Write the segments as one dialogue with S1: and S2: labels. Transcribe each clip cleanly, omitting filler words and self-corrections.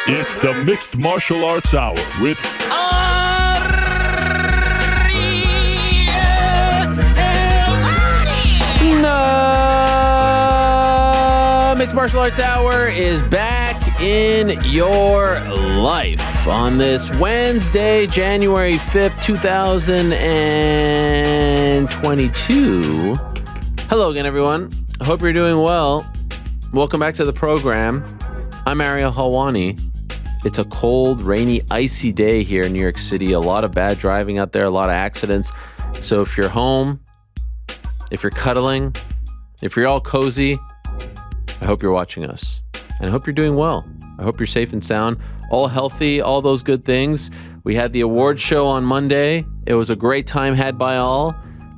S1: It's the Mixed Martial Arts Hour with
S2: Mixed Martial Arts Hour is back in your life on this Wednesday, January 5th, 2022. Hello again, everyone. I hope you're doing well. Welcome back to the program. I'm Ariel Helwani. It's a cold, rainy, icy day here in New York City. A lot of bad driving out there, a lot of accidents. So if you're home, if you're cuddling, if you're all cozy, I hope you're watching us. And I hope you're doing well. I hope you're safe and sound, all healthy, all those good things. We had the award show on Monday. It was a great time had by all.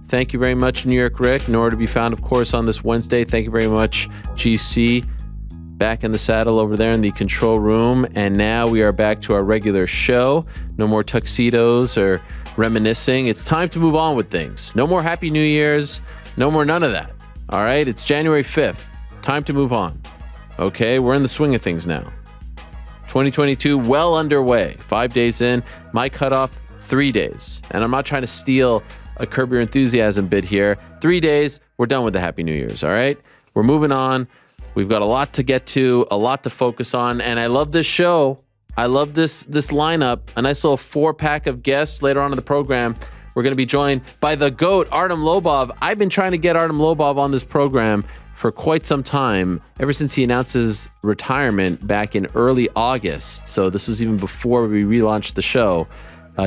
S2: Thank you very much, New York Rick. Nowhere to be found, of course, on this Wednesday. Thank you very much, GC. Back in the saddle over there in the control room. And now we are back to our regular show. No more tuxedos or reminiscing. It's time to move on with things. No more Happy New Year's. No more none of that. All right? It's January 5th. Time to move on. Okay? We're in the swing of things now. 2022 well underway. 5 days in. My cutoff, 3 days. And I'm not trying to steal a Curb Your Enthusiasm bit here. 3 days. We're done with the Happy New Year's. All right? We're moving on. We've got a lot to get to, a lot to focus on, and I love this show. I love this lineup. A nice little 4-pack of guests later on in the program. We're going to be joined by the GOAT, Artem Lobov. I've been trying to get Artem Lobov on this program for quite some time, ever since he announced his retirement back in early August. So this was even before we relaunched the show.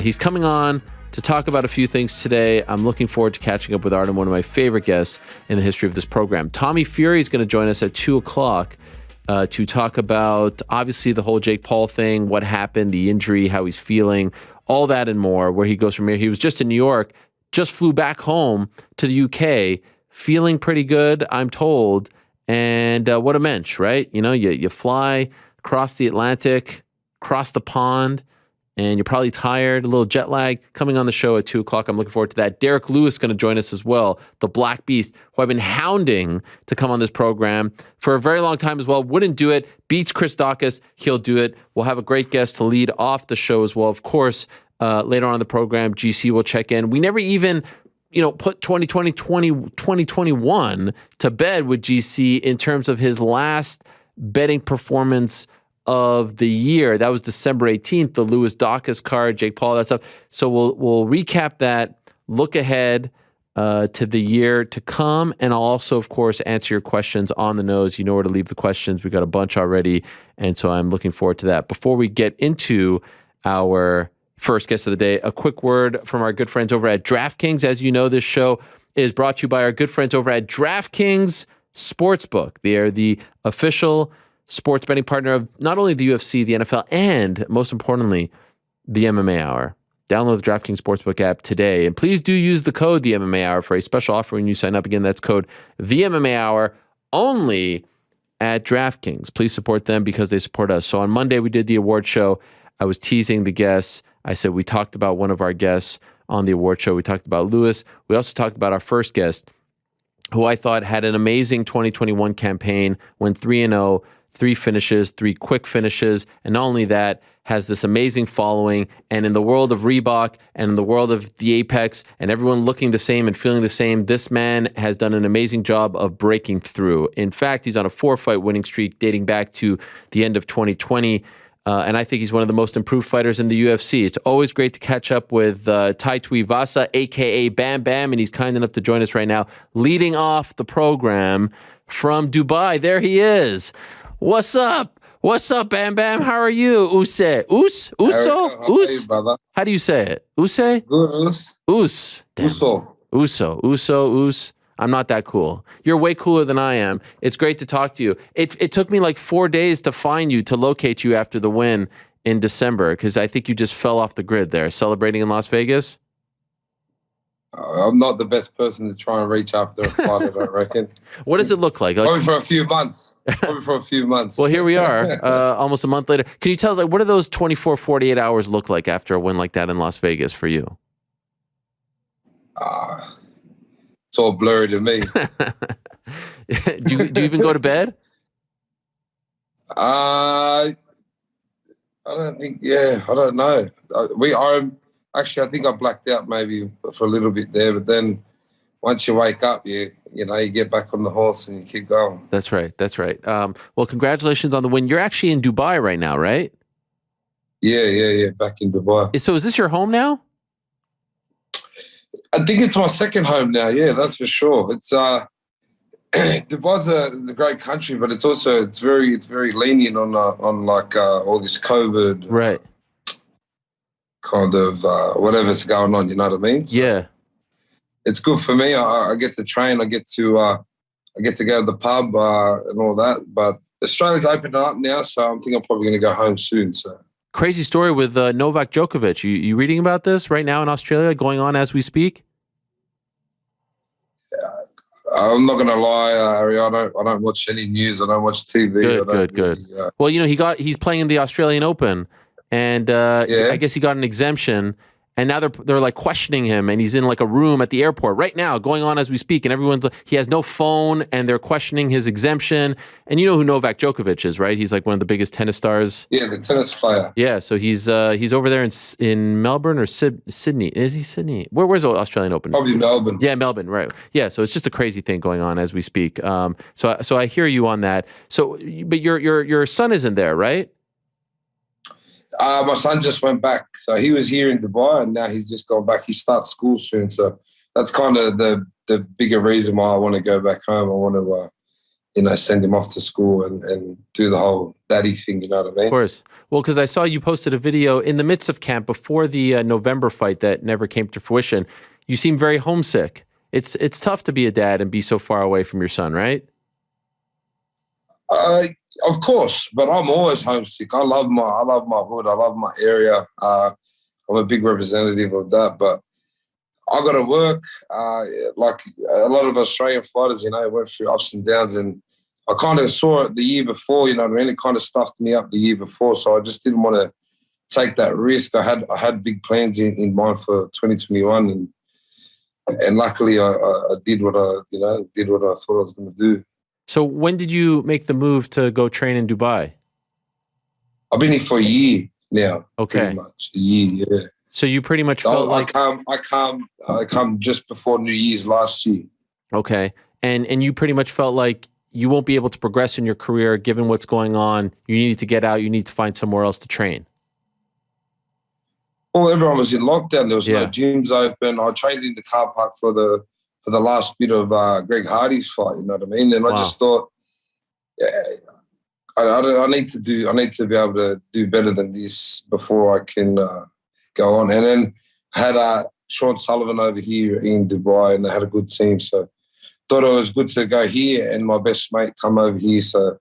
S2: He's coming on to talk about a few things today. I'm looking forward to catching up with Artem, one of my favorite guests in the history of this program. Tommy Fury is going to join us at 2 o'clock to talk about, obviously, the whole Jake Paul thing, what happened, the injury, how he's feeling, all that and more, where he goes from here. He was just in New York, just flew back home to the UK, feeling pretty good, I'm told. And what a mensch, right? You know, you fly across the Atlantic, across the pond, and you're probably tired, a little jet lag. Coming on the show at 2 o'clock. I'm looking forward to that. Derrick Lewis is going to join us as well, the Black Beast, who I've been hounding to come on this program for a very long time as well. Wouldn't do it. Beats Chris Daukaus. He'll do it. We'll have a great guest to lead off the show as well. Of course, later on in the program, GC will check in. We never even put 2021 to bed with GC in terms of his last betting performance of the year. That was December 18th, the Lewis Daukaus card, Jake Paul, that stuff. So we'll recap that, look ahead to the year to come, and I'll also, of course, answer your questions on the nose. You know where to leave the questions. We got a bunch already, and so I'm looking forward to that. Before we get into our first guest of the day, a quick word from our good friends over at DraftKings. As you know, this show is brought to you by our good friends over at DraftKings Sportsbook. They are the official sports betting partner of not only the UFC, the NFL, and most importantly, the MMA Hour. Download the DraftKings Sportsbook app today, and please do use the code the MMA Hour for a special offer when you sign up. Again, that's code the MMA Hour only at DraftKings. Please support them because they support us. So on Monday, we did the award show. I was teasing the guests. I said we talked about one of our guests on the award show. We talked about Lewis. We also talked about our first guest, who I thought had an amazing 2021 campaign, went 3-0, 3 finishes, 3 quick finishes, and not only that, has this amazing following. And in the world of Reebok and in the world of the Apex and everyone looking the same and feeling the same, this man has done an amazing job of breaking through. In fact, he's on a 4-fight winning streak dating back to the end of 2020. And I think he's one of the most improved fighters in the UFC. It's always great to catch up with Tai Tuivasa, a.k.a. Bam Bam, and he's kind enough to join us right now, leading off the program from Dubai. There he is. What's up? What's up, Bam Bam? How are you? Use? Uso? Us? How do you say it? Use?
S3: Good,
S2: Us. Uso. I'm not that cool. You're way cooler than I am. It's great to talk to you. It took me like 4 days to find you, to locate you after the win in December, because I think you just fell off the grid there, celebrating in Las Vegas.
S3: I'm not the best person to try and reach after a fight, I don't reckon.
S2: What does it look like?
S3: Probably for a few months.
S2: Well, here we are, almost a month later. Can you tell us, what do those 24, 48 hours look like after a win like that in Las Vegas for you?
S3: It's all blurry to me.
S2: do you even go to bed?
S3: I don't think. Yeah, I don't know. I think I blacked out maybe for a little bit there, but then once you wake up, you get back on the horse and you keep going.
S2: That's right. That's right. Well, congratulations on the win. You're actually in Dubai right now, right?
S3: Yeah. Back in Dubai.
S2: So is this your home now?
S3: I think it's my second home now. Yeah, that's for sure. It's Dubai's a great country, but it's very lenient on all this COVID,
S2: right?
S3: Kind of whatever's going on. You know what I mean? So
S2: yeah.
S3: It's good for me. I get to train. I get to go to the pub and all that. But Australia's opening up now, so I think I'm probably going to go home soon. So
S2: crazy story with Novak Djokovic. You reading about this right now in Australia, going on as we speak?
S3: I'm not going to lie, Ari. I don't watch any news. I don't watch TV.
S2: Good. Well, he's playing in the Australian Open, and I guess he got an exemption. And now they're like questioning him, and he's in like a room at the airport right now, going on as we speak. And he has no phone, and they're questioning his exemption. And you know who Novak Djokovic is, right? He's like one of the biggest tennis stars.
S3: Yeah, the tennis player.
S2: Yeah, so he's over there in Melbourne or Sydney. Is he Sydney? Where's the Australian Open?
S3: Probably Melbourne.
S2: Yeah, Melbourne. Right. Yeah, so it's just a crazy thing going on as we speak. So I hear you on that. So, but your son isn't there, right?
S3: My son just went back. So he was here in Dubai, and now he's just gone back. He starts school soon. So that's kind of the bigger reason why I want to go back home. I want to, send him off to school and do the whole daddy thing, you know what I mean?
S2: Of course. Well, because I saw you posted a video in the midst of camp before the November fight that never came to fruition. You seem very homesick. It's tough to be a dad and be so far away from your son, right?
S3: Of course, but I'm always homesick. I love my hood. I love my area. I'm a big representative of that, but I got to work. Like a lot of Australian fighters, went through ups and downs, and I kind of saw it the year before. You know what I mean? It kind of stuffed me up the year before, so I just didn't want to take that risk. I had big plans in mind for 2021, and luckily I did what I thought I was going to do.
S2: So when did you make the move to go train in Dubai?
S3: I've been here for a year now.
S2: Okay.
S3: Pretty much a year, yeah.
S2: So you pretty much felt
S3: I come just before New Year's last year.
S2: Okay. And you pretty much felt like you won't be able to progress in your career given what's going on. You need to get out. You need to find somewhere else to train.
S3: Well, everyone was in lockdown. There was no gyms open. I trained in the car park for the last bit of Greg Hardy's fight, you know what I mean? And I just thought, I need to be able to do better than this before I can go on. And then I had Sean Sullivan over here in Dubai, and they had a good team. So thought it was good to go here, and my best mate come over here. So,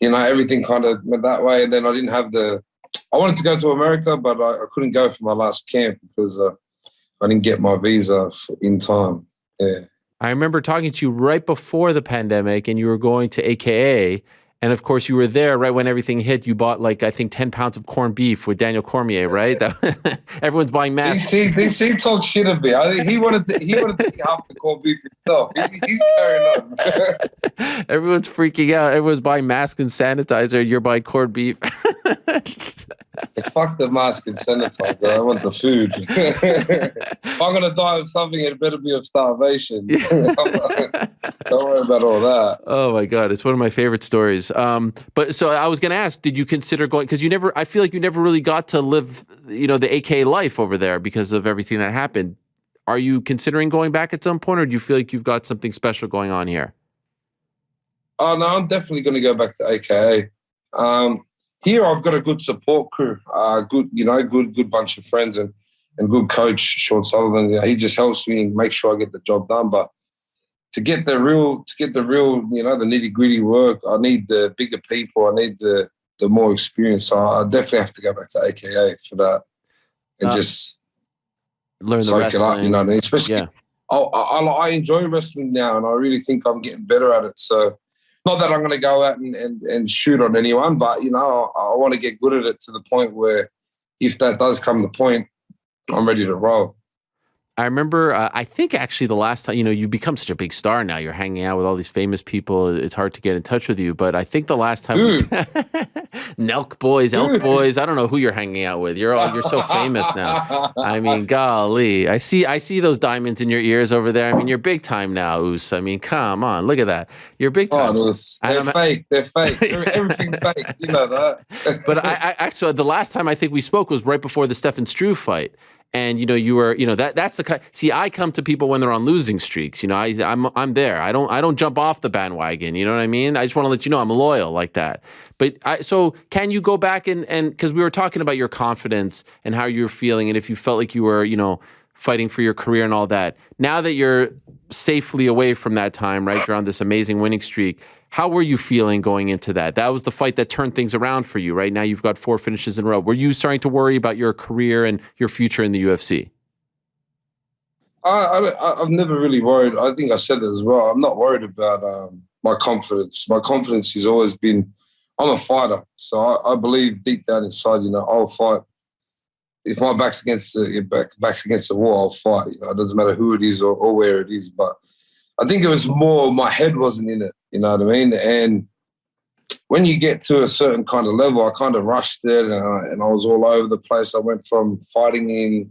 S3: everything kind of went that way. And then I didn't have I wanted to go to America, but I couldn't go for my last camp because I didn't get my visa in time. Yeah.
S2: I remember talking to you right before the pandemic, and you were going to AKA, and of course you were there right when everything hit. You bought 10 pounds of corned beef with Daniel Cormier, right? Everyone's buying masks.
S3: He talked shit of me. I think he wanted to eat half the corned beef himself. He's carrying on.
S2: Everyone's freaking out. Everyone's buying masks and sanitizer, and you're buying corned beef.
S3: Fuck the mask and sanitizer. I want the food. If I'm going to die of something, it better be of starvation. Don't worry about all that.
S2: Oh my God. It's one of my favorite stories. But so I was going to ask, did you consider going, because I feel like you never really got to live, the AK life over there because of everything that happened. Are you considering going back at some point, or do you feel like you've got something special going on here?
S3: Oh no, I'm definitely going to go back to AKA. Here I've got a good support crew, good bunch of friends and good coach, Sean Sullivan. He just helps me make sure I get the job done. But to get the real, the nitty gritty work, I need the bigger people. I need the more experience. So I definitely have to go back to AKA for that and just
S2: learn the wrestling.
S3: It up, you know what I mean? Especially, I enjoy wrestling now, and I really think I'm getting better at it. So. Not that I'm going to go out and shoot on anyone, but, I want to get good at it to the point where if that does come the point, I'm ready to roll.
S2: I remember, I think actually the last time, you've become such a big star now. You're hanging out with all these famous people. It's hard to get in touch with you. But I think the last time Nelk boys, Elk boys, I don't know who you're hanging out with. You're so famous now. I mean, golly, I see those diamonds in your ears over there. I mean, you're big time now, Oos. I mean, come on, look at that. You're big time.
S3: Oh, they're fake. They're fake. Everything's fake. You know that.
S2: But I actually, the last time I think we spoke was right before the Stefan Struve fight. And you were that's the kind. See, I come to people when they're on losing streaks. I'm there. I don't jump off the bandwagon. You know what I mean? I just want to let you know I'm loyal like that. But so can you go back and because we were talking about your confidence and how you're feeling and if you felt like you were fighting for your career and all that. Now that you're safely away from that time, right? You're on this amazing winning streak. How were you feeling going into that? That was the fight that turned things around for you, right? Now you've got 4 finishes in a row. Were you starting to worry about your career and your future in the UFC?
S3: I've never really worried. I think I said it as well. I'm not worried about my confidence. My confidence has always been, I'm a fighter. So I believe deep down inside, I'll fight. If my back's against the wall, I'll fight. It doesn't matter who it is or where it is. But I think it was more my head wasn't in it. You know what I mean? And when you get to a certain kind of level, I kind of rushed it and I was all over the place. I went from fighting in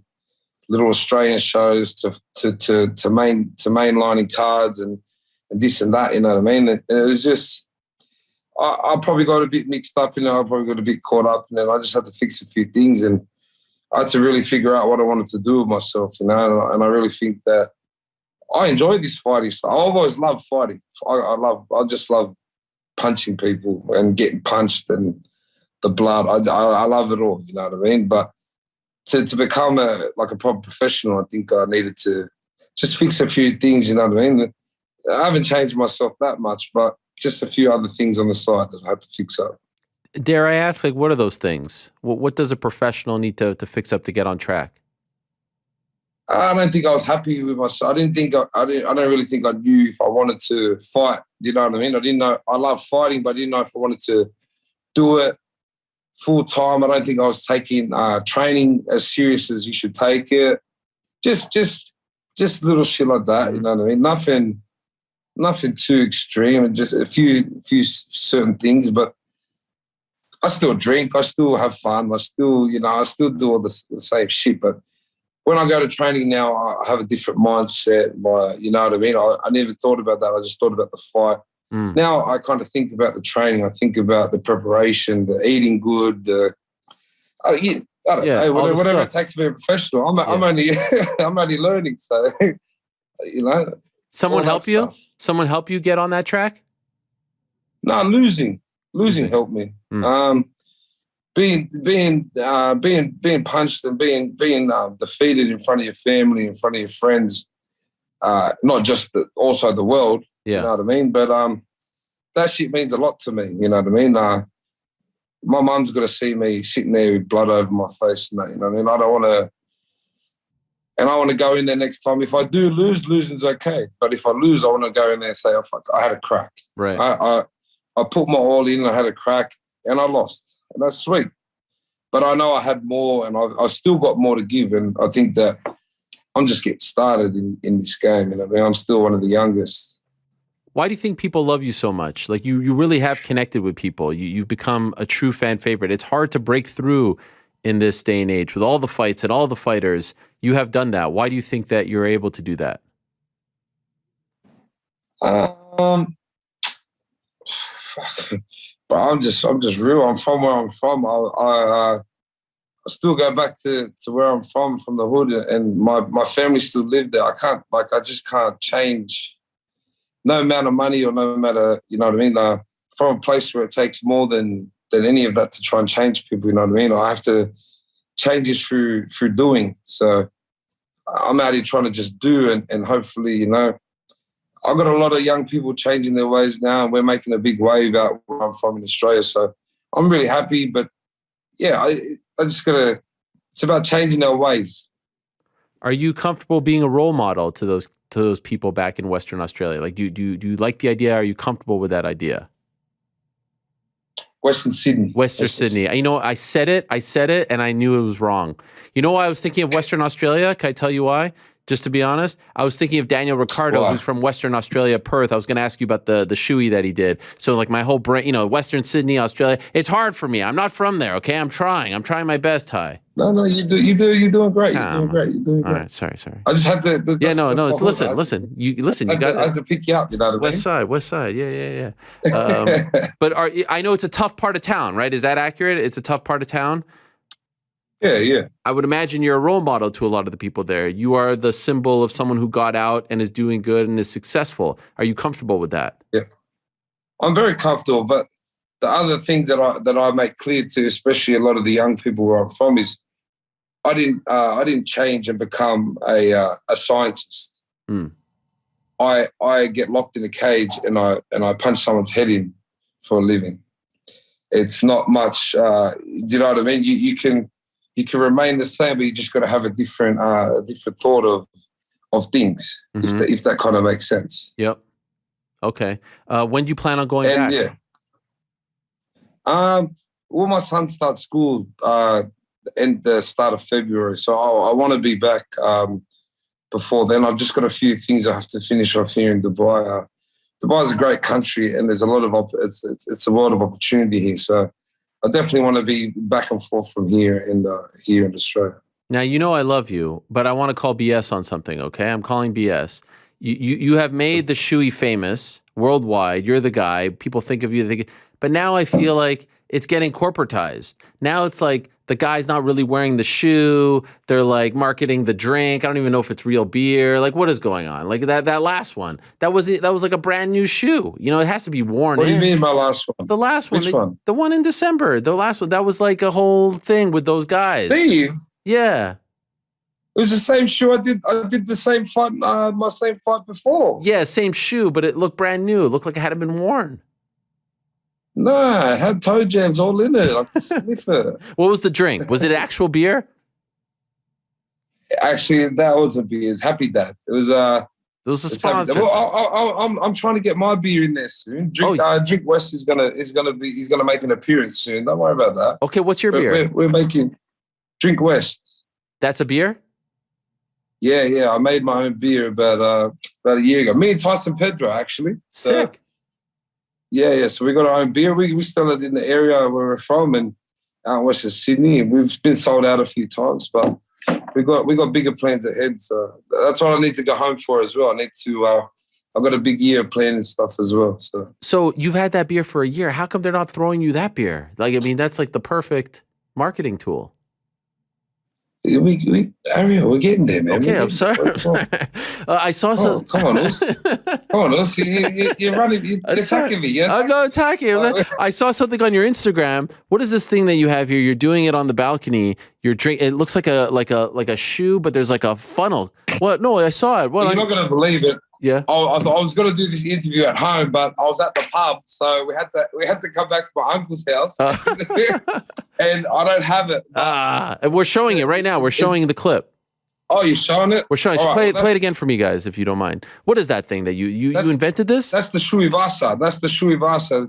S3: little Australian shows to mainlining cards and this and that, you know what I mean? And it was just, I probably got a bit mixed up, I probably got a bit caught up, and then I just had to fix a few things, and I had to really figure out what I wanted to do with myself, and I really think that I enjoy this fighting style. I've always loved fighting. I just love punching people and getting punched and the blood. I love it all, you know what I mean? But to become a proper professional, I think I needed to just fix a few things, you know what I mean? I haven't changed myself that much, but just a few other things on the side that I had to fix up.
S2: Dare I ask, what are those things? What does a professional need to fix up to get on track?
S3: I don't think I was happy with myself. I don't really think I knew if I wanted to fight. Do you know what I mean? I didn't know. I love fighting, but I didn't know if I wanted to do it full time. I don't think I was taking training as serious as you should take it. Just little shit like that. You know what I mean? Nothing too extreme. Just a few certain things. But I still drink. I still have fun. I still do all the same shit. But when I go to training now, I have a different mindset. You know what I mean? I never thought about that. I just thought about the fight. Now I kind of think about the training. I think about the preparation, the eating good. I don't know, whatever it takes to be a professional. I'm only learning. So,
S2: Someone help you?
S3: Stuff.
S2: Someone help you get on that track?
S3: No, losing helped me. Being punched and being defeated in front of your family, in front of your friends, not just also the world.
S2: Yeah.
S3: You know what I mean? But that shit means a lot to me. You know what I mean? My mum's got to see me sitting there with blood over my face and that. You know what I mean? I don't want to. And I want to go in there next time. If I do lose, losing's okay. But if I lose, I want to go in there and say, "Oh fuck, I had a crack."
S2: Right.
S3: I put my all in. I had a crack and I lost. And that's sweet. But I know I had more and I've still got more to give. And I think that I'm just getting started in this game. You know what I mean? I'm still one of the youngest.
S2: Why do you think people love you so much? Like you really have connected with people. You've become a true fan favorite. It's hard to break through in this day and age with all the fights and all the fighters. You have done that. Why do you think that you're able to do that? But I'm just real. I'm from where I'm from. I still go back to where I'm from the hood, and my family still live there. I just can't change. No amount of money or no matter, you know what I mean? From a place where it takes more than any of that to try and change people, you know what I mean? I have to change it through doing. So I'm out here trying to just do and hopefully, you know, I've got a lot of young people changing their ways now, and we're making a big wave out where I'm from in Australia. So I'm really happy, but yeah, I just gotta, it's about changing their ways. Are you comfortable being a role model to those people back in Western Australia? Like, do you like the idea? Are you comfortable with that idea?
S3: Western Sydney.
S2: Western Sydney. You know, I said it, and I knew it was wrong. You know why I was thinking of Western Australia? Can I tell you why? Just to be honest, I was thinking of Daniel Ricciardo, who's from Western Australia, Perth. I was going to ask you about the shoey that he did. So like my whole brain, you know, Western Sydney, Australia. It's hard for me. I'm not from there. Okay, I'm trying my best, Tai.
S3: No, you're doing great. You're doing great.
S2: All right, sorry.
S3: I just had to.
S2: Listen. You got.
S3: I had to pick you up. You know what I mean?
S2: West Side. Yeah. But I know it's a tough part of town, right? Is that accurate? It's a tough part of town.
S3: Yeah.
S2: I would imagine you're a role model to a lot of the people there. You are the symbol of someone who got out and is doing good and is successful. Are you comfortable with that?
S3: Yeah, I'm very comfortable. But the other thing that I make clear to, especially a lot of the young people where I'm from, is I didn't change and become a scientist. I get locked in a cage and I punch someone's head in for a living. It's not much. Do you know what I mean? You can remain the same, but you just got to have a different thought of things, if that kind of makes sense.
S2: Yep. Okay. When do you plan on going back?
S3: Yeah. Well, my son starts school in the start of February, so I want to be back before then. I've just got a few things I have to finish off here in Dubai. Dubai is a great country, and there's a lot of it's a lot of opportunity here. So I definitely want to be back and forth from here in Australia.
S2: Now, you know I love you, but I want to call BS on something, okay? I'm calling BS. You have made the shoey famous worldwide. You're the guy. People think of you. But now I feel like it's getting corporatized. Now it's like the guy's not really wearing the shoe. They're like marketing the drink. I don't even know if it's real beer. Like, what is going on? Like that last one. That was like a brand new shoe. You know, it has to be worn in.
S3: What do you mean by last one?
S2: The last one.
S3: Which one?
S2: The one in December. The last one. That was like a whole thing with those guys.
S3: Steve?
S2: Yeah.
S3: It was the same shoe I did the same fight, my same fight before.
S2: Yeah, same shoe, but it looked brand new. It looked like it hadn't been worn.
S3: No, it had toe jams all in it. I could sniff it.
S2: What was the drink? Was it actual beer?
S3: Actually, that wasn't beer. It's Happy Dad. It was
S2: It was a sponsor.
S3: Well, I'm trying to get my beer in there soon. Drink West is gonna make an appearance soon. Don't worry about that.
S2: Okay, what's your beer?
S3: We're making Drink West.
S2: That's a beer?
S3: Yeah. I made my own beer about a year ago. Me and Tyson Pedro, actually.
S2: Sick.
S3: Yeah. So we got our own beer. We sell it in the area where we're from and out in Western Sydney. We've been sold out a few times, but we got bigger plans ahead. So that's what I need to go home for as well. I need to. I've got a big year planned and stuff as well.
S2: So you've had that beer for a year. How come they're not throwing you that beer? Like, I mean, that's like the perfect marketing tool.
S3: Ariel, we're getting there, man.
S2: Okay, I'm sorry. I saw some.
S3: Come on, Us. You're running. You're attacking me. Yeah,
S2: I'm not attacking. I saw something on your Instagram. What is this thing that you have here? You're doing it on the balcony. You're drinking. It looks like a shoe, but there's like a funnel. What? No, I saw it. What?
S3: You're not gonna believe it.
S2: Yeah.
S3: I was going to do this interview at home, but I was at the pub, so we had to come back to my uncle's house, and I don't have it.
S2: And we're showing it right now. We're showing the clip.
S3: Oh, you're showing it?
S2: We're showing. Play it again for me, guys, if you don't mind. What is that thing that you invented this?
S3: That's the shoey Vasa.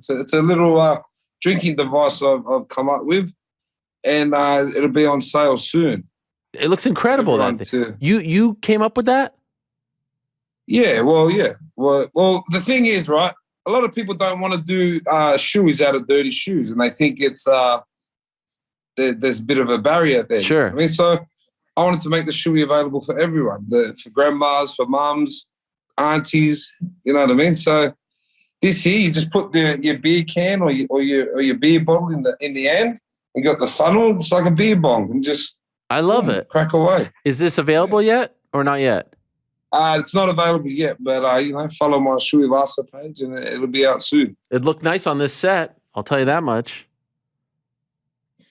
S3: It's a little drinking device I've come up with, and it'll be on sale soon.
S2: It looks incredible. That thing. You came up with that?
S3: Yeah. Well, the thing is, right, a lot of people don't want to do shoes out of dirty shoes, and they think it's there's a bit of a barrier there.
S2: Sure.
S3: I mean, so I wanted to make the shoey available for everyone, for grandmas, for mums, aunties, you know what I mean? So this here, you just put your beer can or your beer bottle in the end, you got the funnel, it's like a beer bong, and just
S2: I love it.
S3: Crack away.
S2: Is this available yet or not yet?
S3: It's not available yet, but follow my Shoey Vasa page and it'll be out soon.
S2: It looked nice on this set. I'll tell you that much.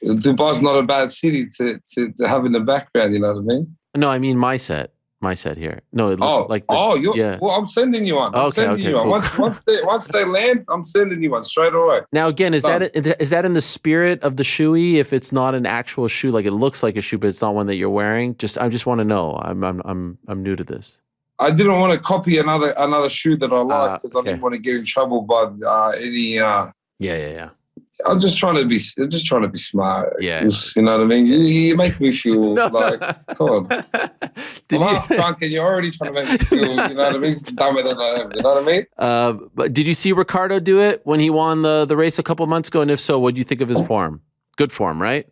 S3: Dubai's not a bad city to have in the background. You know what I mean?
S2: No, I mean my set. My set here. No, it looked like.
S3: Yeah. Well, I'm sending you one.
S2: Cool.
S3: Once they land, I'm sending you one straight away.
S2: Now, again, is that in the spirit of the shoey? If it's not an actual shoe, like it looks like a shoe, but it's not one that you're wearing. I just want to know. I'm new to this.
S3: I didn't want to copy another shoe that I like because I didn't want to get in trouble by any.
S2: Yeah.
S3: I'm just trying to be smart.
S2: Yeah.
S3: You know what I mean? You make me feel
S2: No.
S3: like, come on. I'm half drunk and you're already trying to make me feel, you know what I mean? Dumber than I am, you know what I mean?
S2: But did you see Ricardo do it when he won the race a couple months ago? And if so, what do you think of his form? Good form, right?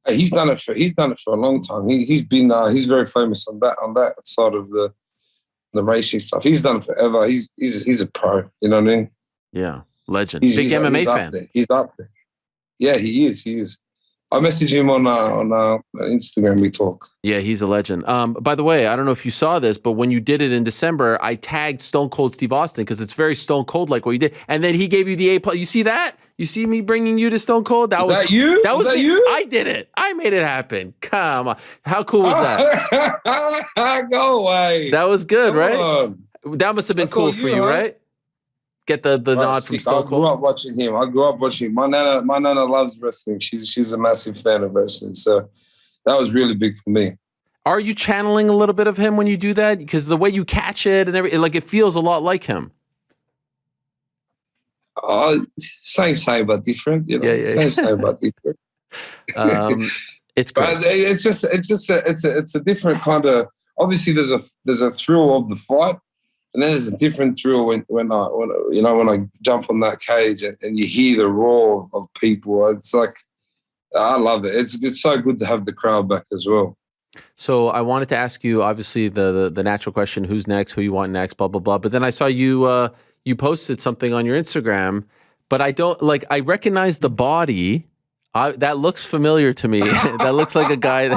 S3: Hey, he's done it for a long time. He's very famous on that side of the racing stuff. He's done it forever. He's a pro, you know what I mean?
S2: Yeah. Legend. Big MMA fan.
S3: He's up there. Yeah, he is. I messaged him on Instagram. We talk.
S2: Yeah, he's a legend. By the way, I don't know if you saw this, but when you did it in December, I tagged Stone Cold Steve Austin because it's very Stone Cold like what you did, and then he gave you the A+. You see that? You see me bringing you to Stone Cold? That was
S3: you.
S2: That was
S3: me.
S2: You. I did it. I made it happen. Come on. How cool was
S3: that? Go away.
S2: That was good,
S3: Come
S2: right?
S3: on.
S2: That must have been cool for you, right? Get the nod from Stone Cold.
S3: I grew up watching him. My nana loves wrestling. She's a massive fan of wrestling. So that was really big for me.
S2: Are you channeling a little bit of him when you do that? Because the way you catch it and everything, like it feels a lot like him.
S3: Same, but different. You know,
S2: yeah.
S3: Same, but different.
S2: It's great.
S3: It's a different kind of. Obviously, there's a thrill of the fight. And then there's a different thrill when I jump on that cage and you hear the roar of people. It's like, I love it. It's so good to have the crowd back as well.
S2: So I wanted to ask you, obviously, the natural question: who's next? Who you want next? Blah blah blah. But then I saw you you posted something on your Instagram, but I recognize the body. That looks familiar to me. That looks like a guy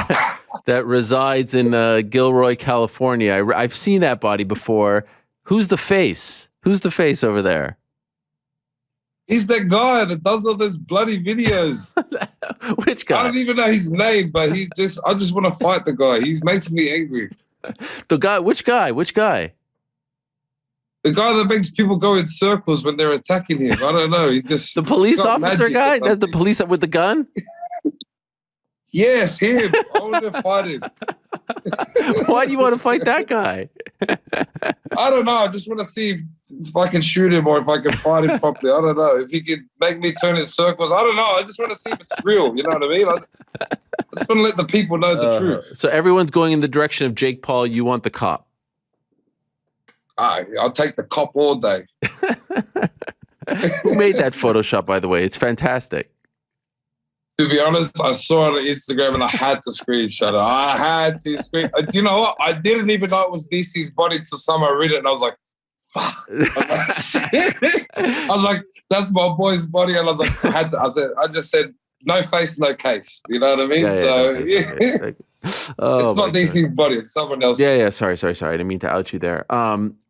S2: that resides in Gilroy, California. I've seen that body before. Who's the face? Who's the face over there?
S3: He's that guy that does all those bloody videos.
S2: Which guy?
S3: I don't even know his name, but I just want to fight the guy. He makes me angry.
S2: The guy? Which guy? Which guy?
S3: The guy that makes people go in circles when they're attacking him. I don't know. He just
S2: the police officer guy? That's the police with the gun?
S3: Yes, him. I want to fight him.
S2: Why do you want to fight that guy?
S3: I don't know. I just want to see if I can shoot him or if I can fight him properly. I don't know. If he could make me turn in circles. I don't know. I just want to see if it's real. You know what I mean? I just want to let the people know the truth.
S2: So everyone's going in the direction of Jake Paul. You want the cop.
S3: I'll take the cop all day.
S2: Who made that Photoshop, by the way? It's fantastic.
S3: To be honest, I saw it on Instagram and I had to screenshot it. I had to screen. Do you know what? I didn't even know it was DC's body until someone read it, and I was like, "Fuck!" I was like, "That's my boy's body," and I was like, I just said, "No face, no case." You know what I mean? It's not DC's body; it's someone else's.
S2: Yeah. Sorry. I didn't mean to out you there.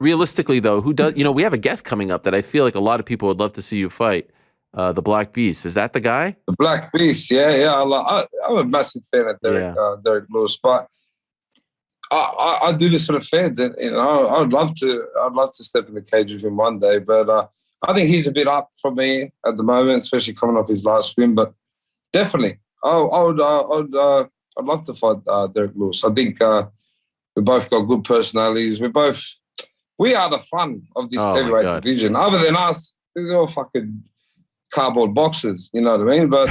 S2: Realistically, though, who does? You know, we have a guest coming up that I feel like a lot of people would love to see you fight. The Black Beast. Is that the guy?
S3: The Black Beast, yeah. I'm a massive fan of Derrick Lewis, but I do this for the fans, and I'd love to step in the cage with him one day. But I think he's a bit up for me at the moment, especially coming off his last win. But definitely, I'd love to fight Derrick Lewis. I think we both got good personalities. We are the fun of this heavyweight division. Other than us, they're all fucking cardboard boxes, you know what I mean? But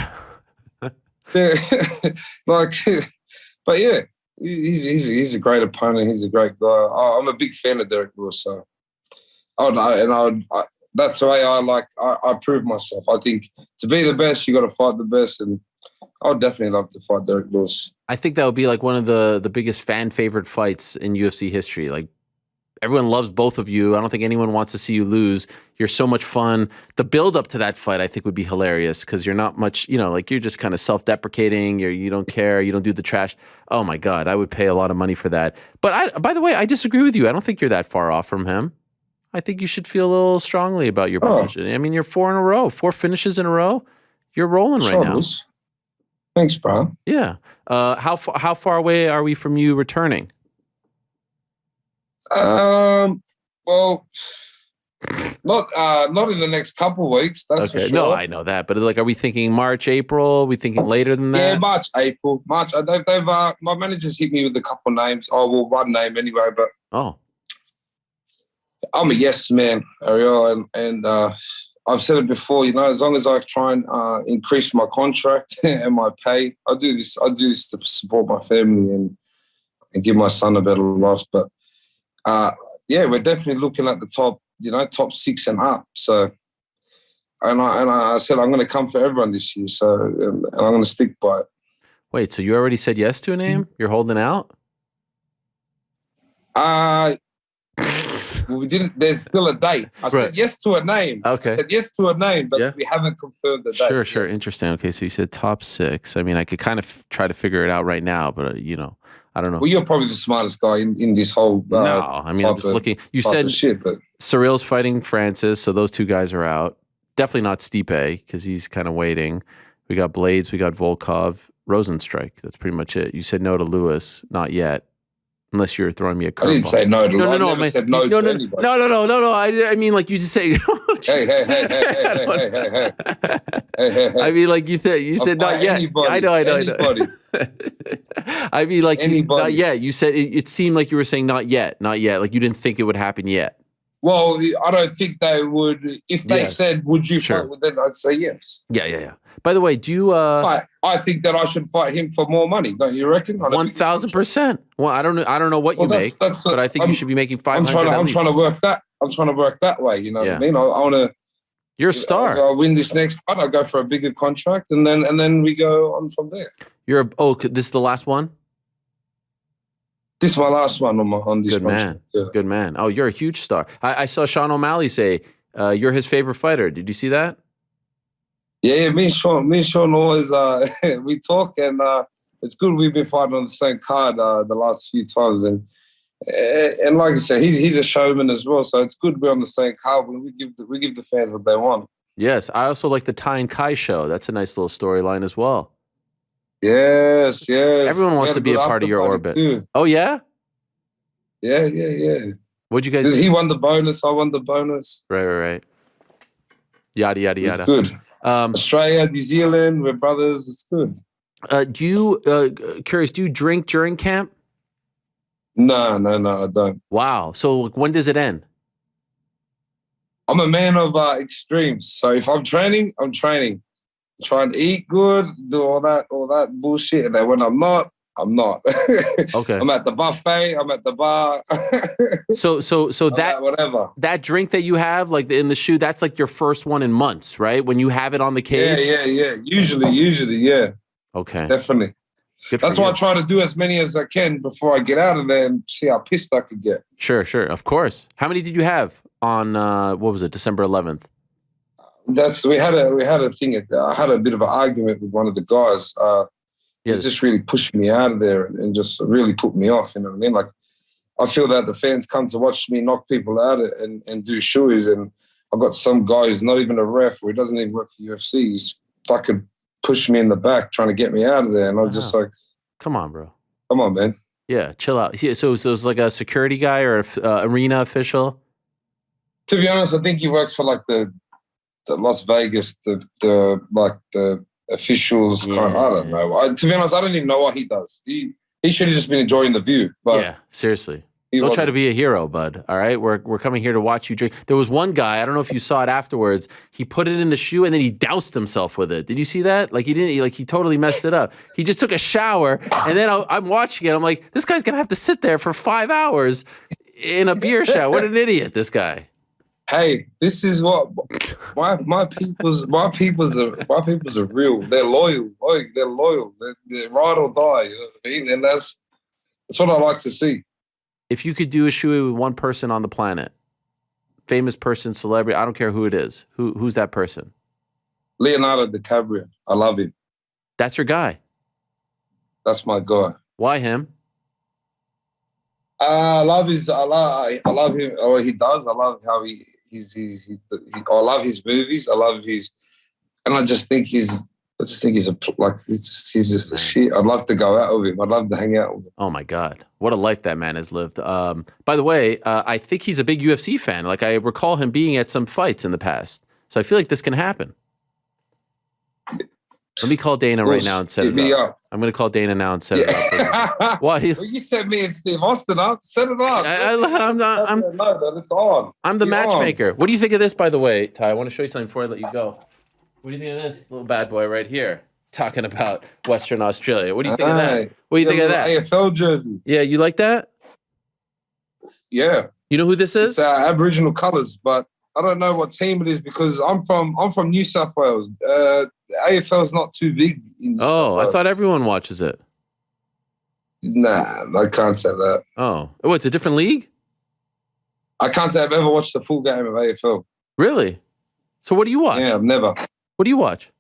S3: but yeah, he's a great opponent. He's a great guy. I'm a big fan of Derrick Lewis, so that's the way I prove myself. I think to be the best, you got to fight the best, and I would definitely love to fight Derrick Lewis.
S2: I think that would be like one of the biggest fan favorite fights in UFC history. Like, everyone loves both of you. I don't think anyone wants to see you lose. You're so much fun. The build up to that fight, I think, would be hilarious because you're not much, like you're just kind of self-deprecating. You don't care. You don't do the trash. Oh my God, I would pay a lot of money for that. But by the way, I disagree with you. I don't think you're that far off from him. I think you should feel a little strongly about your position. I mean, you're 4 in a row, 4 finishes in a row. You're rolling right now.
S3: Thanks, bro.
S2: Yeah. How far away are we from you returning?
S3: Well, not in the next couple of weeks. That's for sure.
S2: No, I know that, but like, are we thinking March, April? Are we thinking later than that?
S3: Yeah, March, April. They've my managers hit me with a couple names. One name anyway, but I'm a yes man, Ariel, and I've said it before, as long as I try and increase my contract and my pay, I do this to support my family and give my son a better life. But we're definitely looking at the top 6 and up. So, and I said I'm going to come for everyone this year. So, and I'm going to stick by it.
S2: Wait, so you already said yes to a name? You're holding out?
S3: We didn't. There's still a date. I said yes to a name.
S2: Okay.
S3: I said yes to a name, but we haven't confirmed the date.
S2: Sure.
S3: Yes.
S2: Interesting. Okay, so you said top 6. I mean, I could kind of try to figure it out right now, but I don't know.
S3: Well, you're probably the smartest guy in this whole.
S2: No, I mean, I'm just looking. You said
S3: but
S2: Ciryl's fighting Francis, so those 2 guys are out. Definitely not Stipe because he's kind of waiting. We got Blades, we got Volkov, Rosenstrike. That's pretty much it. You said no to Lewis, not yet. Unless you're throwing me a curveball.
S3: I didn't say no to
S2: no.
S3: I never said no to anybody.
S2: No. I mean, like you just say.
S3: Hey.
S2: I mean, like you said not yet.
S3: Anybody,
S2: I know.
S3: Anybody.
S2: I mean, like
S3: Anybody.
S2: not yet. You said it seemed like you were saying not yet. Like you didn't think it would happen yet.
S3: Well, I don't think they would. If they said, "Would you fight?" Well, then I'd say yes.
S2: Yeah. By the way, do you?
S3: I think that I should fight him for more money. Don't you reckon?
S2: 1,000%. Well, I don't know what you make, but I think you should be making 500.
S3: I'm trying to work that. I'm trying to work that way. You know what I mean? I want to.
S2: You're a star.
S3: I'll win this next fight. I'll go for a bigger contract, and then we go on from there.
S2: This is the last one.
S3: This is my last one on this.
S2: Good man. Yeah. Good man. Oh, you're a huge star. I saw Sean O'Malley say you're his favorite fighter. Did you see that?
S3: Yeah, me and Sean always we talk, and it's good we've been fighting on the same card the last few times, and like I said, he's a showman as well, so it's good we're on the same card when we give the fans what they want.
S2: Yes, I also like the Tai and Kai show. That's a nice little storyline as well.
S3: Yes.
S2: Everyone wants to be a part of your orbit. Too. Oh yeah.
S3: Yeah.
S2: What'd you guys do?
S3: He won the bonus. I won the bonus.
S2: Right. Yada.
S3: It's good. Australia, New Zealand, we're brothers. It's good.
S2: Do you, curious, do you drink during camp?
S3: No, I don't.
S2: Wow. So when does it end?
S3: I'm a man of extremes. So if I'm training, I'm training. Trying to eat good, do all that bullshit. And then when I'm not, I'm not.
S2: Okay.
S3: I'm at the buffet. I'm at the bar.
S2: So that
S3: whatever
S2: that drink that you have, like in the shoe, that's like your first one in months, right? When you have it on the cage.
S3: Yeah. Usually, yeah.
S2: Okay.
S3: Definitely. That's why I try to do as many as I can before I get out of there and see how pissed I could get.
S2: Sure. Of course. How many did you have on what was it, December 11th?
S3: We had a thing. I had a bit of an argument with one of the guys. He's just really pushing me out of there and just really put me off. You know what I mean? Like, I feel that the fans come to watch me knock people out and do shoeys, and I've got some guy who's not even a ref or he doesn't even work for UFC. He's fucking pushed me in the back trying to get me out of there, and I was just like,
S2: "Come on, bro.
S3: Come on, man.
S2: Yeah, chill out." Yeah, so it's like a security guy or a arena official.
S3: To be honest, I think he works for like the Las Vegas, the officials. I don't know. To be honest, I don't even know what he does. He should have just been enjoying the view. But
S2: yeah, seriously. Don't try to be a hero, bud. All right, we're coming here to watch you drink. There was one guy, I don't know if you saw it afterwards. He put it in the shoe and then he doused himself with it. Did you see that? Like he totally messed it up. He just took a shower and then I'm watching it. I'm like, this guy's gonna have to sit there for 5 hours in a beer shower. What an idiot, this guy.
S3: Hey, this is what my peoples are real. They're loyal. They're loyal. They're ride or die. You know what I mean? And that's what I like to see.
S2: If you could do a shoey with one person on the planet, famous person, celebrity, I don't care who it is. Who's that person?
S3: Leonardo DiCaprio. I love him.
S2: That's your guy.
S3: That's my guy.
S2: Why him?
S3: I love him. Oh, he does. I love how I love his movies. I just think he's just a shit. I'd love to go out with him. I'd love to hang out with him.
S2: Oh my God. What a life that man has lived. By the way, I think he's a big UFC fan. Like I recall him being at some fights in the past. So I feel like this can happen. Let me call Dana right now and set
S3: hit
S2: it
S3: me
S2: up. I'm going to call Dana now and set it up. Why?
S3: Well, you set me and Steve Austin up. Set it up.
S2: I'm not.
S3: No, it's on.
S2: I'm the
S3: You're
S2: matchmaker.
S3: on.
S2: What do you think of this, by the way, Ty? I want to show you something before I let you go. What do you think of this little bad boy right here? Talking about Western Australia. What do you think of that? What do you think of that?
S3: AFL jersey.
S2: Yeah, you like that?
S3: Yeah.
S2: You know who this is?
S3: It's Aboriginal colours, but I don't know what team it is because I'm from New South Wales. AFL is not too big.
S2: I thought everyone watches it.
S3: Nah, I can't say that.
S2: Oh, it's a different league?
S3: I can't say I've ever watched a full game of AFL.
S2: Really? So what do you watch?
S3: Yeah, I've never.
S2: What do you watch?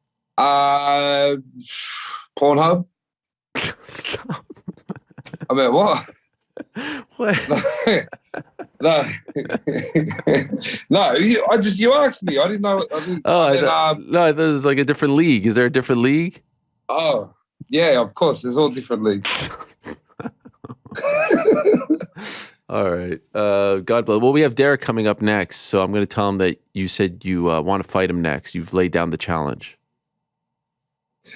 S3: Pornhub.
S2: Stop.
S3: I mean, what?
S2: What?
S3: No. No, you asked me. I didn't know.
S2: I thought it was like a different league. Is there a different league?
S3: Oh, yeah, of course. There's all different leagues.
S2: All right. God bless. Well, we have Derrick coming up next, so I'm going to tell him that you said you want to fight him next. You've laid down the challenge.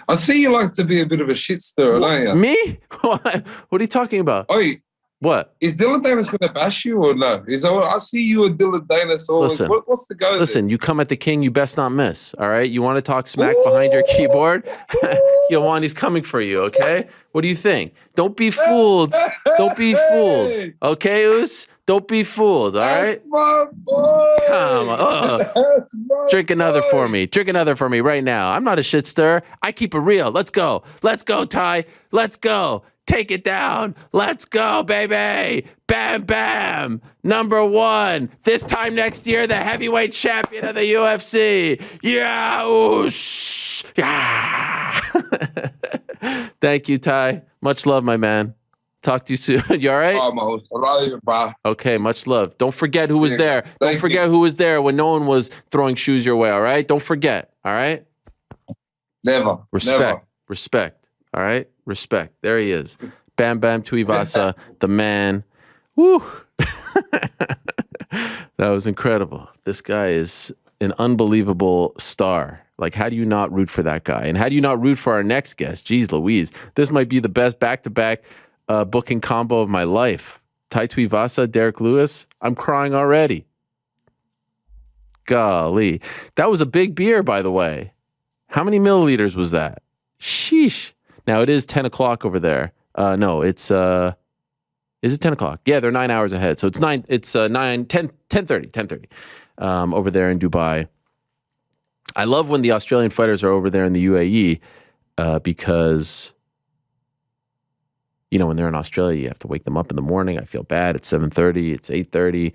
S3: I see you like to be a bit of a shit stirrer, don't you?
S2: Me? What are you talking about?
S3: Oh,
S2: what?
S3: Is Dylan Danis going to bash you or no? I see you and Dylan Danis.
S2: Listen,
S3: what's the go?
S2: Listen, you come at the king, you best not miss. All right? You want to talk smack behind your keyboard? Yawani's coming for you, okay? What do you think? Don't be fooled. Don't be fooled. Okay, Oos? Don't be fooled, all right?
S3: That's my boy.
S2: Come on.
S3: That's my
S2: Drink another
S3: boy.
S2: for me. Drink another for me right now. I'm not a shit stirrer. I keep it real. Let's go. Let's go, Ty. Let's go. Take it down. Let's go, baby. Bam, bam. Number one. This time next year, the heavyweight champion of the UFC. Yeah. Oosh. Yeah. Thank you, Ty. Much love, my man. Talk to you soon. You all right?
S3: Almost. I love you, bro.
S2: Okay, much love. Don't forget who was there. Don't
S3: Thank
S2: forget
S3: you.
S2: who was there when no one was throwing shoes your way, all right? Don't forget, all right?
S3: Never.
S2: Respect.
S3: Never.
S2: Respect. All right? Respect. There he is. Bam Bam Tuivasa, the man. Woo. That was incredible. This guy is an unbelievable star. Like, how do you not root for that guy? And how do you not root for our next guest? Jeez Louise. This might be the best back-to-back booking combo of my life. Tai Tuivasa, Derrick Lewis. I'm crying already. Golly. That was a big beer, by the way. How many milliliters was that? Sheesh. Now, it is 10 o'clock over there. No, it's... is it 10 o'clock? Yeah, they're 9 hours ahead. So it's 10:30 over there in Dubai. I love when the Australian fighters are over there in the UAE because, you know, when they're in Australia, you have to wake them up in the morning. I feel bad. It's 7:30. It's 8:30.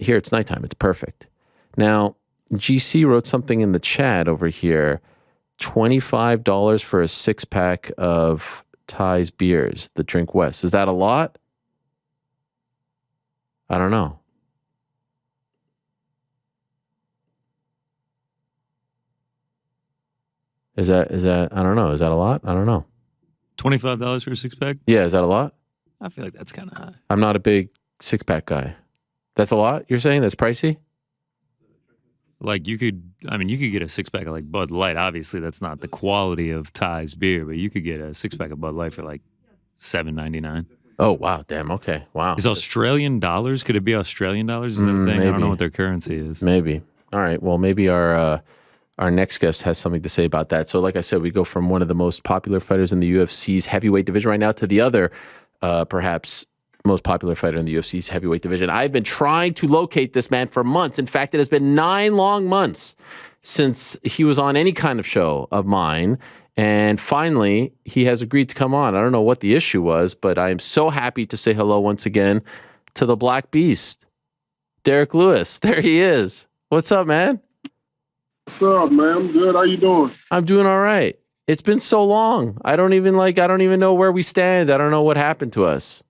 S2: Here, it's nighttime. It's perfect. Now, GC wrote something in the chat over here. $25 for a 6-pack of Ty's beers, the Drink West. Is that a lot? I don't know. Is that I don't know. Is that a lot? I don't know.
S4: $25 for a 6-pack?
S2: Yeah, is that a lot?
S4: I feel like that's kind of high.
S2: I'm not a big 6-pack guy. That's a lot? You're saying that's pricey?
S4: Like you could get a 6-pack of like Bud Light. Obviously, that's not the quality of Ty's beer, but you could get a 6-pack of Bud Light for like $7.99.
S2: Oh, wow. Damn. Okay. Wow.
S4: Is Australian dollars? Could it be Australian dollars? Is that a thing?
S2: Maybe.
S4: I don't know what their currency is.
S2: Maybe. All right. Well, maybe our next guest has something to say about that. So like I said, we go from one of the most popular fighters in the UFC's heavyweight division right now to the other, perhaps most popular fighter in the UFC's heavyweight division. I've been trying to locate this man for months. In fact, it has been 9 long months since he was on any kind of show of mine. And finally, he has agreed to come on. I don't know what the issue was, but I am so happy to say hello once again to the Black Beast, Derrick Lewis. There he is. What's up, man?
S5: What's up, man? I'm good. How you doing?
S2: I'm doing all right. It's been so long. I don't even know where we stand. I don't know what happened to us.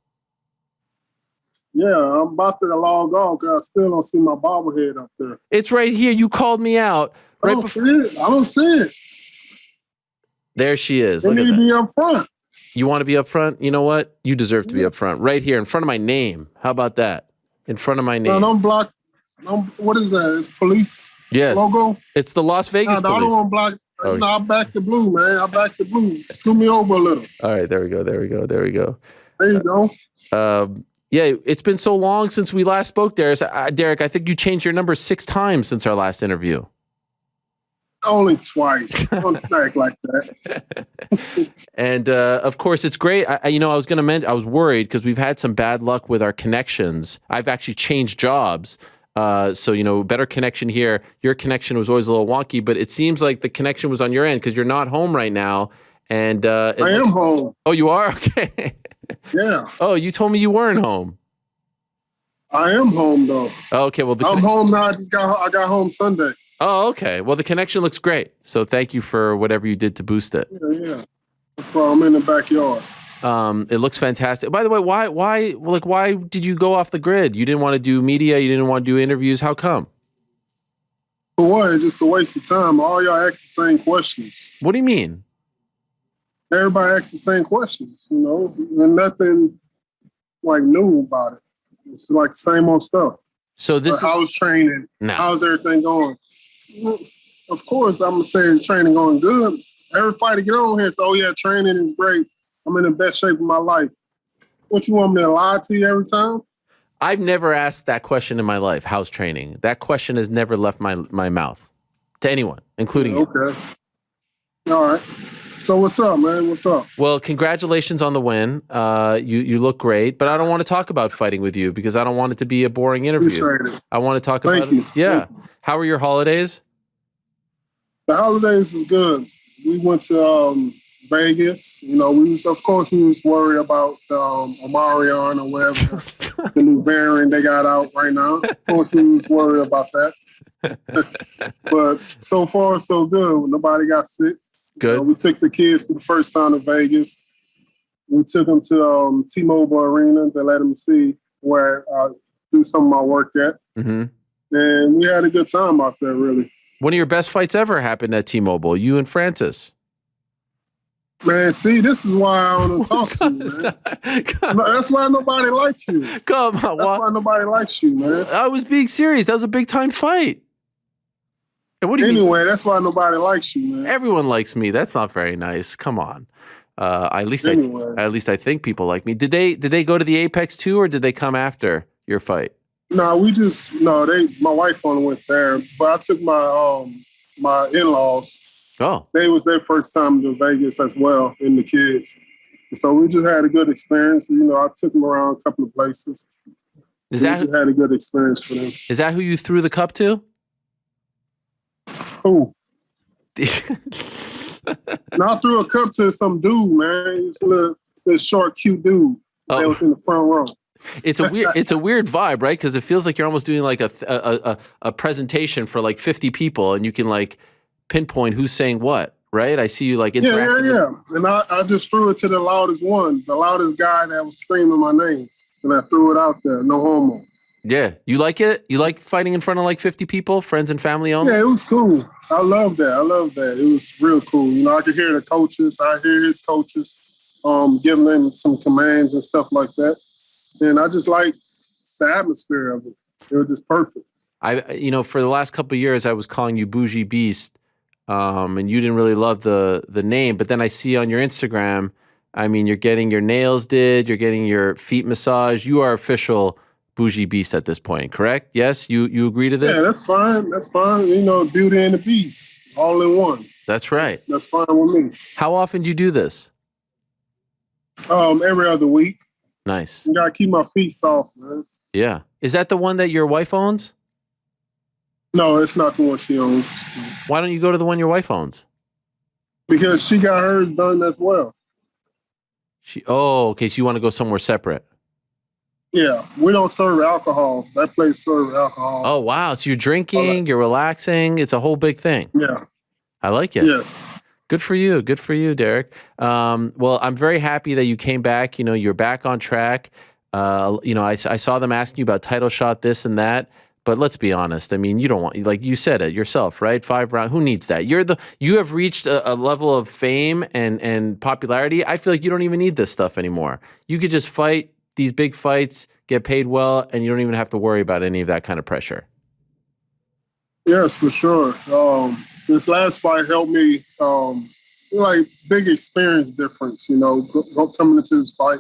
S5: Yeah, I'm about to log on because I still don't see my bobblehead up there.
S2: It's right here. You called me out.
S5: I don't see it. I don't see it.
S2: There she is.
S5: They
S2: Look
S5: need
S2: at
S5: to
S2: that.
S5: be up front.
S2: You want to be up front? You know what? You deserve to be up front. Right here in front of my name. How about that? In front of my name.
S5: No, don't block. What is that? It's police
S2: Yes.
S5: logo?
S2: It's the Las Vegas
S5: No, I
S2: police.
S5: don't want to block.
S2: Oh.
S5: No, I back the blue, man. I back the blue. Scoot me over a little.
S2: All right, there we go.
S5: There you
S2: go.
S5: go.
S2: Yeah, it's been so long since we last spoke, Derrick. I think you changed your number 6 times since our last interview.
S5: Only twice. Don't act like that.
S2: And of course, it's great. I was going to mention, I was worried because we've had some bad luck with our connections. I've actually changed jobs. So, better connection here. Your connection was always a little wonky, but it seems like the connection was on your end because you're not home right now. And
S5: I am home.
S2: Oh, you are? Okay.
S5: Yeah.
S2: Oh, you told me you weren't home.
S5: I am home though.
S2: Oh, okay. Well,
S5: I'm home now. I got home Sunday.
S2: Oh, okay. Well, the connection looks great. So thank you for whatever you did to boost it.
S5: Yeah. I'm in the backyard.
S2: It looks fantastic. By the way, why did you go off the grid? You didn't want to do media. You didn't want to do interviews. How come?
S5: For what? It's just a waste of time. All y'all ask the same questions.
S2: What do you mean?
S5: Everybody asks the same questions, and nothing like new about it. It's like the same old stuff.
S2: So this
S5: how's training?
S2: No.
S5: How's everything going? Well, of course, I'm gonna say the training going good. Every fighter get on here, so yeah, training is great. I'm in the best shape of my life. What, you want me to lie to you every time?
S2: I've never asked that question in my life. How's training? That question has never left my mouth to anyone, including you.
S5: Okay. All right. So what's up, man? What's up?
S2: Well, congratulations on the win. You look great, but I don't want to talk about fighting with you because I don't want it to be a boring interview.
S5: Appreciate it.
S2: I want to talk
S5: Thank
S2: about
S5: you.
S2: it. Yeah.
S5: Thank you.
S2: How were your holidays?
S5: The holidays was good. We went to Vegas. We was worried about Omarion or whatever the new variant they got out right now. Of course, we was worried about that. But so far, so good. Nobody got sick.
S2: Good.
S5: We took the kids for the first time to Vegas. We took them to T-Mobile Arena to let them see where I do some of my work at.
S2: Mm-hmm.
S5: And we had a good time out there, really.
S2: One of your best fights ever happened at T-Mobile, you and Francis.
S5: Man, see, this is why I don't talk to you, man. That's why nobody likes you.
S2: Come on.
S5: That's why nobody likes you, man.
S2: I was being serious. That was a big-time fight. And what do you mean?
S5: Anyway, that's why nobody likes you, man.
S2: Everyone likes me. That's not very nice. Come on. At least I think people like me. Did they go to the Apex too, or did they come after your fight?
S5: No, my wife only went there, but I took my in-laws.
S2: Oh.
S5: They was their first time to Vegas as well, and the kids. So we just had a good experience. I took them around a couple of places. We just had a good experience for them.
S2: Is that who you threw the cup to?
S5: Who? Now I threw a cup to some dude, man. This short, cute dude that was in the front row.
S2: It's a weird vibe, right? Because it feels like you're almost doing like a presentation for like 50 people, and you can like pinpoint who's saying what, right? I see you like interacting.
S5: Yeah. And I just threw it to the loudest guy that was screaming my name, and I threw it out there. No homo.
S2: Yeah, you like it? You like fighting in front of like 50 people, friends and family only?
S5: Yeah, it was cool. I love that. It was real cool. I could hear the coaches. I hear his coaches giving them some commands and stuff like that. And I just like the atmosphere of it. It was just perfect.
S2: For the last couple of years, I was calling you Bougie Beast, and you didn't really love the name. But then I see on your Instagram, you're getting your nails did, you're getting your feet massaged. You are official Bougie Beast at this point, correct? Yes, you agree to this?
S5: Yeah, that's fine. Beauty and the Beast, all in one.
S2: That's right.
S5: That's fine with me.
S2: How often do you do this?
S5: Every other week.
S2: Nice.
S5: You gotta keep my feet soft, man.
S2: Yeah. Is that the one that your wife owns?
S5: No, it's not the one she owns.
S2: Why don't you go to the one your wife owns?
S5: Because she got hers done as well.
S2: Okay, so you want to go somewhere separate?
S5: Yeah, we don't serve alcohol. That place serves alcohol.
S2: Oh, wow. So you're drinking, you're relaxing. It's a whole big thing.
S5: Yeah.
S2: I like it.
S5: Yes.
S2: Good for you. Good for you, Derrick. Well, I'm very happy that you came back. You're back on track. I saw them asking you about title shot, this and that. But let's be honest. You don't want, like you said it yourself, right? 5 rounds. Who needs that? You have reached a level of fame and popularity. I feel like you don't even need this stuff anymore. You could just fight these big fights, get paid well, and you don't even have to worry about any of that kind of pressure.
S5: Yes, for sure. this last fight helped me, like big experience difference, you know, coming into this fight.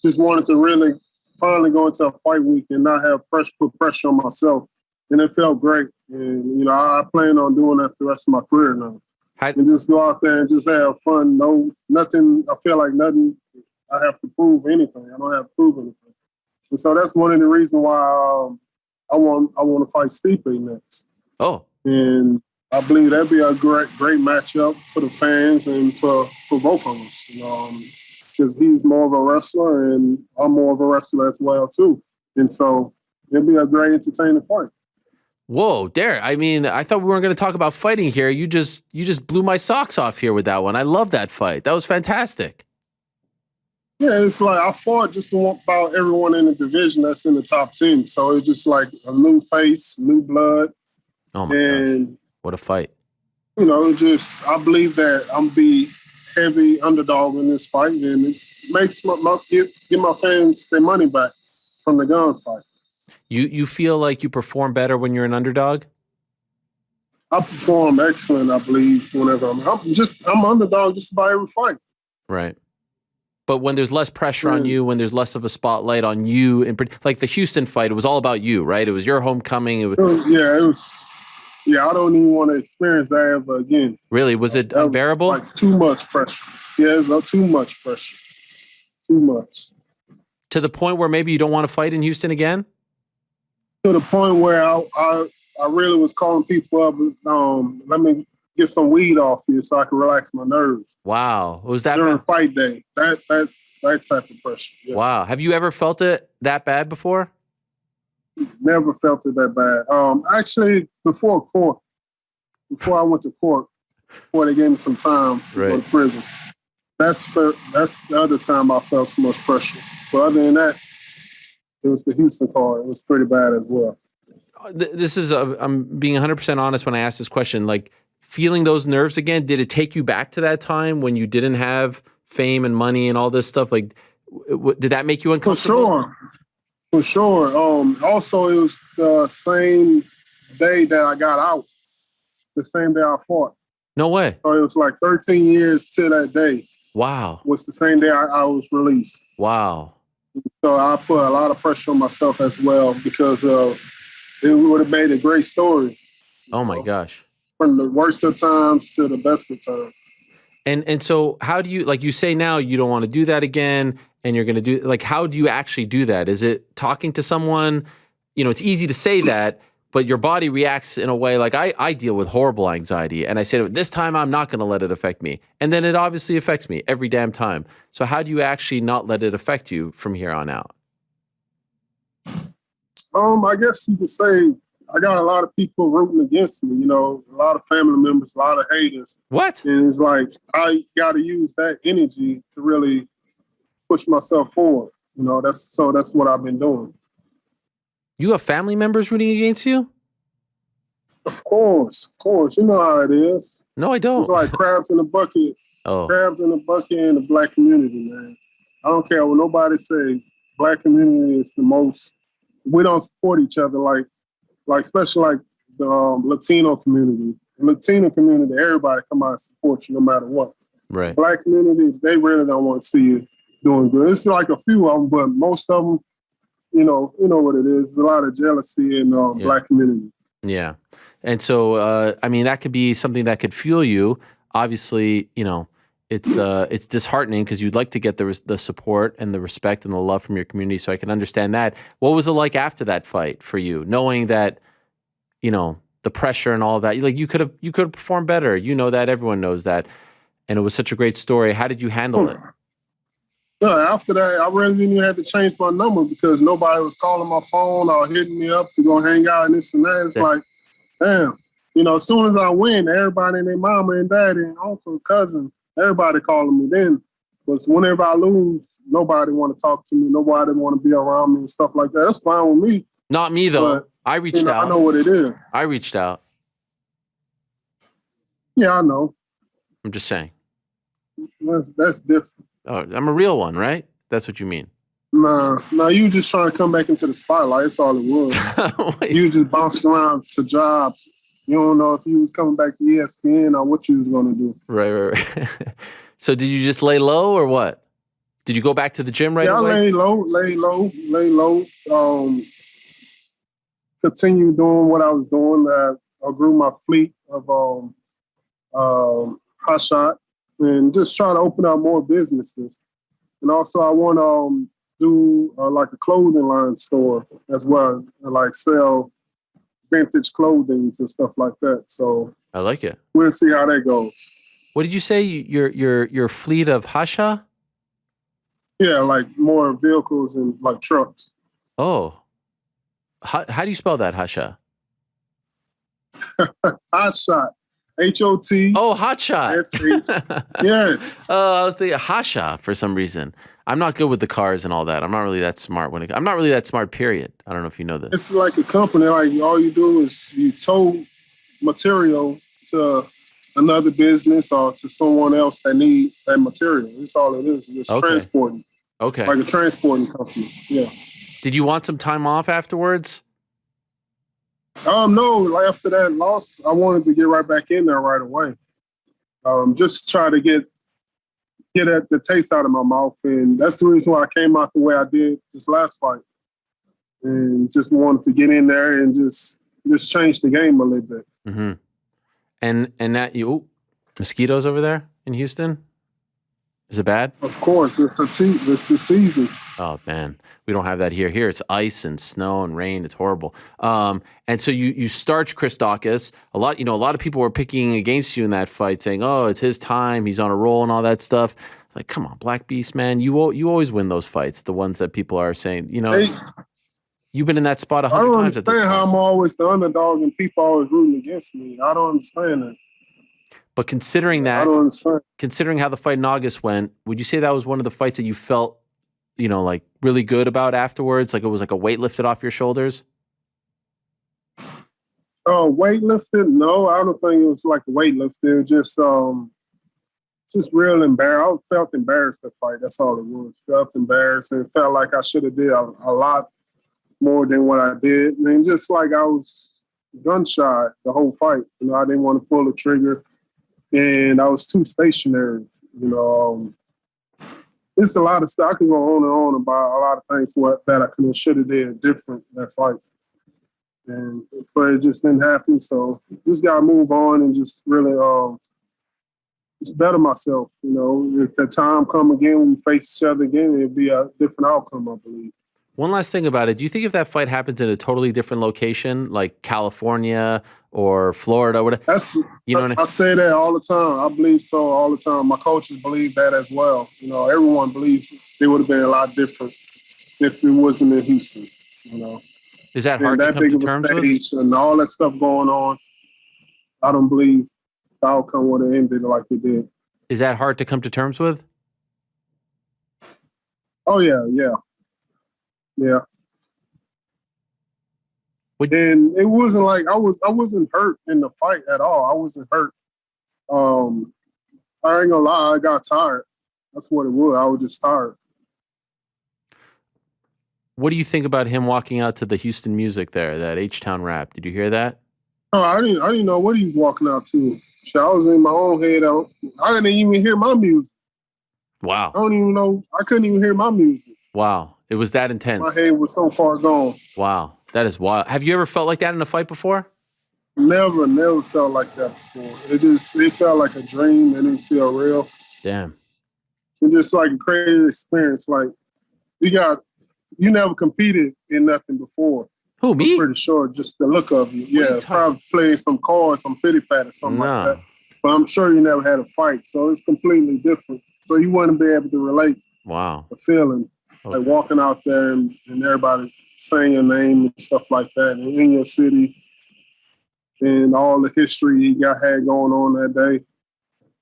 S5: Just wanted to really finally go into a fight week and not have put pressure on myself. And it felt great. And, you know, I plan on doing that the rest of my career now. And just go out there and just have fun. Nothing, I feel like nothing, I have to prove anything. I don't have to prove anything. And so that's one of the reasons why I want to fight Stipe next.
S2: Oh.
S5: And I believe that'd be a great matchup for the fans and for both of us. You know, because he's more of a wrestler and I'm more of a wrestler as well too. And so it'd be a great entertaining fight.
S2: Whoa, Derrick. I mean, I thought we weren't going to talk about fighting here. You just blew my socks off here with that one. I love that fight. That was fantastic.
S5: Yeah, it's like I fought just about everyone in the division that's in the top 10. So it's just like a new face, new blood.
S2: Oh my gosh. What a fight.
S5: You know, I believe that I'm the heavy underdog in this fight, and it makes give my fans their money back from the gunfight.
S2: You feel like you perform better when you're an underdog?
S5: I perform excellent, I believe, whenever I'm underdog just about every fight.
S2: Right. But when there's less pressure on you, when there's less of a spotlight on you, like the Houston fight, it was all about you, right? It was your homecoming. It was. Yeah, I don't even want to experience that ever again. Really? Was it unbearable?
S5: Was like too much pressure. Yeah, it's too much pressure. Too much.
S2: To the point where maybe you don't want to fight in Houston again?
S5: To the point where I really was calling people up, let me get some weed off you so I can relax my nerves.
S2: Wow. Was that
S5: during fight day? That type of pressure. Yeah.
S2: Wow. Have you ever felt it that bad before?
S5: Never felt it that bad. Actually, before I went to court, before they gave me some time to go to prison, that's the other time I felt so much pressure. But other than that, it was the Houston card. It was pretty bad as well.
S2: This is, I'm being 100% honest when I ask this question, like feeling those nerves again, did it take you back to that time when you didn't have fame and money and all this stuff? Like, did that make you uncomfortable?
S5: For sure. Also, it was the same day that I got out, the same day I fought.
S2: No way.
S5: So it was like 13 years to that day.
S2: Wow.
S5: Was the same day I was released.
S2: Wow.
S5: So I put a lot of pressure on myself as well because it would have made a great story.
S2: Oh my gosh.
S5: From the worst of times to the best of times.
S2: And so how do you, like you say now, you don't want to do that again and you're going to do, like, how do you actually do that? Is it talking to someone? You know, it's easy to say that, but your body reacts in a way like I deal with horrible anxiety and I say, this time I'm not going to let it affect me. And then it obviously affects me every damn time. So how do you actually not let it affect you from here on out?
S5: I guess you could say I got a lot of people rooting against me, you know, a lot of family members, a lot of haters.
S2: What?
S5: And it's like, I got to use that energy to really push myself forward. You know, that's what I've been doing.
S2: You have family members rooting against you?
S5: Of course. You know how it is.
S2: No, I don't.
S5: It's like crabs in a bucket.
S2: Oh.
S5: Crabs in a bucket in the black community, man. I don't care what nobody say. Black community is the most. We don't support each other like especially like the Latino community. The Latino community, everybody come out and support you no matter what.
S2: Right.
S5: Black community, they really don't want to see you doing good. It's like a few of them, but most of them, you know what it is. There's a lot of jealousy in Black community.
S2: Yeah. And so, I mean, that could be something that could fuel you. Obviously, you know, it's disheartening because you'd like to get the support and the respect and the love from your community. So I can understand that. What was it like after that fight for you, knowing that, you know, the pressure and all of that? Like you could have performed better. You know that. Everyone knows that. And it was such a great story. How did you handle it?
S5: Yeah, after that, I really didn't even have to change my number because nobody was calling my phone or hitting me up to go hang out and this and that. It's like, damn, you know, as soon as I win, everybody and their mama and daddy and uncle, cousin, everybody calling me then. But whenever I lose, nobody want to talk to me. Nobody want to be around me and stuff like that. That's fine with me.
S2: Not me, though. But, I reached out.
S5: I know what it is.
S2: I reached out.
S5: Yeah, I know.
S2: I'm just saying.
S5: That's different.
S2: Oh, I'm a real one, right? That's what you mean.
S5: Nah, you just trying to come back into the spotlight. That's all it was. You just bounced around to jobs You don't know if you was coming back to ESPN or what you was going to do.
S2: Right. So did you just lay low or what? Did you go back to the gym right away?
S5: I lay low. Continue doing what I was doing. I grew my fleet of hot shot and just try to open up more businesses. And also I want to do like a clothing line store as well, and like sell vintage clothing and stuff like that. So
S2: I like it.
S5: We'll see how that goes.
S2: What did you say? Your fleet of hasha?
S5: Yeah, like more vehicles and like trucks.
S2: Oh. How do you spell that, hasha?
S5: Hot shot. H-O-T.
S2: Oh, hot shot.
S5: Yes.
S2: Oh, I was thinking hasha for some reason. I'm not good with the cars and all that. I'm not really that smart I'm not really that smart, period. I don't know if you know this.
S5: It's like a company. Like all you do is you tow material to another business or to someone else that need that material. That's all it is. It's transporting.
S2: Okay.
S5: Like a transporting company. Yeah.
S2: Did you want some time off afterwards?
S5: No. Like after that loss, I wanted to get right back in there right away. Just try to get the taste out of my mouth, and that's the reason why I came out the way I did this last fight, and just wanted to get in there and just change the game a little bit.
S2: Mm-hmm. And that mosquitoes over there in Houston? Is it bad?
S5: Of course, it's the season.
S2: Oh man, we don't have that here. Here it's ice and snow and rain. It's horrible. And so you starched Chris Daukaus. A lot of people were picking against you in that fight, saying, "Oh, it's his time. He's on a roll and all that stuff." It's like, come on, Black Beast, man. You always win those fights. The ones that people are saying, you've been in that spot 100 times. I don't
S5: understand how I'm always the underdog and people always rooting against me. I don't understand that.
S2: But considering that,
S5: I don't understand.
S2: Considering how the fight in August went, would you say that was one of the fights that you felt, like really good about afterwards? Like it was like a weight lifted off your shoulders?
S5: Weight lifted? No, I don't think it was like a weight lifted. It was just real embarrassed. I felt embarrassed to fight. That's all it was. Felt embarrassed and felt like I should have did a lot more than what I did. And just like I was gun shy the whole fight. I didn't want to pull the trigger. And I was too stationary, It's a lot of stuff. I can go on and on about a lot of things that I could have, should have did different in that fight. But it just didn't happen. So just got to move on and just really just better myself. If the time come again, when we face each other again, it'd be a different outcome, I believe.
S2: One last thing about it. Do you think if that fight happens in a totally different location, like California or Florida, whatever,
S5: I say that all the time. I believe so all the time. My coaches believe that as well. Everyone believes it would have been a lot different if it wasn't in Houston.
S2: Is that hard to come to terms with?
S5: And all that stuff going on, I don't believe the outcome would have ended like it did.
S2: Is that hard to come to terms with?
S5: Oh yeah. Yeah. And it wasn't like I wasn't hurt in the fight at all. I wasn't hurt. I ain't gonna lie, I got tired. That's what it was. I was just tired.
S2: What do you think about him walking out to the Houston music there, that H-Town rap? Did you hear that?
S5: Oh, I didn't know what he was walking out to. I was in my own head. I didn't even hear my music.
S2: Wow.
S5: I don't even know. I couldn't even hear my music.
S2: Wow. It was that intense.
S5: My head was so far gone.
S2: Wow. That is wild. Have you ever felt like that in a fight before?
S5: Never felt like that before. It felt like a dream. It didn't feel real.
S2: Damn.
S5: It's just like a crazy experience. Like you never competed in nothing before.
S2: Who, me?
S5: I'm pretty sure just the look of you. Yeah, probably playing some cards, some pity pat or something like that. But I'm sure you never had a fight. So it's completely different. So you wouldn't be able to relate.
S2: Wow.
S5: The feeling. Okay. Like walking out there and everybody saying your name and stuff like that, and in your city, and all the history you had going on that day,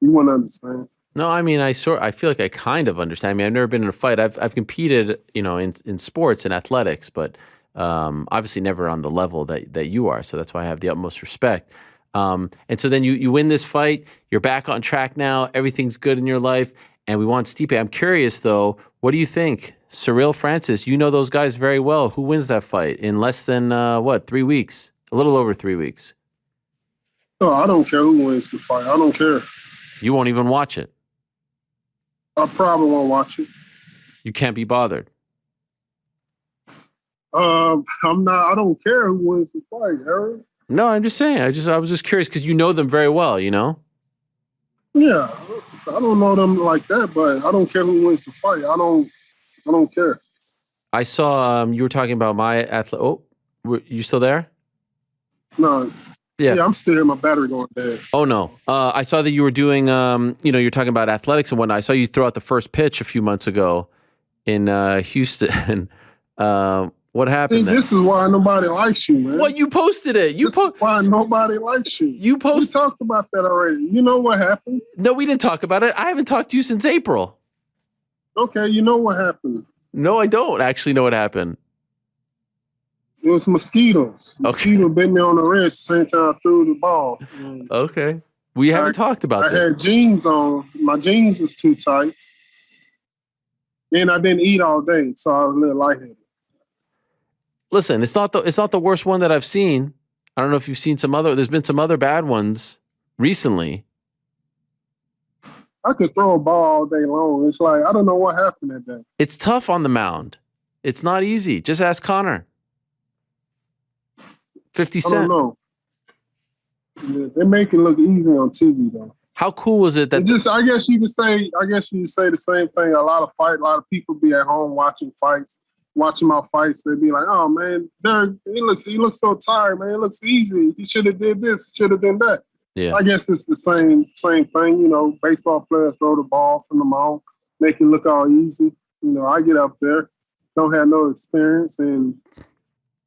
S5: you wouldn't understand.
S2: No, I mean, I feel like I kind of understand. I mean, I've never been in a fight. I've competed, in sports and athletics, but obviously never on the level that you are. So that's why I have the utmost respect. And so then you win this fight. You're back on track now. Everything's good in your life, and we want Stipe. I'm curious though. What do you think? Ciryl, Francis, you know those guys very well. Who wins that fight in less than 3 weeks? A little over 3 weeks.
S5: No, I don't care who wins the fight. I don't care.
S2: You won't even watch it.
S5: I probably won't watch it.
S2: You can't be bothered.
S5: I'm not. I don't care who wins the fight, Eric.
S2: No, I'm just saying. I was just curious because you know them very well, you know?
S5: Yeah, I don't know them like that, but I don't care who wins the fight. I don't care.
S2: I saw you were talking about my athlete. Oh, you still there?
S5: No.
S2: Yeah.
S5: Yeah, I'm still here. My battery going dead.
S2: Oh no. I saw that you were doing you're talking about athletics and whatnot. I saw you throw out the first pitch a few months ago in Houston. What happened?
S5: See, this is why nobody likes you, man.
S2: What, you posted it?
S5: This is why nobody likes you.
S2: You
S5: We talked about that already. You know what happened?
S2: No, we didn't talk about it. I haven't talked to you since April.
S5: Okay, you know what happened.
S2: No, I don't actually know what happened.
S5: It was mosquitoes. Mosquito bit me on the wrist the same time I threw the ball.
S2: Okay. We haven't talked about this.
S5: I had jeans on. My jeans was too tight. And I didn't eat all day, so I was a little lightheaded.
S2: Listen, it's not the worst one that I've seen. I don't know if you've seen there's been some other bad ones recently.
S5: I could throw a ball all day long. It's like, I don't know what happened that day.
S2: It's tough on the mound. It's not easy. Just ask Connor. 50 Cent.
S5: I don't know. Yeah, they make it look easy on TV though.
S2: How cool was it that
S5: I guess you could say the same thing. A lot of people be at home watching my fights. They'd be like, "Oh man, Derrick, he looks so tired, man. It looks easy. He should have did this, should have done that."
S2: Yeah.
S5: I guess it's the same thing. You know, baseball players throw the ball from the mound, make it look all easy. You know, I get up there, don't have no experience, and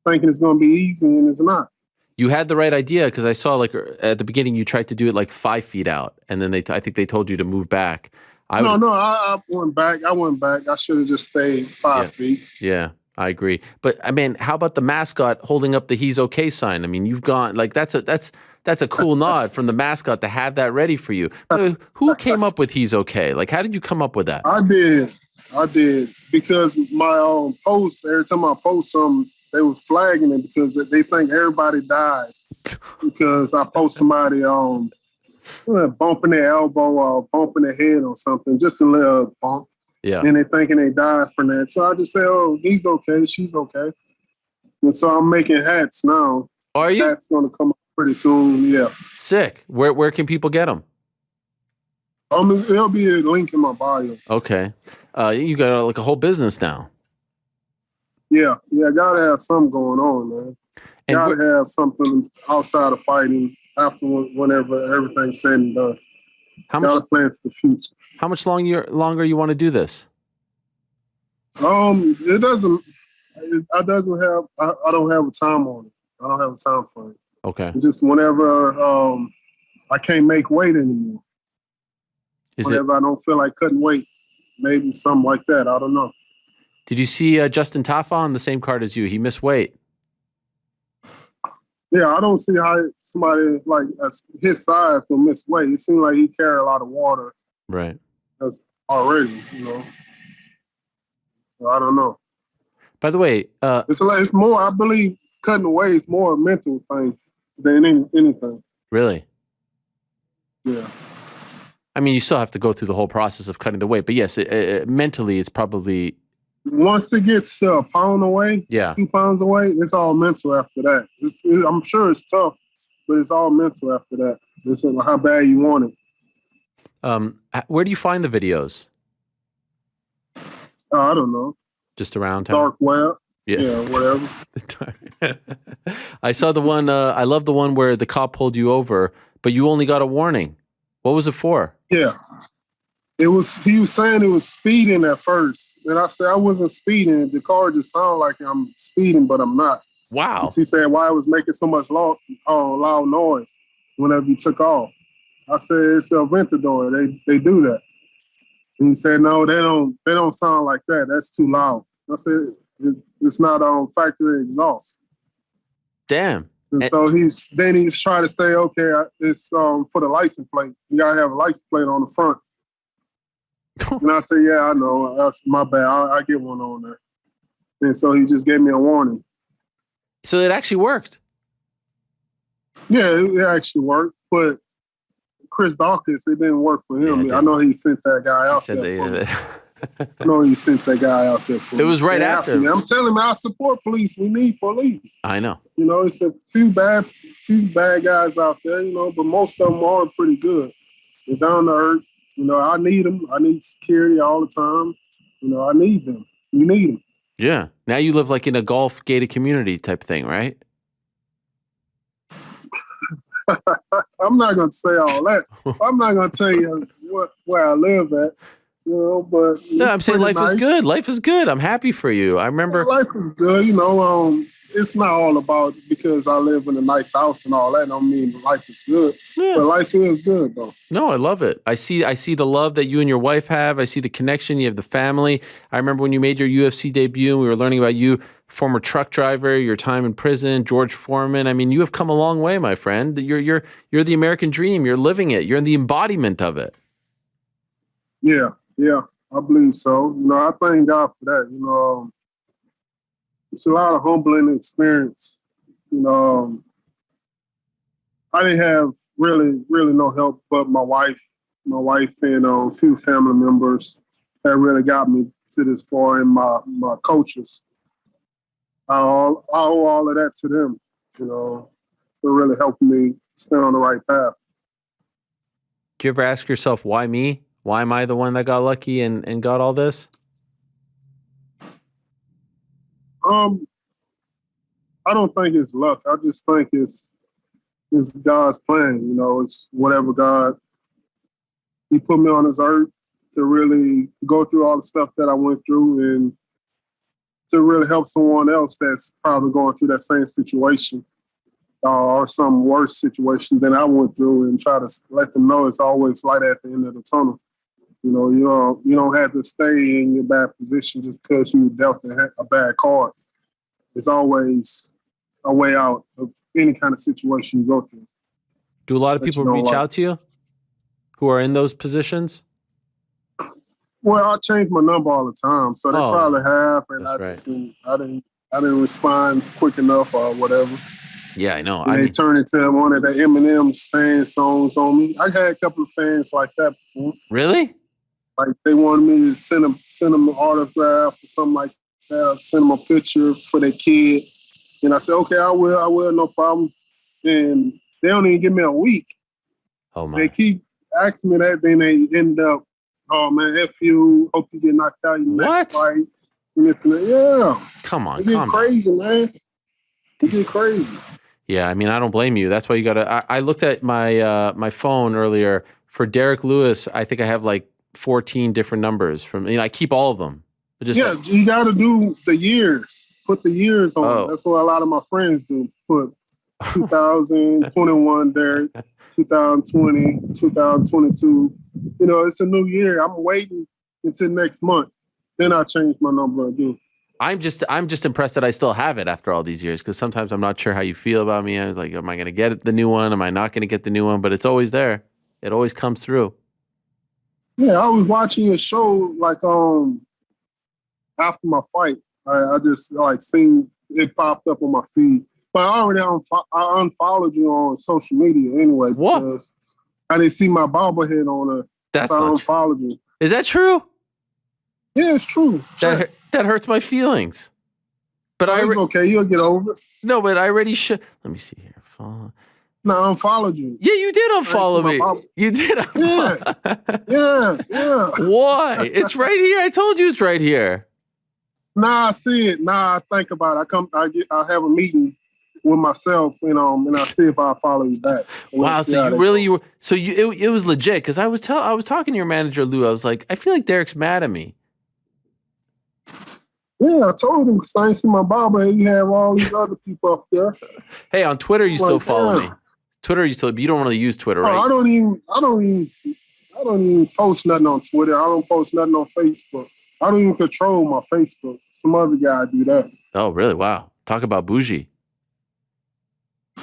S5: thinking it's going to be easy, and it's not.
S2: You had the right idea because I saw like at the beginning you tried to do it like 5 feet out, and then I think they told you to move back. I went back. I should have just stayed 5 feet. Yeah, I agree. But I mean, how about the mascot holding up the "He's okay" sign? I mean, you've gone like that's a cool nod from the mascot to have that ready for you. Who came up with "He's okay"? Like, how did you come up with that?
S5: I did because my posts, every time I post something, they were flagging it because they think everybody dies because I post somebody bumping their elbow or bumping their head or something, just a little bump.
S2: Yeah.
S5: And they thinking they died from that. So I just say, "Oh, he's okay, she's okay." And so I'm making hats now.
S2: Are you?
S5: Hats going to come up pretty soon. Yeah.
S2: Sick. Where can people get them?
S5: There'll be a link in my bio.
S2: Okay. You got like a whole business now.
S5: Yeah. Gotta have something going on, man.
S2: And
S5: gotta have something outside of fighting after whenever everything's said and done. Gotta plan for the future.
S2: How much longer you want to do this?
S5: It doesn't. I don't have a time on it. I don't have a time frame.
S2: Okay.
S5: It's just whenever I can't make weight anymore. Whenever I don't feel like cutting weight, maybe something like that. I don't know.
S2: Did you see Justin Tafa on the same card as you? He missed weight.
S5: Yeah, I don't see how somebody like his size will miss weight. It seems like he carry a lot of water.
S2: Right.
S5: That's already, you know. So I don't know.
S2: By the way,
S5: it's more. I believe cutting away is more a mental thing than anything.
S2: Really?
S5: Yeah.
S2: I mean, you still have to go through the whole process of cutting the weight, but yes, mentally, it's probably.
S5: Once it gets a pound away, 2 pounds away, it's all mental after that. I'm sure it's tough, but it's all mental after that. It's how bad you want it.
S2: Where do you find the videos?
S5: I don't know.
S2: Just around town?
S5: Dark web.
S2: Yeah,
S5: whatever.
S2: I saw the one, I love the one where the cop pulled you over, but you only got a warning. What was it for?
S5: Yeah. He was saying it was speeding at first. And I said I wasn't speeding. The car just sounded like I'm speeding, but I'm not.
S2: Wow.
S5: He said why I was making so much loud noise whenever you took off. I said it's a Aventador. They do that. And he said no, they don't sound like that. That's too loud. I said it's not factory exhaust.
S2: Damn.
S5: And so he's trying to say, okay, it's for the license plate. You gotta have a license plate on the front. And I said, yeah, I know. That's my bad. I get one on there. And so he just gave me a warning.
S2: So it actually worked.
S5: Yeah, it actually worked. But Chris Daukaus, it didn't work for him.
S2: Yeah,
S5: I know he sent that guy out there for me. I know he sent that guy out there for me.
S2: It was right after.
S5: Me. I'm telling him I support police. We need police.
S2: I know.
S5: You know, it's a few bad guys out there, you know, but most of them are pretty good. They're down to earth. You know, I need them. I need security all the time. You know, I need them. You need them.
S2: Yeah. Now you live like in a golf gated community type thing, right?
S5: I'm not going to say all that. I'm not going to tell you where I live at. You know, but
S2: no, I'm saying life is good. Life is good. I'm happy for you. I remember
S5: life is good. You know, it's not all about because I live in a nice house and all that. I don't mean life is good, but life is good though.
S2: No, I love it. I see the love that you and your wife have. I see the connection. You have the family. I remember when you made your UFC debut and we were learning about you, former truck driver, your time in prison, George Foreman. I mean, you have come a long way, my friend. You're the American dream. You're living it. You're in the embodiment of it.
S5: Yeah, I believe so. You know, I thank God for that. You know, it's a lot of humbling experience. You know, I didn't have really no help but my wife and a few family members that really got me to this far, and my coaches. I owe all of that to them. You know, for really helping me stay on the right path.
S2: Do you ever ask yourself, why me? Why am I the one that got lucky and got all this?
S5: I don't think it's luck. I just think it's God's plan. You know, it's whatever God, He put me on this earth to really go through all the stuff that I went through and to really help someone else that's probably going through that same situation or some worse situation than I went through, and try to let them know it's always light at the end of the tunnel. You know, you don't have to stay in your bad position just because you dealt a bad card. There's always a way out of any kind of situation you go through.
S2: Do a lot of people reach out to you who are in those positions?
S5: Well, I change my number all the time, so they probably have, and I didn't respond quick enough or whatever.
S2: Yeah, I know.
S5: And they turned into one of the Eminem stand songs on me. I had a couple of fans like that before.
S2: Really?
S5: Like they wanted me to send them an autograph or something like that, send them a picture for their kid. And I said, okay, I will, no problem. And they don't even give me a week.
S2: Oh my.
S5: They keep asking me that, then they end up, oh man, F you, hope you get knocked out in your next fight. Yeah.
S2: Come on,
S5: it get crazy, man. It get crazy.
S2: Yeah, I mean, I don't blame you. That's why you gotta. I looked at my my phone earlier for Derrick Lewis. I think I have like 14 different numbers from. I keep all of them.
S5: You got to do the years. Put the years on. That's what a lot of my friends do. Put 2021 Derrick, 2020, 2022. You know, it's a new year. I'm waiting until next month. Then I change my number again.
S2: I'm just impressed that I still have it after all these years, because sometimes I'm not sure how you feel about me. I was like, am I going to get the new one? Am I not going to get the new one? But it's always there. It always comes through.
S5: Yeah, I was watching a show like after my fight. I just like seen it popped up on my feed. But I already I unfollowed you on social media anyway.
S2: What?
S5: Because I didn't see my bobblehead on it.
S2: That's
S5: so I
S2: not
S5: unfollowed you.
S2: Is that true?
S5: Yeah, it's true.
S2: That hurts my feelings. But
S5: it's okay. You'll get over it.
S2: No, but I already should. Let me see here. Follow.
S5: No, I unfollowed you.
S2: Yeah, you did unfollow me. You did.
S5: Yeah.
S2: Why? It's right here. I told you it's right here.
S5: Nah, I see it. Nah, I think about it. I have a meeting with myself, and I see if I follow you back.
S2: Wow, so you were it was legit, because I was talking to your manager Lou. I was like, I feel like Derrick's mad at me.
S5: Yeah, I told him because I ain't see my barber. You have all these other people up there.
S2: Hey, on Twitter, you still follow me. Twitter, you don't really use Twitter, right?
S5: I don't even post nothing on Twitter. I don't post nothing on Facebook. I don't even control my Facebook. Some other guy do that.
S2: Oh, really? Wow. Talk about bougie.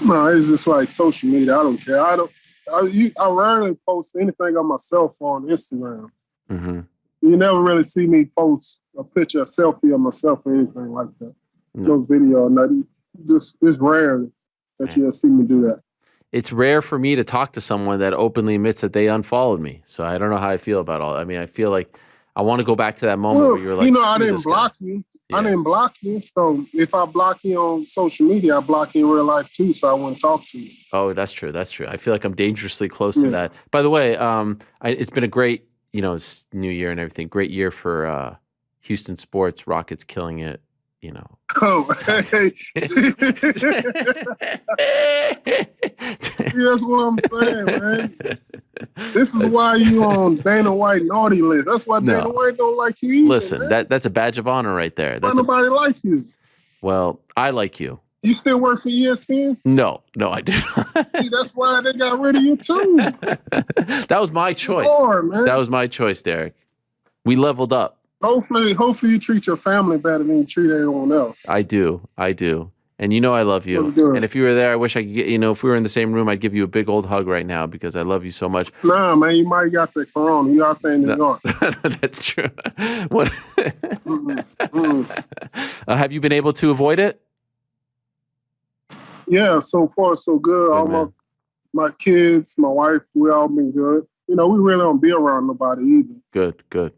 S5: No, it's just like social media. I don't care. I rarely post anything on myself on Instagram.
S2: Mm-hmm.
S5: You never really see me post a picture, a selfie of myself or anything like that. No video or nothing. It's rare that you'll see me do that.
S2: it's rare for me to talk to someone that openly admits that they unfollowed me. So I don't know how I feel about all. I mean, I feel like I want to go back to that moment where you were like,
S5: I
S2: "Screw
S5: didn't
S2: this guy."
S5: block you.
S2: Yeah.
S5: I didn't block you. So if I block you on social media, I block you in real life too. So I wouldn't talk to you.
S2: Oh, that's true. That's true. I feel like I'm dangerously close to that. By the way, it's been a great, it's New Year and everything. Great year for Houston sports. Rockets killing it.
S5: Oh, hey. That's what I'm saying, man. This is why you on Dana White naughty list. That's why Dana White don't like you either,
S2: Listen,
S5: man.
S2: that's a badge of honor right there.
S5: Why nobody like you?
S2: Well, I like you.
S5: You still work for ESPN?
S2: No, I do not.
S5: See, that's why they got rid of you too.
S2: That was my choice.
S5: Lord, man.
S2: That was my choice, Derrick. We leveled up.
S5: Hopefully you treat your family better than you treat everyone else.
S2: I do. And I love you. And if you were there, I wish I could get, if we were in the same room, I'd give you a big old hug right now because I love you so much.
S5: Nah, man, you might got the corona. You out there in New York.
S2: That's true. What? Have you been able to avoid it?
S5: Yeah, so far so good. All my kids, my wife, we all been good. We really don't be around nobody either.
S2: Good.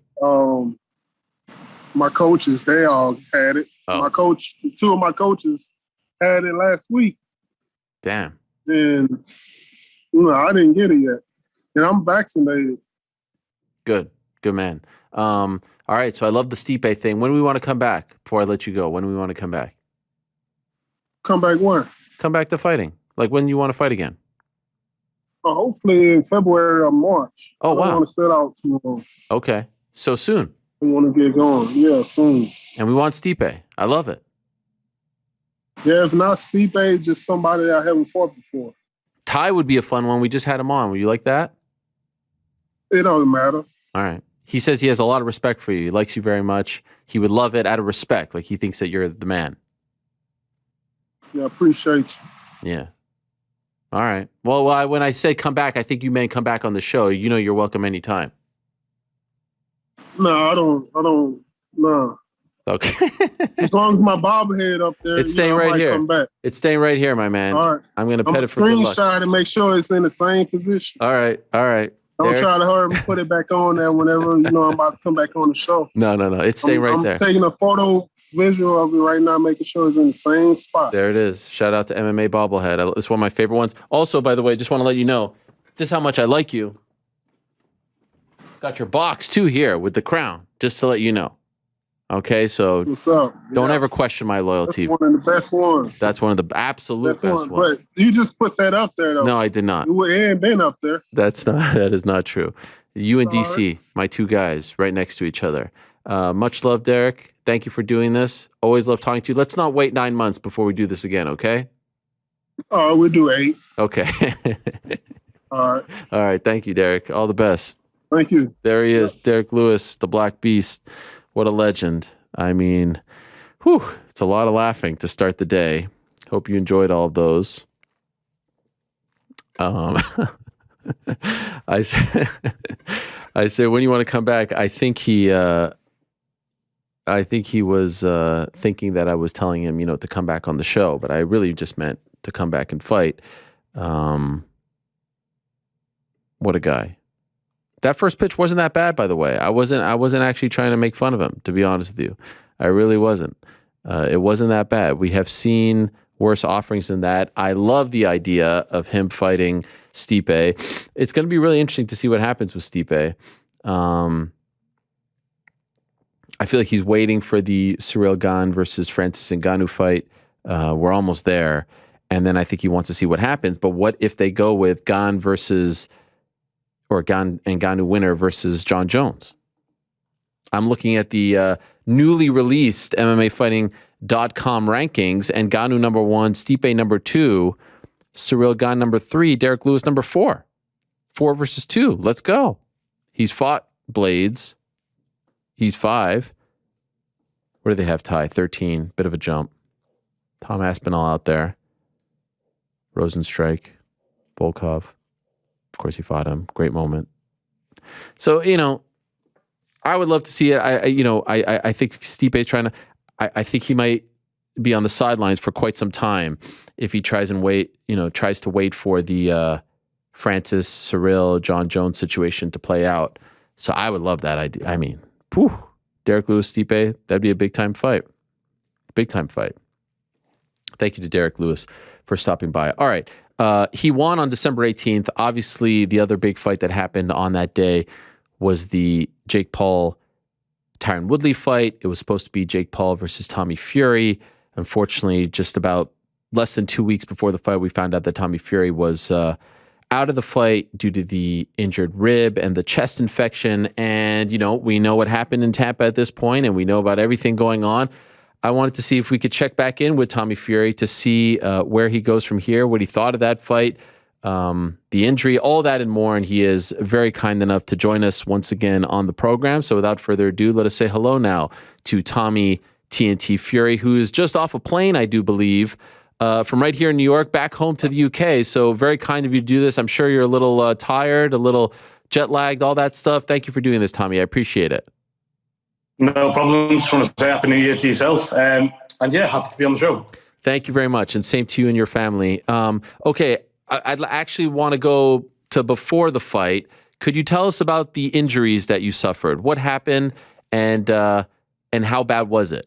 S5: My coaches, they all had it.
S2: Oh.
S5: Two of my coaches had it last week.
S2: Damn.
S5: And I didn't get it yet. And I'm vaccinated.
S2: Good man. All right, so I love the Stipe thing. When do we want to come back? Before I let you go, when do we want to come back?
S5: Come back when?
S2: Come back to fighting. Like when you want to fight again?
S5: Hopefully in February or March.
S2: Oh, wow.
S5: I don't want to sit out too long.
S2: Okay, so soon.
S5: I want to get going. Yeah, soon.
S2: And we want Stipe. I love it.
S5: Yeah, if not Stipe, just somebody I haven't fought before.
S2: Tai would be a fun one. We just had him on. Would you like that?
S5: It doesn't matter.
S2: All right. He says he has a lot of respect for you. He likes you very much. He would love it out of respect. Like he thinks that you're the man.
S5: Yeah, appreciate you.
S2: Yeah. All right. Well, when I say come back, I think you may come back on the show. You're welcome anytime.
S5: No, I don't. No.
S2: Okay.
S5: As long as my bobblehead up there,
S2: it's staying right here.
S5: Come back.
S2: It's staying right here, my man.
S5: All right.
S2: I'm going to pet it for good luck.
S5: Screenshot and make sure it's in the same position.
S2: All right.
S5: Don't try to hurry and put it back on there whenever I'm about to come back on the show.
S2: No. It's staying right there.
S5: I'm taking a photo visual of it right now, making sure it's in the same spot.
S2: There it is. Shout out to MMA Bobblehead. It's one of my favorite ones. Also, by the way, just want to let you know, this is how much I like you. Got your box too here with the crown, just to let you know. Okay, so
S5: what's up?
S2: Don't ever question my loyalty.
S5: That's one of the best ones.
S2: That's one of the absolute best ones.
S5: But you just put that up there, though.
S2: No, I did not.
S5: It ain't been up there.
S2: That is not true. You and DC, my two guys, right next to each other. Much love, Derrick. Thank you for doing this. Always love talking to you. Let's not wait 9 months before we do this again, okay?
S5: Oh, we'll do 8.
S2: Okay.
S5: All right.
S2: All right. Thank you, Derrick. All the best.
S5: Thank you.
S2: There he is, Derrick Lewis, the Black Beast. What a legend. I mean, it's a lot of laughing to start the day. Hope you enjoyed all of those. I said, when you want to come back? I think he was thinking that I was telling him, to come back on the show, but I really just meant to come back and fight. What a guy. That first pitch wasn't that bad, by the way. I wasn't actually trying to make fun of him, to be honest with you. I really wasn't. It wasn't that bad. We have seen worse offerings than that. I love the idea of him fighting Stipe. It's going to be really interesting to see what happens with Stipe. I feel like he's waiting for the Ciryl Gane versus Francis Ngannou fight. We're almost there. And then I think he wants to see what happens. But what if they go with Gane and Ngannou winner versus John Jones? I'm looking at the newly released MMAfighting.com rankings, and Ngannou number 1, Stipe number 2, Ciryl Gane number 3, Derrick Lewis number 4. 4 versus 2. Let's go. He's fought Blades. He's 5. What do they have, Tai? 13. Bit of a jump. Tom Aspinall out there. Rosenstrike. Volkov. Of course, he fought him. Great moment. So, I would love to see it. I think Stipe's trying to. I think he might be on the sidelines for quite some time if he tries to wait for the Francis, Ciryl, John Jones situation to play out. So I would love that idea. I mean, Derrick Lewis, Stipe, that'd be a big time fight. Big time fight. Thank you to Derrick Lewis for stopping by. All right. He won on December 18th. Obviously, the other big fight that happened on that day was the Jake Paul Tyron Woodley fight. It was supposed to be Jake Paul versus Tommy Fury. Unfortunately, just about less than 2 weeks before the fight, we found out that Tommy Fury was out of the fight due to the injured rib and the chest infection. And, we know what happened in Tampa at this point, and we know about everything going on. I wanted to see if we could check back in with Tommy Fury to see where he goes from here, what he thought of that fight, the injury, all that and more. And he is very kind enough to join us once again on the program. So without further ado, let us say hello now to Tommy TNT Fury, who is just off a plane, I do believe, from right here in New York, back home to the UK. So very kind of you to do this. I'm sure you're a little tired, a little jet lagged, all that stuff. Thank you for doing this, Tommy. I appreciate it.
S6: No problems. Just want to say Happy New Year to yourself. And yeah, happy to be on the show.
S2: Thank you very much. And same to you and your family. Okay, I'd actually want to go to before the fight. Could you tell us about the injuries that you suffered? What happened and how bad was it?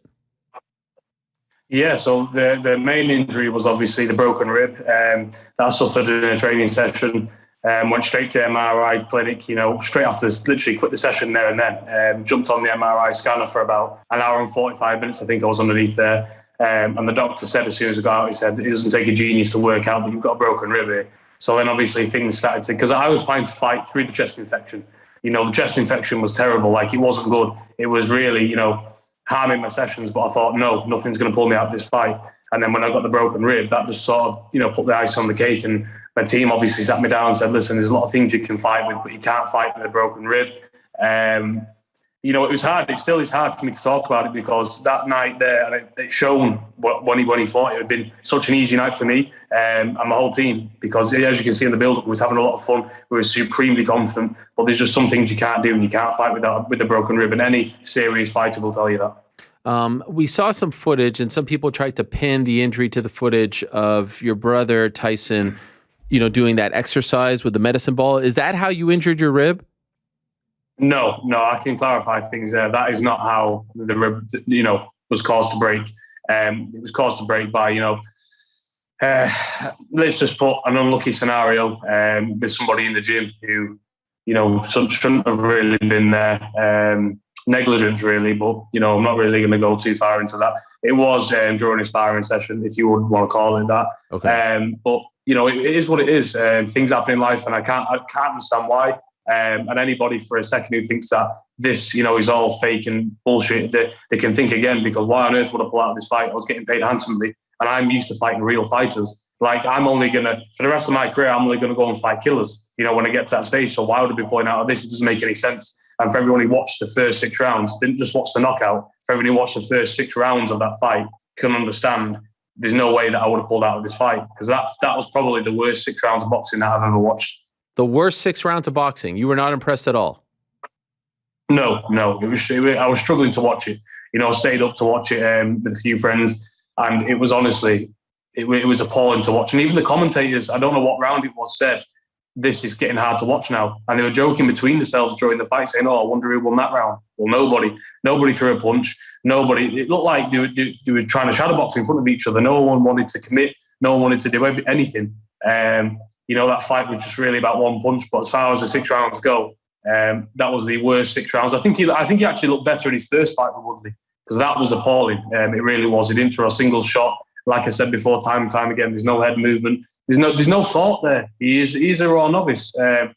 S6: Yeah, so the main injury was obviously the broken rib. That I suffered in a training session. Went straight to MRI clinic, straight after, literally quit the session there and then. Jumped on the MRI scanner for about an hour and 45 minutes, I think I was underneath there. And the doctor said, as soon as I got out, he said, it doesn't take a genius to work out that you've got a broken rib here. So then obviously things started to, because I was planning to fight through the chest infection. The chest infection was terrible, like it wasn't good. It was really, harming my sessions, but I thought, no, nothing's going to pull me out of this fight. And then when I got the broken rib, that just sort of, put the ice on the cake. And my team obviously sat me down and said, listen, there's a lot of things you can fight with, but you can't fight with a broken rib. It was hard. It still is hard for me to talk about it because that night there, and it's shown when he fought, it had been such an easy night for me and my whole team because, as you can see in the build-up, we was having a lot of fun. We were supremely confident, but there's just some things you can't do and you can't fight with a broken rib, and any serious fighter will tell you that.
S2: We saw some footage, and some people tried to pin the injury to the footage of your brother Tyson, doing that exercise with the medicine ball. Is that how you injured your rib?
S6: No, I can clarify things there. That is not how the rib, was caused to break. It was caused to break by, let's just put an unlucky scenario with somebody in the gym who, shouldn't have really been there. Negligence, really, but, I'm not really going to go too far into that. It was during a sparring session, if you would want to call it that.
S2: Okay.
S6: But, it is what it is. Things happen in life, and I can't understand why. And anybody for a second who thinks that this, is all fake and bullshit, they can think again, because why on earth would I pull out of this fight? I was getting paid handsomely, and I'm used to fighting real fighters. Like, I'm only going to, for the rest of my career, I'm only going to go and fight killers, when I get to that stage. So why would I be pulling out of this? It doesn't make any sense. And for everyone who watched the first 6 rounds, didn't just watch the knockout, for everyone who watched the first 6 rounds of that fight, can understand there's no way that I would have pulled out of this fight, because that was probably the worst 6 rounds of boxing that I've ever watched.
S2: The worst 6 rounds of boxing. You were not impressed at all?
S6: No. I was struggling to watch it. I stayed up to watch it with a few friends, and it was honestly, it was appalling to watch. And even the commentators, I don't know what round it was, said, this is getting hard to watch now. And they were joking between themselves during the fight, saying, I wonder who won that round. Well, nobody threw a punch. Nobody. It looked like they were trying to shadowbox in front of each other. No one wanted to commit. No one wanted to do anything. That fight was just really about one punch. But as far as the 6 rounds go, that was the worst 6 rounds. I think he actually looked better in his first fight with Woodley, because that was appalling. It really was. He didn't throw a single shot. Like I said before, time and time again, there's no head movement. There's no thought there. He's a raw novice. And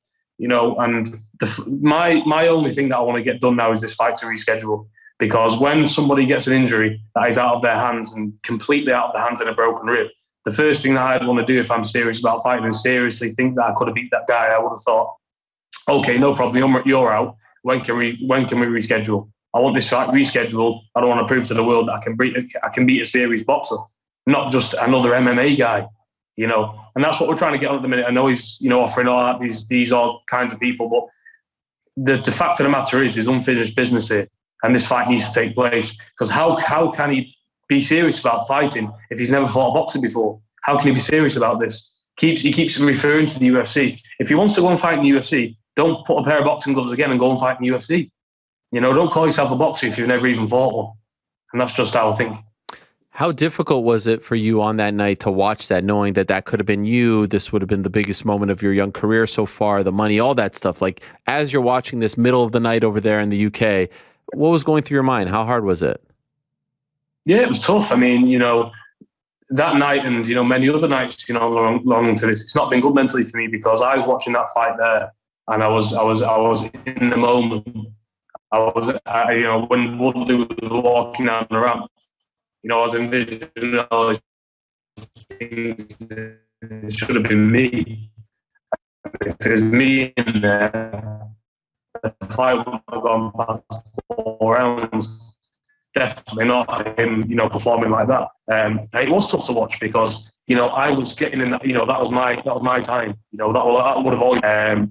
S6: my only thing that I want to get done now is this fight to reschedule. Because when somebody gets an injury that is out of their hands and completely out of their hands in a broken rib, the first thing that I'd want to do if I'm serious about fighting and seriously think that I could have beat that guy, I would have thought, okay, no problem, you're out. When can we reschedule? I want this fight rescheduled. I don't want to prove to the world that I can beat a serious boxer, not just another MMA guy, And that's what we're trying to get on at the minute. I know he's, offering all that, these all kinds of people, but the fact of the matter is there's unfinished business here, and this fight needs to take place. Because how can he be serious about fighting if he's never fought a boxer before? How can he be serious about this? He keeps referring to the UFC. If he wants to go and fight in the UFC, don't put a pair of boxing gloves again and go and fight in the UFC. Don't call yourself a boxer if you've never even fought one. And that's just how I think.
S2: How difficult was it for you on that night to watch that, knowing that that could have been you? This would have been the biggest moment of your young career so far, the money, all that stuff. Like, as you're watching this middle of the night over there in the UK, what was going through your mind? How hard was it?
S6: Yeah, it was tough. I mean, that night and, many other nights, long to this, it's not been good mentally for me because I was watching that fight there and I was in the moment. When Woodley was walking down the ramp, I was envisioning all these things. It should have been me. If it was me in there, the fight would have gone past 4 rounds. Definitely not him, performing like that. It was tough to watch because, I was getting in. That was my time. That would have always.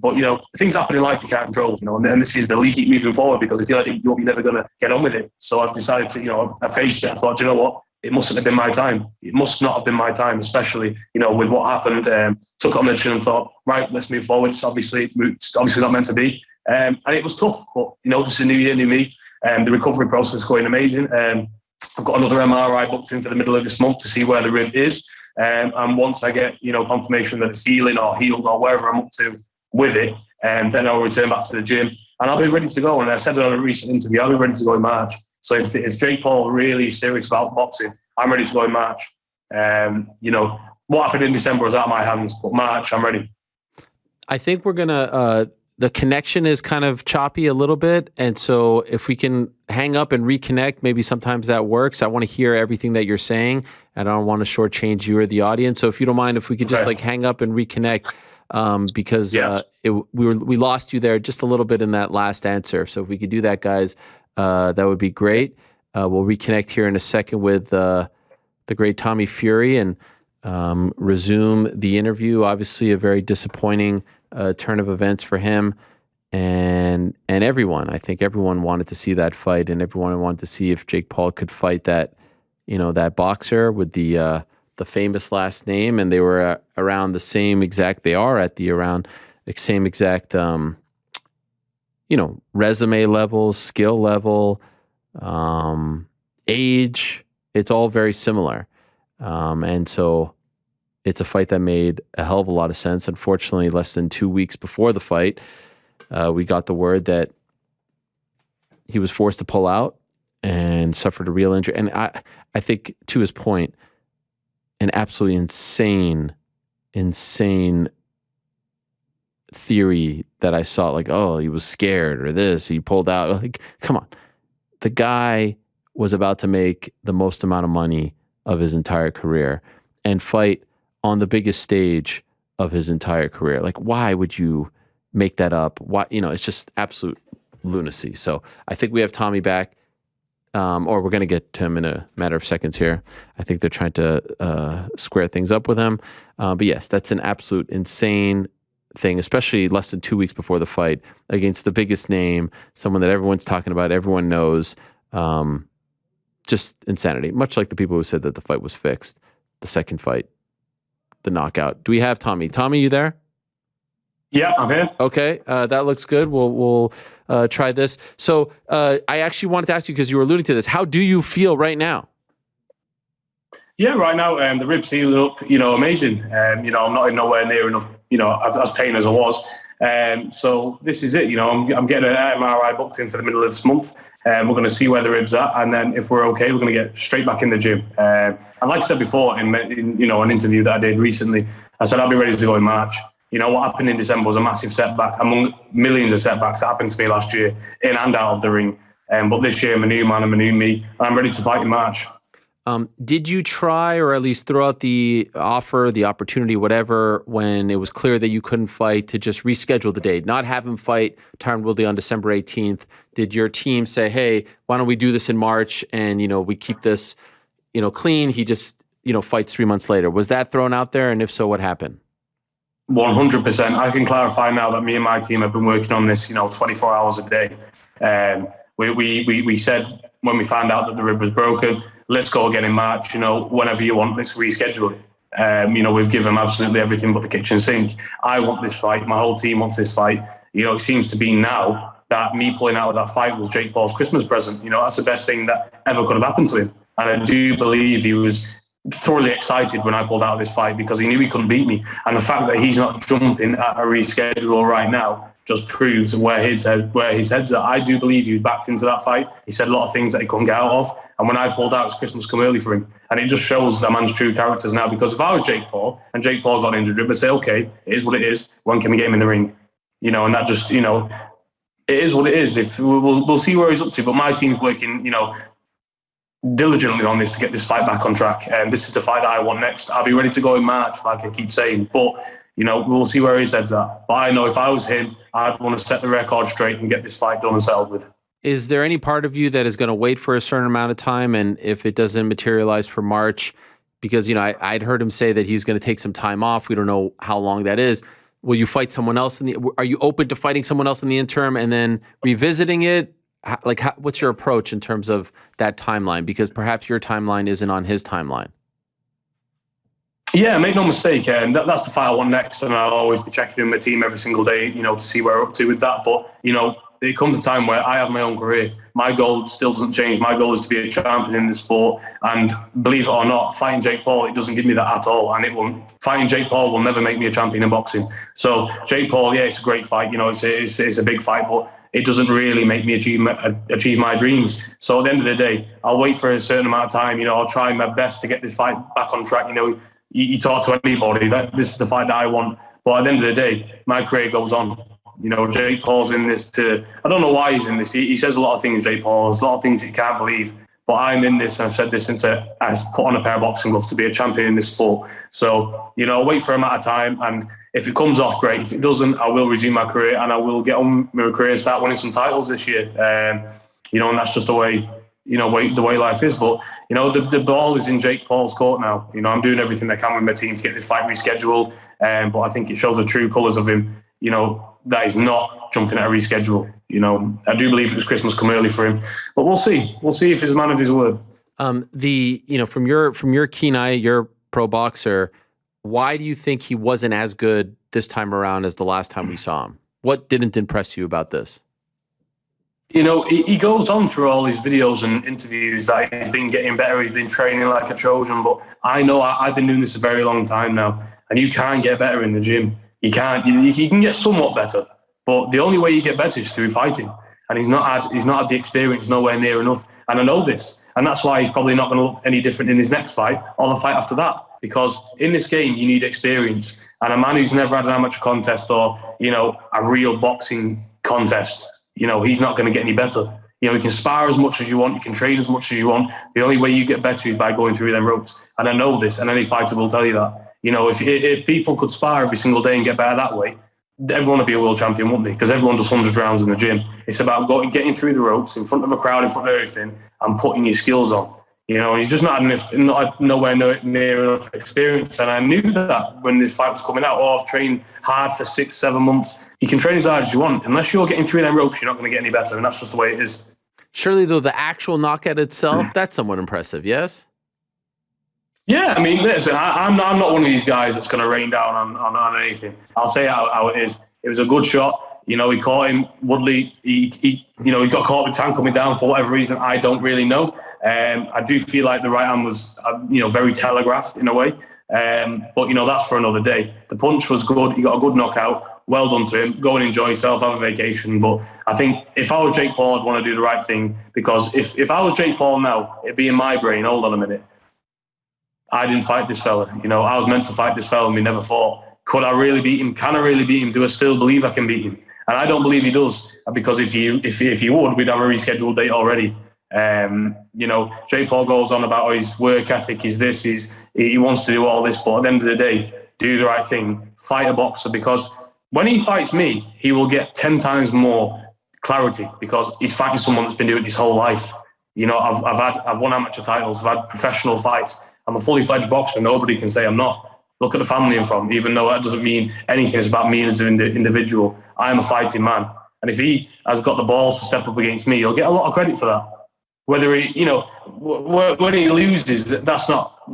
S6: But things happen in life you can't control. And this is the league keep moving forward because I feel like you're never going to get on with it. So I've decided to, I faced it. I thought, you know what? It mustn't have been my time. It must not have been my time, especially with what happened. Took it on the chin and thought, right, let's move forward. It's obviously not meant to be. And it was tough. But this is a new year, new me. The recovery process is going amazing. I've got another MRI booked in for the middle of this month to see where the rib is. And once I get, confirmation that it's healing or healed or wherever I'm up to with it, then I'll return back to the gym and I'll be ready to go. And I said it on a recent interview, I'll be ready to go in March. So if Jake Paul really serious about boxing, I'm ready to go in March. What happened in December was out of my hands, but March, I'm ready.
S2: I think we're going to... the connection is kind of choppy a little bit. And so if we can hang up and reconnect, maybe sometimes that works. I want to hear everything that you're saying. And I don't want to shortchange you or the audience. So if you don't mind, if we could just hang up and reconnect, because we lost you there just a little bit in that last answer. So if we could do that, guys, that would be great. We'll reconnect here in a second with the great Tommy Fury and resume the interview. Obviously a very disappointing turn of events for him and everyone. I think everyone wanted to see that fight, and everyone wanted to see if Jake Paul could fight that, that boxer with the famous last name, and they were around the same exact. They are at the around the same exact, resume level, skill level, age. It's all very similar, and so. It's a fight that made a hell of a lot of sense. Unfortunately, less than 2 weeks before the fight, we got the word that he was forced to pull out and suffered a real injury. And I think, to his point, an absolutely insane theory that I saw, like, oh, he was scared or this, he pulled out. Like, come on. The guy was about to make the most amount of money of his entire career and fight on the biggest stage of his entire career. Like, why would you make that up? Why, it's just absolute lunacy. So I think we have Tommy back, or we're going to get to him in a matter of seconds here. I think they're trying to square things up with him. But yes, that's an absolute insane thing, especially less than 2 weeks before the fight against the biggest name, someone that everyone's talking about, everyone knows. Just insanity. Much like the people who said that the fight was fixed, the second fight, the knockout. Do we have Tommy? Tommy, you there?
S6: Yeah, I'm here.
S2: Okay, that looks good. We'll try this. So I actually wanted to ask you, because you were alluding to this, how do you feel right now?
S6: Yeah, right now the ribs healed up, amazing. I'm not nowhere near enough, as pain as I was. So this is it. I'm getting an MRI booked in for the middle of this month. We're going to see where the ribs are, and then if we're okay, we're going to get straight back in the gym. And like I said before, in an interview that I did recently, I said I'll be ready to go in March. What happened in December was a massive setback among millions of setbacks that happened to me last year, in and out of the ring. But this year, I'm a new man, I'm a new me, and I'm ready to fight in March.
S2: Did you try, or at least throw out the offer, the opportunity, whatever, when it was clear that you couldn't fight, to just reschedule the date, not have him fight Tyron Woodley on December 18th? Did your team say, hey, why don't we do this in March and, we keep this, clean? He just, fights 3 months later. Was that thrown out there? And if so, what happened?
S6: 100%. I can clarify now that me and my team have been working on this, 24 hours a day. We said when we found out that the rib was broken, let's go again in March, whenever you want, let's reschedule it. We've given him absolutely everything but the kitchen sink. I want this fight. My whole team wants this fight. It seems to be now that me pulling out of that fight was Jake Paul's Christmas present. That's the best thing that ever could have happened to him. And I do believe he was thoroughly excited when I pulled out of this fight because he knew he couldn't beat me. And the fact that he's not jumping at a reschedule right now just proves where his head's at. I do believe he was backed into that fight. He said a lot of things that he couldn't get out of. And when I pulled out, it was Christmas come early for him. And it just shows that man's true characters now. Because if I was Jake Paul and Jake Paul got injured, I'd say, okay, it is what it is. When can we get him in the ring? And that just, it is what it is. If we'll see where he's up to. But my team's working, diligently on this to get this fight back on track. And this is the fight that I want next. I'll be ready to go in March, like I keep saying. But, we'll see where his head's at. But I know if I was him, I'd want to set the record straight and get this fight done and settled with.
S2: Is there any part of you that is going to wait for a certain amount of time? And if it doesn't materialize for March, because, I'd heard him say that he was going to take some time off. We don't know how long that is. Will you fight someone else? Are you open to fighting someone else in the interim and then revisiting it? What's your approach in terms of that timeline? Because perhaps your timeline isn't on his timeline.
S6: Yeah, make no mistake. That's the fight I want next, and I'll always be checking in with my team every single day, to see where we're up to with that. But, it comes a time where I have my own career. My goal still doesn't change. My goal is to be a champion in the sport. And believe it or not, fighting Jake Paul, it doesn't give me that at all. And it won't. Fighting Jake Paul will never make me a champion in boxing. So Jake Paul, yeah, it's a great fight. It's a big fight, but it doesn't really make me achieve my dreams. So at the end of the day, I'll wait for a certain amount of time. I'll try my best to get this fight back on track. You talk to anybody, that this is the fight that I want. But at the end of the day, my career goes on. Jake Paul's in this I don't know why he's in this. He says a lot of things, Jake Paul. There's a lot of things you can't believe. But I'm in this, and I've said this since I put on a pair of boxing gloves to be a champion in this sport. So, I'll wait for a amount of time. And if it comes off, great. If it doesn't, I will resume my career and I will get on my career and start winning some titles this year. And that's just the way, the way life is. But, the ball is in Jake Paul's court now. I'm doing everything I can with my team to get this fight rescheduled. But I think it shows the true colours of him, that he's not jumping at a reschedule. I do believe it was Christmas come early for him. But we'll see. We'll see if he's a man of his word.
S2: From your keen eye, you're a pro boxer, why do you think he wasn't as good this time around as the last time we saw him? What didn't impress you about this?
S6: He goes on through all his videos and interviews that he's been getting better, he's been training like a Trojan, but I know I've been doing this a very long time now, and you can't get better in the gym. You can't. You can get somewhat better, but the only way you get better is through fighting, and he's not had the experience nowhere near enough, and I know this, and that's why he's probably not going to look any different in his next fight or the fight after that, because in this game you need experience, and a man who's never had an amateur contest or, a real boxing contest, he's not going to get any better. You can spar as much as you want, you can train as much as you want. The only way you get better is by going through them ropes. And I know this, and any fighter will tell you that. If people could spar every single day and get better that way, everyone would be a world champion, wouldn't they? Because everyone does 100 rounds in the gym. It's about getting through the ropes in front of a crowd, in front of everything, and putting your skills on. He's just not nowhere near enough experience. And I knew that when this fight was coming out. I've trained hard for 6-7 months. You can train as hard as you want. Unless you're getting through them ropes, you're not going to get any better. And that's just the way it is.
S2: Surely, though, the actual knockout itself, that's somewhat impressive, yes?
S6: Yeah, I mean, listen, I'm not one of these guys that's going to rain down on anything. I'll say how it is. It was a good shot. He caught him. Woodley, he got caught with Tan coming down for whatever reason. I don't really know. I do feel like the right hand was, very telegraphed in a way. But that's for another day. The punch was good. He got a good knockout. Well done to him. Go and enjoy yourself. Have a vacation. But I think if I was Jake Paul, I'd want to do the right thing, because if I was Jake Paul now, it'd be in my brain. Hold on a minute. I didn't fight this fella. I was meant to fight this fella and we never fought. Could I really beat him? Can I really beat him? Do I still believe I can beat him? And I don't believe he does, because if he would, we'd have a rescheduled date already. Jake Paul goes on about his work ethic, he wants to do all this, but at the end of the day, do the right thing, fight a boxer, because when he fights me, he will get 10 times more clarity, because he's fighting someone that's been doing it his whole life. I've won amateur titles, I've had professional fights. I'm a fully fledged boxer. Nobody can say I'm not. Look at the family I'm from, even though that doesn't mean anything. It's about me as an individual. I am a fighting man. And if he has got the balls to step up against me, he'll get a lot of credit for that. Whether he, when he loses, that's not,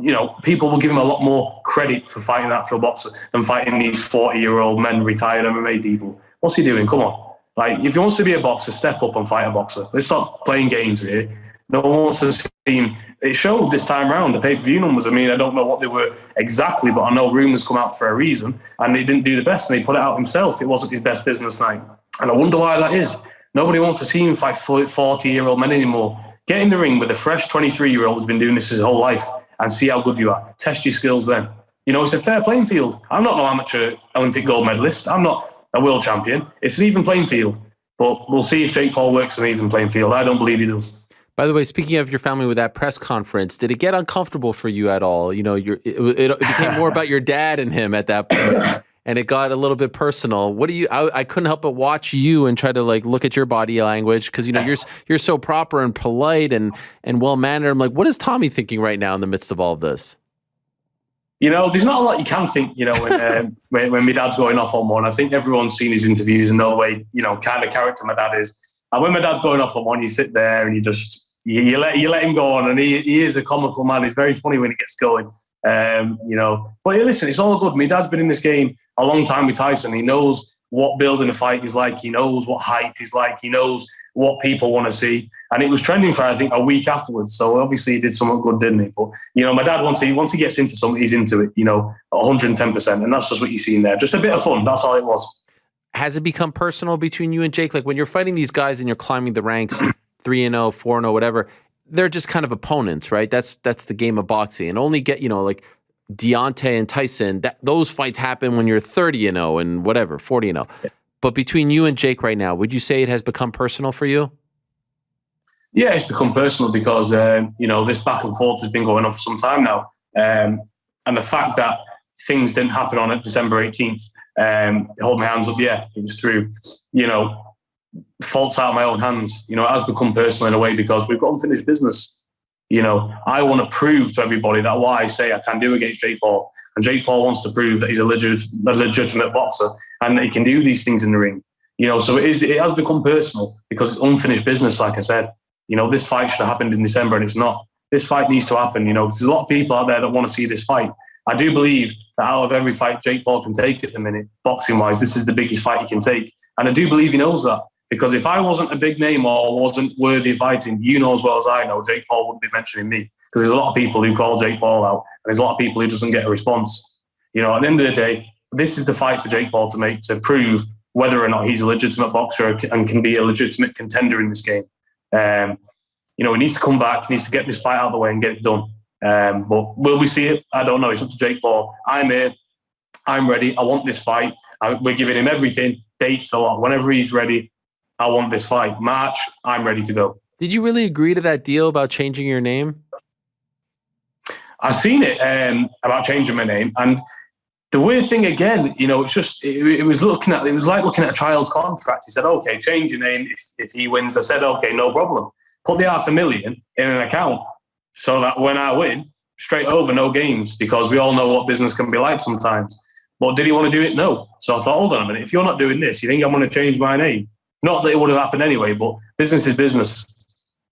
S6: people will give him a lot more credit for fighting an actual boxer than fighting these 40-year-old men, retired MMA people. What's he doing? Come on. Like, if he wants to be a boxer, step up and fight a boxer. Let's stop playing games here. No one wants to see him. It showed this time around, the pay-per-view numbers. I mean, I don't know what they were exactly, but I know rumours come out for a reason, and he didn't do the best, and he put it out himself. It wasn't his best business night. And I wonder why that is. Nobody wants to see him fight 40-year-old men anymore. Get in the ring with a fresh 23-year-old who's been doing this his whole life and see how good you are. Test your skills then. It's a fair playing field. I'm not no amateur Olympic gold medalist. I'm not a world champion. It's an even playing field. But we'll see if Jake Paul works an even playing field. I don't believe he does.
S2: By the way, speaking of your family with that press conference, did it get uncomfortable for you at all? It became more about your dad and him at that point, and it got a little bit personal. I couldn't help but watch you and try to look at your body language because you're so proper and polite and well mannered. I'm like, what is Tommy thinking right now in the midst of all of this?
S6: There's not a lot you can think. When my dad's going off on one, I think everyone's seen his interviews and know the way kind of character my dad is. And when my dad's going off on one, you sit there and you let him go on, and he is a comical man. He's very funny when he gets going. But listen, it's all good. My dad's been in this game a long time with Tyson. He knows what building a fight is like. He knows what hype is like. He knows what people want to see. And it was trending for, I think, a week afterwards. So obviously he did something good, didn't he? But, my dad, once he gets into something, he's into it, 110%. And that's just what you see in there. Just a bit of fun. That's all it was.
S2: Has it become personal between you and Jake? Like when you're fighting these guys and you're climbing the ranks, 3-0, 4-0, whatever, they're just kind of opponents, right? That's the game of boxing. And only get, like Deontay and Tyson, those fights happen when you're 30-0 and whatever, 40-0. But between you and Jake right now, would you say it has become personal for you?
S6: Yeah, it's become personal because, this back and forth has been going on for some time now. And the fact that things didn't happen on December 18th, hold my hands up, it was through, faults out of my own hands. It has become personal in a way because we've got unfinished business. I want to prove to everybody that what I say I can do against Jake Paul. And Jake Paul wants to prove that he's a legitimate boxer and that he can do these things in the ring. So it has become personal because it's unfinished business, like I said. This fight should have happened in December and it's not. This fight needs to happen. There's a lot of people out there that want to see this fight. I do believe that out of every fight Jake Paul can take at the minute, boxing-wise, this is the biggest fight he can take. And I do believe he knows that. Because if I wasn't a big name or wasn't worthy of fighting, as well as I know, Jake Paul wouldn't be mentioning me. Because there's a lot of people who call Jake Paul out, and there's a lot of people who doesn't get a response. At the end of the day, this is the fight for Jake Paul to make, to prove whether or not he's a legitimate boxer and can be a legitimate contender in this game. He needs to come back, he needs to get this fight out of the way and get it done. But will we see it? I don't know. It's up to Jake Paul. I'm here. I'm ready. I want this fight. We're giving him everything, dates, a lot. Whenever he's ready, I want this fight. March, I'm ready to go. Did
S2: you really agree to that deal about changing your name?
S6: I've seen it about changing my name. And the weird thing again, it's just, it was like looking at a child's contract. He said, okay, change your name if he wins. I said, okay, no problem. Put the $500,000 in an account so that when I win, straight over, no games, because we all know what business can be like sometimes. But did he want to do it? No. So I thought, hold on a minute. If you're not doing this, you think I'm going to change my name? Not that it would have happened anyway, but business is business.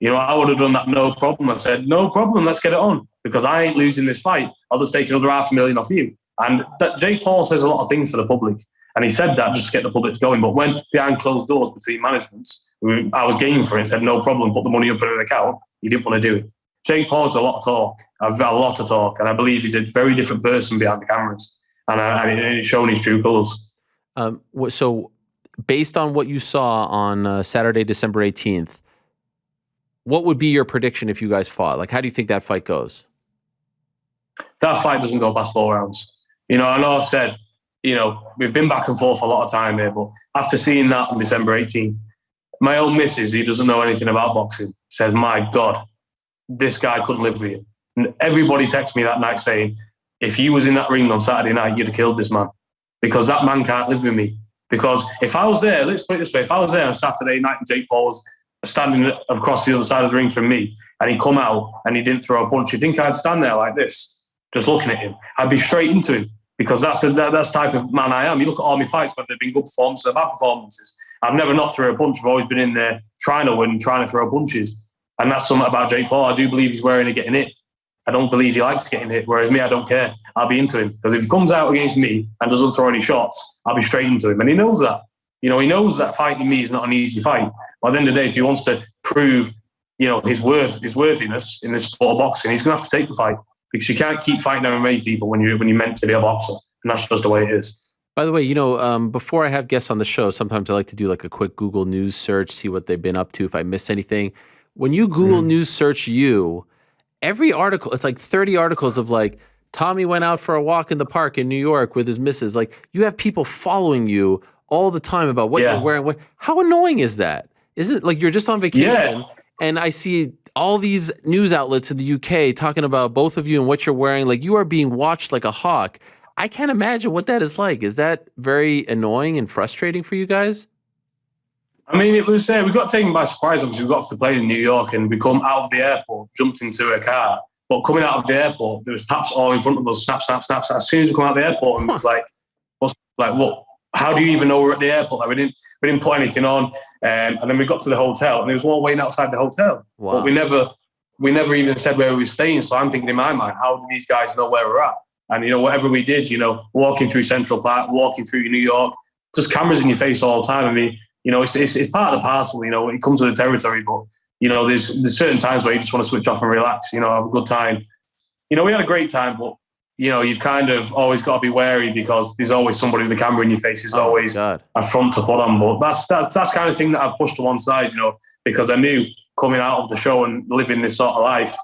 S6: I would have done that, no problem. I said, no problem, let's get it on. Because I ain't losing this fight. I'll just take another $500,000 off you. And that Jake Paul says a lot of things for the public. And he said that just to get the public going. But when behind closed doors between managements, I was game for it and said, no problem, put the money up in an account. He didn't want to do it. Jake Paul's a lot of talk. I've had a lot of talk. And I believe he's a very different person behind the cameras. And it's shown his true colours.
S2: So based on what you saw on Saturday, December 18th, what would be your prediction if you guys fought? Like, how do you think that fight goes?
S6: That fight doesn't go past 4 rounds. I know I've said, we've been back and forth a lot of time here, but after seeing that on December 18th, my own missus, who doesn't know anything about boxing, says, my God, this guy couldn't live with you. And everybody texted me that night saying, if you was in that ring on Saturday night, you'd have killed this man. Because that man can't live with me. Because if I was there, let's put it this way, if I was there on Saturday night and Jake Paul was standing across the other side of the ring from me and he come out and he didn't throw a punch, you think I'd stand there like this, just looking at him? I'd be straight into him because that's the type of man I am. You look at all my fights, whether they've been good performances or bad performances. I've never not thrown a punch. I've always been in there trying to win, trying to throw punches. And that's something about Jake Paul. I do believe he's wearing it getting hit. I don't believe he likes getting hit, whereas me, I don't care. I'll be into him. Because if he comes out against me and doesn't throw any shots, I'll be straight into him. And he knows that. He knows that fighting me is not an easy fight. But at the end of the day, if he wants to prove, his worthiness in this sport of boxing, he's going to have to take the fight. Because you can't keep fighting MMA people when you're meant to be a boxer. And that's just the way it is.
S2: By the way, before I have guests on the show, sometimes I like to do like a quick Google News search, see what they've been up to, if I missed anything. When you Google News search every article, it's like 30 articles of like, Tommy went out for a walk in the park in New York with his missus. Like, you have people following you all the time about what you're wearing. How annoying is that? Is it like you're just on vacation and I see all these news outlets in the UK talking about both of you and what you're wearing? Like, you are being watched like a hawk. I can't imagine what that is like. Is that very annoying and frustrating for you guys?
S6: I mean, it was, we got taken by surprise. Obviously, we got off the plane in New York and we come out of the airport, jumped into a car. But coming out of the airport, there was paps all in front of us, snap, snap, snap. As soon as we come out of the airport, and it was like, what? How do you even know we're at the airport? Like, we didn't put anything on. And then we got to the hotel and it was all waiting outside the hotel. Wow. But we never even said where we were staying. So I'm thinking in my mind, how do these guys know where we're at? And, whatever we did, walking through Central Park, walking through New York, just cameras in your face all the time. I mean, it's part of the parcel, it comes with the territory. But, there's certain times where you just want to switch off and relax, have a good time. We had a great time, but, you've kind of always got to be wary because there's always somebody with a camera in your face. There's always a front to put on. But that's kind of thing that I've pushed to one side, because I knew coming out of the show and living this sort of life,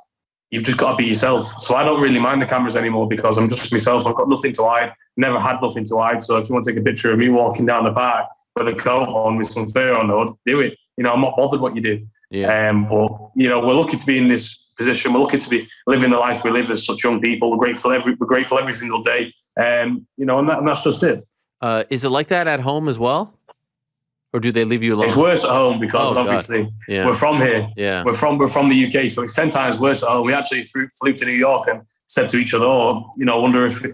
S6: you've just got to be yourself. So I don't really mind the cameras anymore because I'm just myself. I've got nothing to hide, never had nothing to hide. So if you want to take a picture of me walking down the park with a coat on with some fur on the hood, do it. I'm not bothered what you do.
S2: Yeah.
S6: But, we're lucky to be in this position. We're lucky to be living the life we live as such young people. We're grateful every single day. And that's just it.
S2: Is it like that at home as well? Or do they leave you alone?
S6: It's worse at home because obviously we're from here.
S2: Yeah.
S6: We're from the UK, so it's 10 times worse at home. We actually flew to New York and said to each other, I wonder if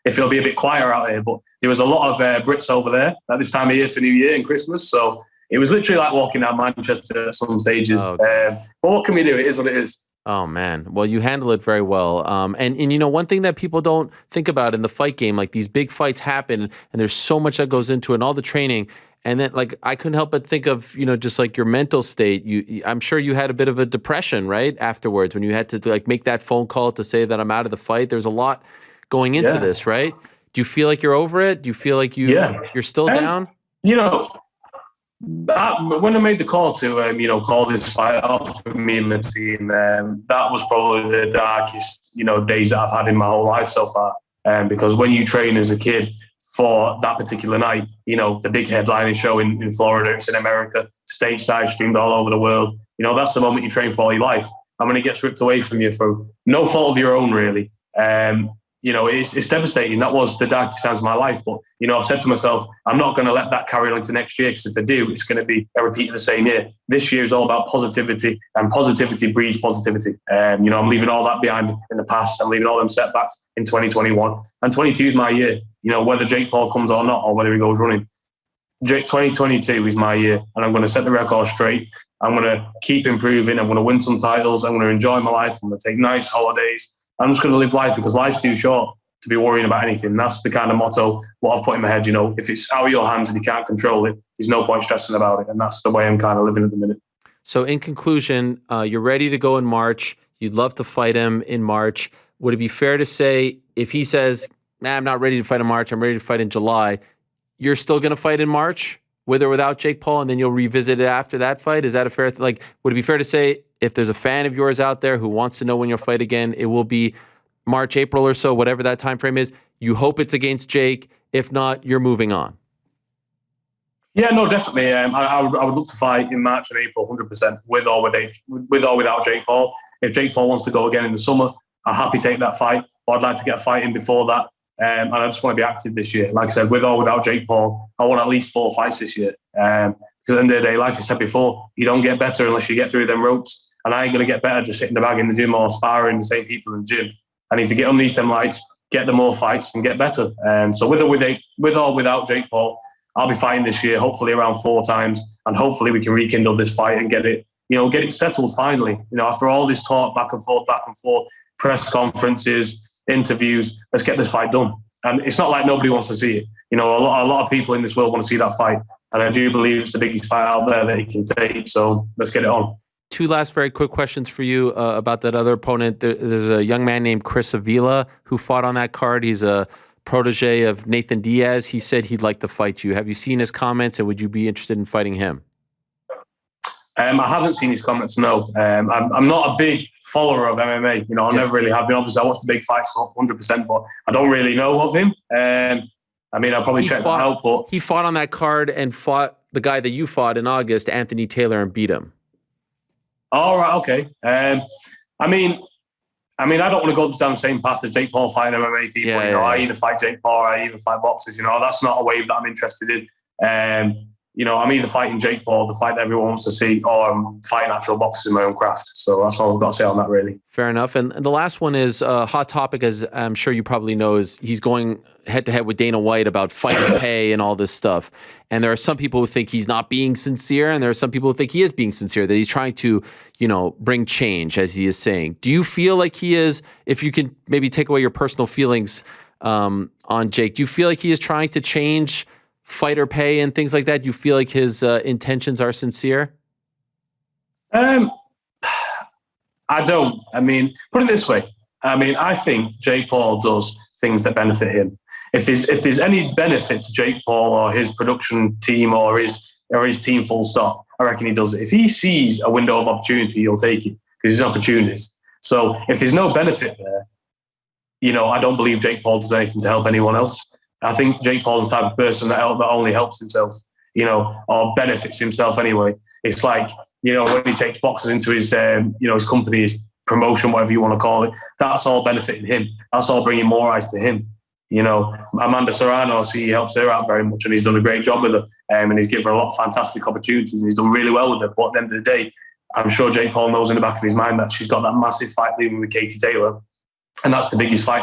S6: it'll be a bit quieter out here. But there was a lot of Brits over there at this time of year for New Year and Christmas. So it was literally like walking down Manchester at some stages. But what can we do? It is what it is.
S2: Oh, man. Well, you handle it very well. And one thing that people don't think about in the fight game, like these big fights happen and there's so much that goes into it and all the training. And then, like, I couldn't help but think of, just like your mental state. I'm sure you had a bit of a depression, right, afterwards when you had to like make that phone call to say that I'm out of the fight. There's a lot going into this, right? Do you feel like you're over it? Do you feel like you're still down?
S6: When I made the call to, call this fight off for me and my team, that was probably the darkest, days that I've had in my whole life so far. Because when you train as a kid for that particular night, the big headlining show in Florida, it's in America, stateside, streamed all over the world. That's the moment you train for all your life. And when it gets ripped away from you for no fault of your own, really, it's devastating. That was the darkest times of my life. But, I've said to myself, I'm not going to let that carry on into next year because if I do, it's going to be a repeat of the same year. This year is all about positivity and positivity breeds positivity. I'm leaving all that behind in the past. I'm leaving all them setbacks in 2021. And 22 is my year. Whether Jake Paul comes or not, or whether he goes running. 2022 is my year, and I'm going to set the record straight. I'm going to keep improving. I'm going to win some titles. I'm going to enjoy my life. I'm going to take nice holidays. I'm just going to live life because life's too short to be worrying about anything. That's the kind of motto, what I've put in my head. If it's out of your hands and you can't control it, there's no point stressing about it. And that's the way I'm kind of living at the minute.
S2: So in conclusion, you're ready to go in March. You'd love to fight him in March. Would it be fair to say if he says, I'm not ready to fight in March, I'm ready to fight in July, you're still going to fight in March with or without Jake Paul, and then you'll revisit it after that fight? Is that a fair would it be fair to say if there's a fan of yours out there who wants to know when you'll fight again, it will be March, April or so, whatever that time frame is? You hope it's against Jake. If not, you're moving on.
S6: Yeah, no, definitely. I would look to fight in March and April, 100%, with or without Jake Paul. If Jake Paul wants to go again in the summer, I'll happy take that fight. But I'd like to get a fight in before that. And I just want to be active this year. Like I said, with or without Jake Paul, I want at least 4 fights this year. Because at the end of the day, like I said before, you don't get better unless you get through them ropes. And I ain't going to get better just hitting the bag in the gym or sparring the same people in the gym. I need to get underneath them lights, get the more fights and get better. So with or without Jake Paul, I'll be fighting this year, hopefully around 4 times. And hopefully we can rekindle this fight and get it get it settled finally. After all this talk, back and forth, press conferences, interviews, let's get this fight done. And it's not like nobody wants to see it. A lot of people in this world want to see that fight. And I do believe it's the biggest fight out there that he can take. So let's get it on.
S2: Two last very quick questions for you about that other opponent. There's a young man named Chris Avila who fought on that card. He's a protege of Nathan Diaz. He said he'd like to fight you. Have you seen his comments, and would you be interested in fighting him?
S6: I haven't seen his comments, no. I'm not a big follower of MMA. I never really have been. Obviously, I watch the big fights 100%, but I don't really know of him. I'll probably check that out. But
S2: he fought on that card and fought the guy that you fought in August, Anthony Taylor, and beat him.
S6: All right, okay. I don't want to go down the same path as Jake Paul fighting MMA people. I either fight Jake Paul or I either fight boxers. That's not a wave that I'm interested in. I'm either fighting Jake Paul, the fight that everyone wants to see, or I'm fighting actual boxers in my own craft. So that's all I've got to say on that, really.
S2: Fair enough. And the last one is a hot topic, as I'm sure you probably know, is he's going head-to-head with Dana White about fighter pay and all this stuff. And there are some people who think he's not being sincere, and there are some people who think he is being sincere, that he's trying to, bring change, as he is saying. Do you feel like he is, if you can maybe take away your personal feelings on Jake, do you feel like he is trying to change fighter pay and things like that? Do you feel like his intentions are sincere?
S6: I don't. Put it this way. I think Jake Paul does things that benefit him. If there's any benefit to Jake Paul or his production team or his team, full stop, I reckon he does it. If he sees a window of opportunity, he'll take it because he's an opportunist. So if there's no benefit there, I don't believe Jake Paul does anything to help anyone else. I think Jake Paul's the type of person that only helps himself, or benefits himself anyway. It's like, when he takes boxers into his, his company, his promotion, whatever you want to call it, that's all benefiting him. That's all bringing more eyes to him. Amanda Serrano, I see he helps her out very much, and he's done a great job with her, and he's given her a lot of fantastic opportunities, and he's done really well with her. But at the end of the day, I'm sure Jake Paul knows in the back of his mind that she's got that massive fight leaving with Katie Taylor. And that's the biggest fight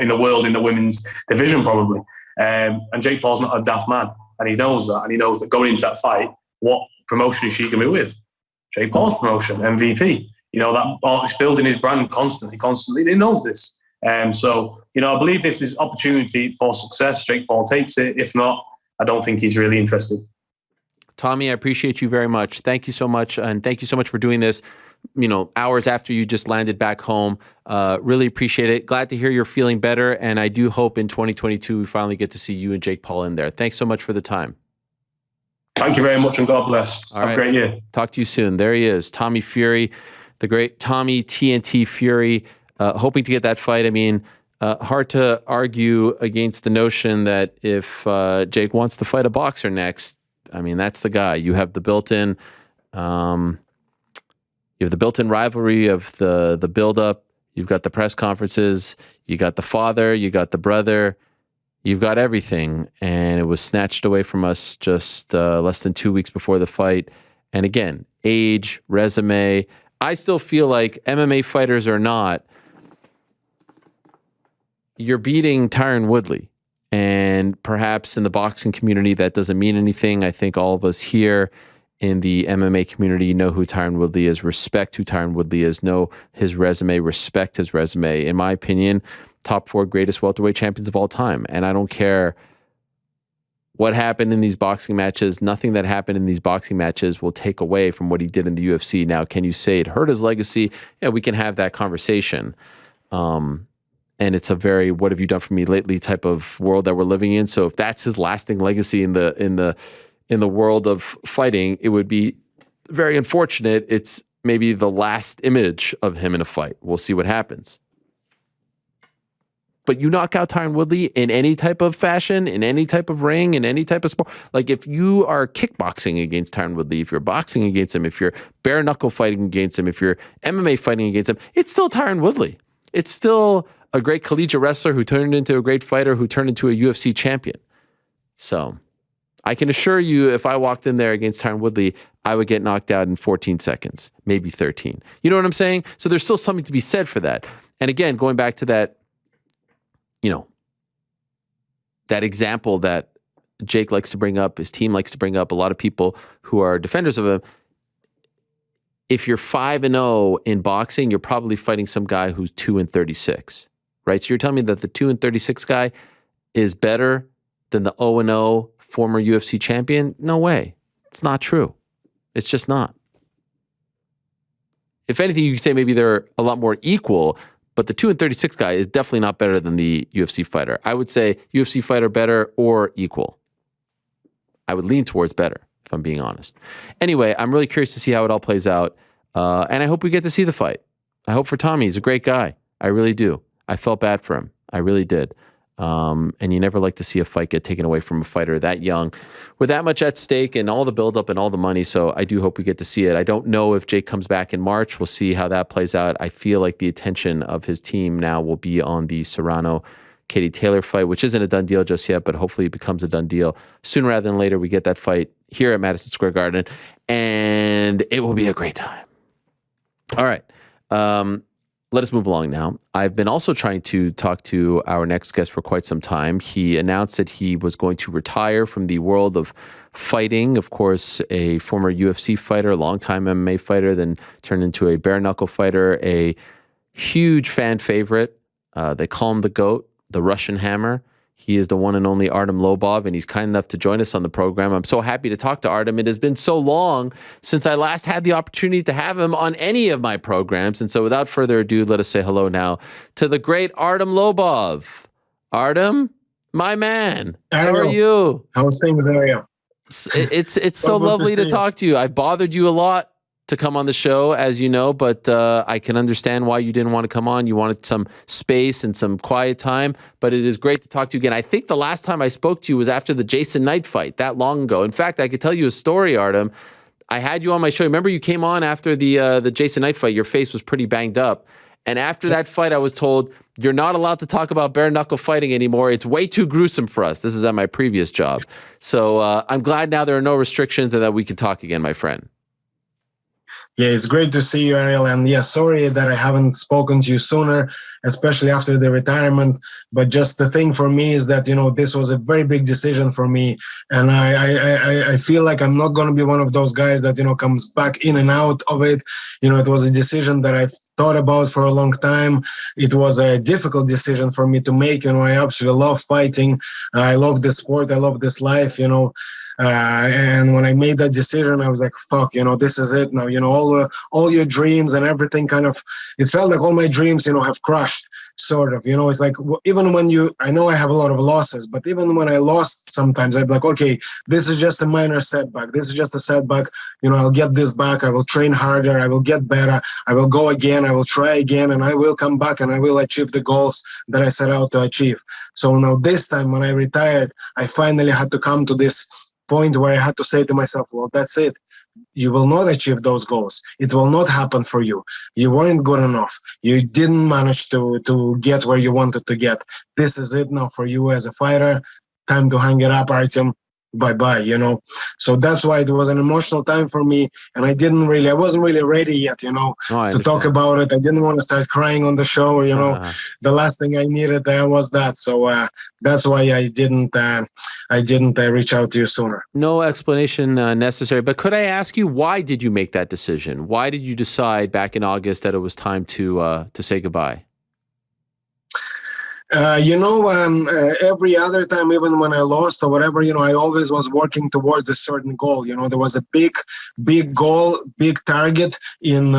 S6: in the world in the women's division, probably. And Jake Paul's not a daft man, and he knows that. And he knows that going into that fight, what promotion is she going to be with? Jake Paul's promotion, MVP. It's building his brand constantly. He knows this. So, I believe if there's opportunity for success, Jake Paul takes it. If not, I don't think he's really interested.
S2: Tommy, I appreciate you very much. Thank you so much. And thank you so much for doing this, hours after you just landed back home. Really appreciate it. Glad to hear you're feeling better. And I do hope in 2022, we finally get to see you and Jake Paul in there. Thanks so much for the time.
S6: Thank you very much, and God bless. Have a great year.
S2: Talk to you soon. There he is, Tommy Fury, the great Tommy TNT Fury, hoping to get that fight. Hard to argue against the notion that if Jake wants to fight a boxer next, that's the guy. You have the built-in, rivalry of the build-up. You've got the press conferences. You got the father. You got the brother. You've got everything, and it was snatched away from us just less than 2 weeks before the fight. And again, age, resume. I still feel like MMA fighters or not, you're beating Tyron Woodley. And perhaps in the boxing community, that doesn't mean anything. I think all of us here in the MMA community know who Tyron Woodley is, respect who Tyron Woodley is, know his resume, respect his resume. In my opinion, top 4 greatest welterweight champions of all time. And I don't care what happened in these boxing matches. Nothing that happened in these boxing matches will take away from what he did in the UFC. Now, can you say it hurt his legacy? Yeah, we can have that conversation. And it's a very "what have you done for me lately" type of world that we're living in. So if that's his lasting legacy in the world of fighting, it would be very unfortunate. It's maybe the last image of him in a fight. We'll see what happens. But you knock out Tyron Woodley in any type of fashion, in any type of ring, in any type of sport. Like if you are kickboxing against Tyron Woodley, if you're boxing against him, if you're bare knuckle fighting against him, if you're MMA fighting against him, it's still Tyron Woodley. It's still a great collegiate wrestler who turned into a great fighter, who turned into a UFC champion. So I can assure you, if I walked in there against Tyron Woodley, I would get knocked out in 14 seconds, maybe 13. You know what I'm saying? So there's still something to be said for that. And again, going back to that, that example that Jake likes to bring up, his team likes to bring up, a lot of people who are defenders of him, if you're 5-0 in boxing, you're probably fighting some guy who's 2-36, right? So you're telling me that the 2-36 guy is better than the 0-0 former UFC champion? No way. It's not true. It's just not. If anything, you could say maybe they're a lot more equal, but the 2-36 guy is definitely not better than the UFC fighter. I would say UFC fighter better or equal. I would lean towards better, if I'm being honest. Anyway, I'm really curious to see how it all plays out. And I hope we get to see the fight. I hope for Tommy. He's a great guy. I really do. I felt bad for him. I really did. And you never like to see a fight get taken away from a fighter that young with that much at stake and all the buildup and all the money. So I do hope we get to see it. I don't know if Jake comes back in March. We'll see how that plays out. I feel like the attention of his team now will be on the Serrano-Katie Taylor fight, which isn't a done deal just yet, but hopefully it becomes a done deal. Sooner rather than later, we get that fight here at Madison Square Garden, and it will be a great time. All right. Let us move along now. I've been also trying to talk to our next guest for quite some time. He announced that he was going to retire from the world of fighting. Of course, a former UFC fighter, a longtime MMA fighter, then turned into a bare knuckle fighter, a huge fan favorite. They call him the GOAT, the Russian Hammer. He is the one and only Artem Lobov, and he's kind enough to join us on the program. I'm so happy to talk to Artem. It has been so long since I last had the opportunity to have him on any of my programs. And so without further ado, let us say hello now to the great Artem Lobov. Artem, my man, how are you?
S7: How's things, Ariel?
S2: It's so lovely to talk to you. I bothered you a lot to come on the show, as you know, but I can understand why you didn't want to come on. You wanted some space and some quiet time, but it is great to talk to you again. I think the last time I spoke to you was after the Jason Knight fight, that long ago. In fact, I could tell you a story, Artem. I had you on my show. Remember you came on after the Jason Knight fight. Your face was pretty banged up. And after that fight, I was told, you're not allowed to talk about bare knuckle fighting anymore. It's way too gruesome for us. This is at my previous job. So I'm glad now there are no restrictions and that we can talk again, my friend.
S7: Yeah, it's great to see you, Ariel. And yeah, sorry that I haven't spoken to you sooner, especially after the retirement. But just the thing for me is that, you know, this was a very big decision for me. And I feel like I'm not going to be one of those guys that, you know, comes back in and out of it. You know, it was a decision that I thought about for a long time. It was a difficult decision for me to make. You know, I absolutely love fighting. I love the sport. I love this life, you know. And when I made that decision, I was like, fuck, you know, this is it now. You know, all your dreams and everything kind of, it felt like all my dreams, you know, have crushed, sort of. You know, it's like, even when I know I have a lot of losses, but even when I lost sometimes, I'd be like, okay, this is just a minor setback. This is just a setback. You know, I'll get this back. I will train harder. I will get better. I will go again. I will try again, and I will come back and I will achieve the goals that I set out to achieve. So now this time when I retired, I finally had to come to this point where I had to say to myself, well, that's it. You will not achieve those goals. It will not happen for you. You weren't good enough. You didn't manage to get where you wanted to get. This is it now for you as a fighter. Time to hang it up, Artem. Bye-bye, you know. So that's why it was an emotional time for me. And I wasn't really ready yet, you know, to talk about it. I didn't want to start crying on the show, you know. The last thing I needed was that. So that's why I didn't reach out to you sooner.
S2: No explanation necessary. But could I ask you, why did you make that decision? Why did you decide back in August that it was time to say goodbye?
S7: Every other time, even when I lost or whatever, you know, I always was working towards a certain goal. You know, there was a big goal, big target in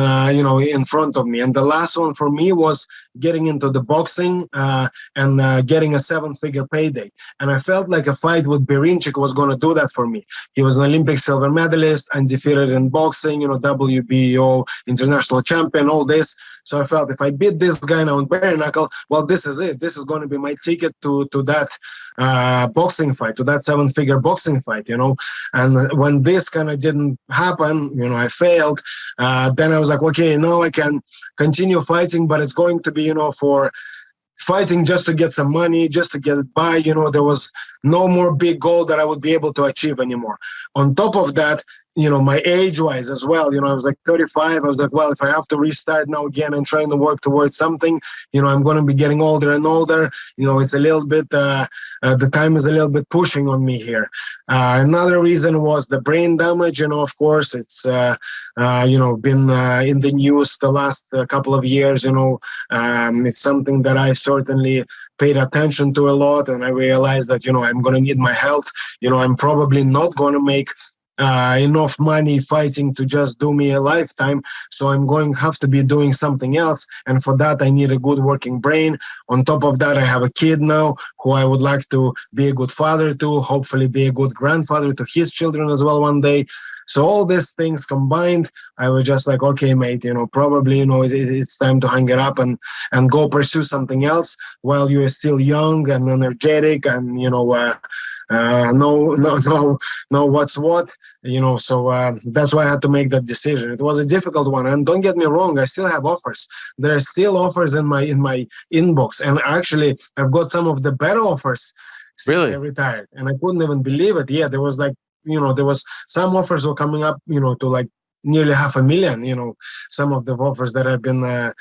S7: front of me. And the last one for me was getting into the boxing and getting a 7-figure payday. And I felt like a fight with Berinchik was going to do that for me. He was an Olympic silver medalist, undefeated in boxing, you know, WBO international champion, all this. So I felt if I beat this guy now in bare knuckle, well, this is it. This is going to be my ticket to that boxing fight, to that 7-figure boxing fight, you know. And when this kind of didn't happen, you know, I failed. Then I was like, okay, now I can continue fighting, but it's going to be, you know, for fighting just to get some money, just to get by. You know, there was no more big goal that I would be able to achieve anymore. On top of that, my age-wise as well, I was like 35. I was like, well, if I have to restart now again and trying to work towards something, I'm going to be getting older and older. It's a little bit, the time is a little bit pushing on me here. Another reason was the brain damage. Of course, it's, been in the news the last couple of years. It's something that I certainly paid attention to a lot. And I realized that, I'm going to need my health. I'm probably not going to make enough money fighting to just do me a lifetime, so I'm going to have to be doing something else, and for that I need a good working brain. On top of that, I have a kid now who I would like to be a good father to, hopefully be a good grandfather to his children as well one day. So all these things combined, I was just like, okay, mate, probably, it's time to hang it up and go pursue something else while you are still young and energetic and, know what's what, so that's why I had to make that decision. It was a difficult one, and don't get me wrong, I still have offers. There are still offers in my inbox, and actually I've got some of the better offers since
S2: Really?
S7: I retired, and I couldn't even believe it. Yeah, there was like, there was some offers were coming up, to like nearly $500,000, some of the offers that I've been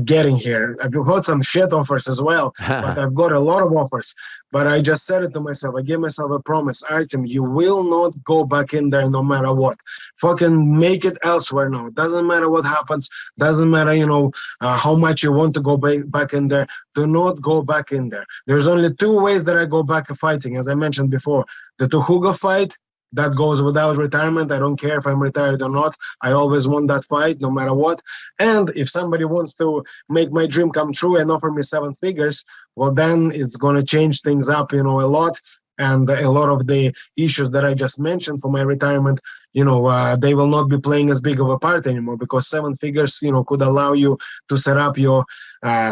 S7: getting here. I've got some shit offers as well, but I've got a lot of offers. But I just said it to myself. I gave myself a promise. Artem, you will not go back in there no matter what. Fucking make it elsewhere now. Doesn't matter what happens. Doesn't matter, how much you want to go back in there. Do not go back in there. There's only two ways that I go back fighting, as I mentioned before. The Tuivasa fight, that goes without retirement. I don't care if I'm retired or not. I always want that fight, no matter what. And if somebody wants to make my dream come true and offer me 7 figures, well, then it's going to change things up, a lot. And a lot of the issues that I just mentioned for my retirement, they will not be playing as big of a part anymore, because 7 figures, could allow you to set up your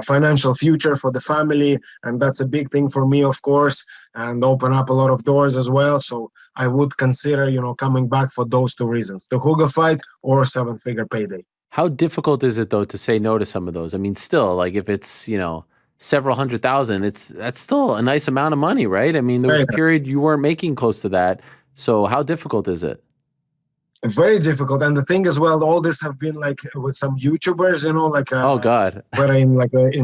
S7: financial future for the family. And that's a big thing for me, of course, and open up a lot of doors as well. So I would consider, coming back for those 2 reasons, the Huga fight or 7-figure payday.
S2: How difficult is it, though, to say no to some of those? I mean, still, like if it's, several $100,000, that's still a nice amount of money, right? I mean, there was a period you weren't making close to that. So how difficult is it?
S7: Very difficult. And the thing as well, all this have been like with some YouTubers, like
S2: oh God,
S7: but in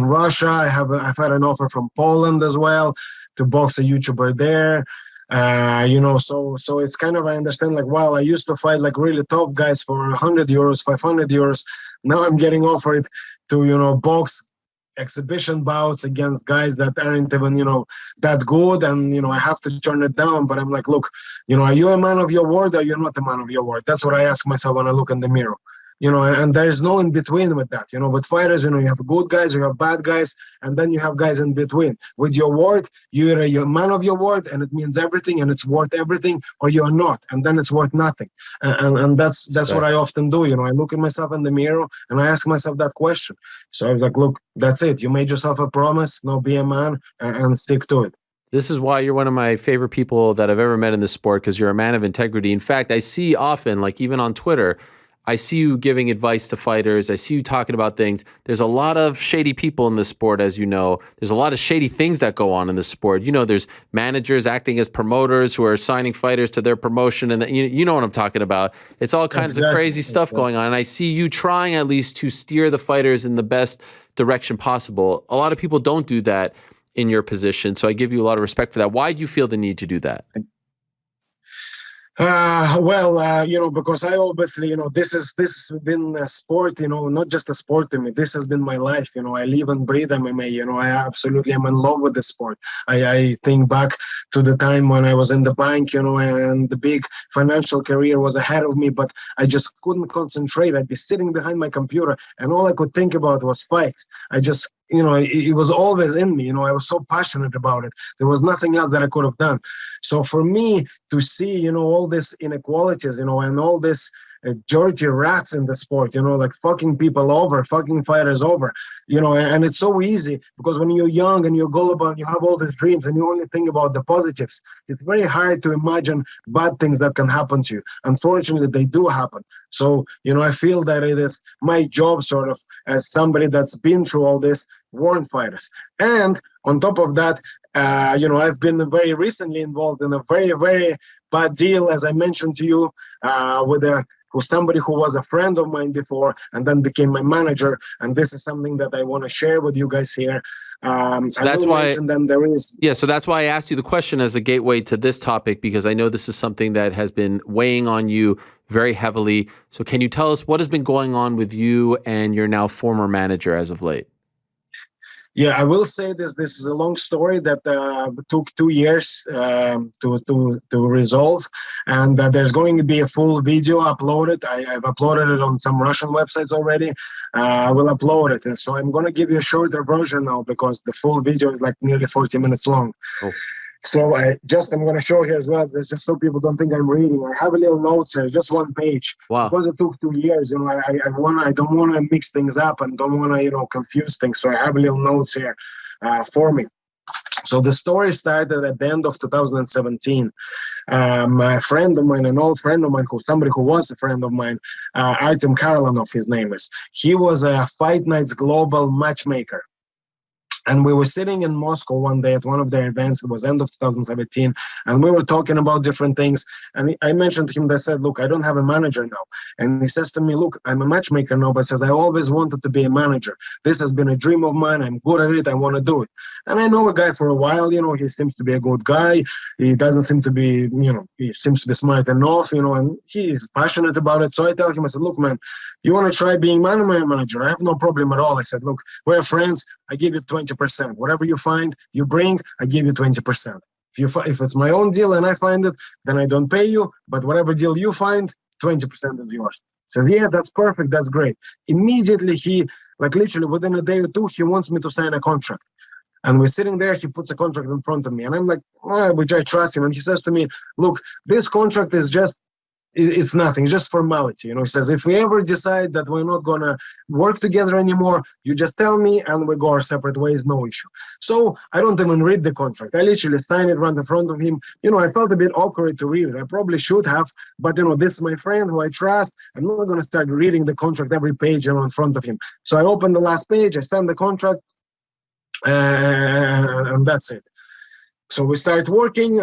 S7: Russia, I've had an offer from Poland as well to box a YouTuber there. So it's kind of, I understand, like, wow, I used to fight like really tough guys for 100 euros, 500 euros. Now I'm getting offered to, box exhibition bouts against guys that aren't even, that good. And, I have to turn it down. But I'm like, look, are you a man of your word or you're not a man of your word? That's what I ask myself when I look in the mirror. And there's no in between with that. With fighters, you have good guys, you have bad guys, and then you have guys in between. With your word, you're a man of your word, and it means everything, and it's worth everything, or you're not, and then it's worth nothing. And that's what I often do. I look at myself in the mirror and I ask myself that question. So I was like, look, that's it. You made yourself a promise. Now be a man and stick to it.
S2: This is why you're one of my favorite people that I've ever met in this sport, because you're a man of integrity. In fact, I see often, like even on Twitter, I see you giving advice to fighters. I see you talking about things. There's a lot of shady people in this sport, as you know. There's a lot of shady things that go on in this sport. There's managers acting as promoters who are signing fighters to their promotion. And you know what I'm talking about. It's all kinds of crazy stuff going on. And I see you trying at least to steer the fighters in the best direction possible. A lot of people don't do that in your position. So I give you a lot of respect for that. Why do you feel the need to do that?
S7: Because I obviously, this has been a sport, not just a sport to me. This has been my life. I live and breathe MMA. I absolutely am in love with the sport. I think back to the time when I was in the bank, and the big financial career was ahead of me, but I just couldn't concentrate. I'd be sitting behind my computer and all I could think about was fights. I just, it was always in me. I was so passionate about it. There was nothing else that I could have done. So for me to see, all this inequalities, and all this dirty rats in the sport, like fucking people over, fucking fighters over, and it's so easy because when you're young and you're gullible and you have all these dreams and you only think about the positives, it's very hard to imagine bad things that can happen to you. Unfortunately, they do happen. So, I feel that it is my job sort of as somebody that's been through all this, warn fighters. And on top of that, I've been very recently involved in a very, very bad deal, as I mentioned to you, with somebody who was a friend of mine before and then became my manager. And this is something that I want to share with you guys here.
S2: So that's why
S7: then there is.
S2: Yeah, so that's why I asked you the question as a gateway to this topic, because I know this is something that has been weighing on you very heavily. So can you tell us what has been going on with you and your now former manager as of late?
S7: Yeah, I will say this. This is a long story that took 2 years to resolve, and there's going to be a full video uploaded. I've uploaded it on some Russian websites already. I will upload it, and so I'm going to give you a shorter version now because the full video is like nearly 40 minutes long.
S2: Oh.
S7: So I'm going to show here as well. This just so people don't think I'm reading. I have a little notes here, just one page.
S2: Wow.
S7: Because it took 2 years, you know, I don't want to mix things up and don't want to, confuse things. So I have a little notes here for me. So the story started at the end of 2017. My friend of mine, an old friend of mine, somebody who was a friend of mine, Artem Lobov, his name is. He was a Fight Nights Global matchmaker. And we were sitting in Moscow one day at one of their events. It was end of 2017. And we were talking about different things. And I mentioned to him, I said, look, I don't have a manager now. And he says to me, look, I'm a matchmaker now, but says, I always wanted to be a manager. This has been a dream of mine. I'm good at it. I want to do it. And I know a guy for a while, he seems to be a good guy. He doesn't seem to be, he seems to be smart enough, and he's passionate about it. So I tell him, I said, look, man, you want to try being my manager? I have no problem at all. I said, look, we're friends. I give you 20%. Whatever you find, you bring, I give you 20%. If it's my own deal and I find it, then I don't pay you. But whatever deal you find, 20% is yours. Says, yeah, that's perfect. That's great. Immediately, he, literally within a day or two, he wants me to sign a contract. And we're sitting there, he puts a contract in front of me. And I'm like, which I trust him. And he says to me, look, this contract is just, it's nothing, just formality. He says, if we ever decide that we're not going to work together anymore, you just tell me and we go our separate ways, no issue. So I don't even read the contract. I literally sign it right in front of him. I felt a bit awkward to read it. I probably should have, but this is my friend who I trust. I'm not going to start reading the contract every page in front of him. So I opened the last page, I signed the contract, and that's it. So we start working.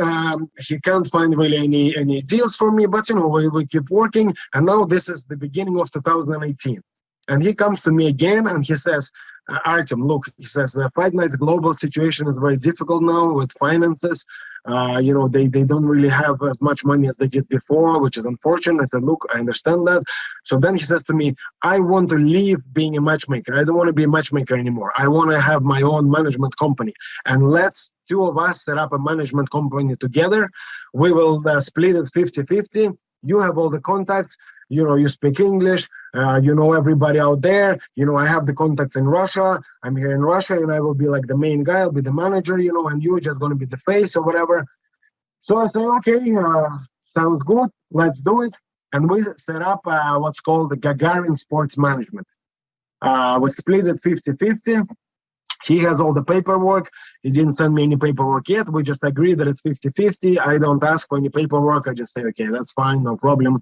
S7: He can't find really any deals for me, but we keep working. And now this is the beginning of 2018. And he comes to me again and he says, Artem, look, he says, the Fight Nights global situation is very difficult now with finances. They don't really have as much money as they did before, which is unfortunate. I said, look, I understand that. So then he says to me, I want to leave being a matchmaker. I don't want to be a matchmaker anymore. I want to have my own management company. And let's two of us set up a management company together. We will split it 50-50. You have all the contacts. You speak English. You know everybody out there. I have the contacts in Russia. I'm here in Russia, and I will be like the main guy. I'll be the manager, and you're just going to be the face or whatever. So I say, okay, sounds good. Let's do it. And we set up what's called the Gagarin Sports Management. We split it 50-50. He has all the paperwork. He didn't send me any paperwork yet. We just agreed that it's 50-50. I don't ask for any paperwork. I just say, okay, that's fine, no problem.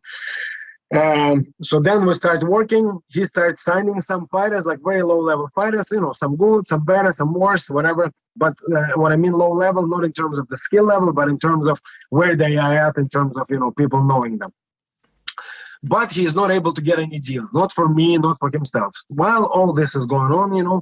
S7: So then we start working. He starts signing some fighters, like very low-level fighters, some good, some better, some worse, whatever. But what I mean low-level, not in terms of the skill level, but in terms of where they are at, in terms of, people knowing them. But he is not able to get any deals, not for me, not for himself. While all this is going on,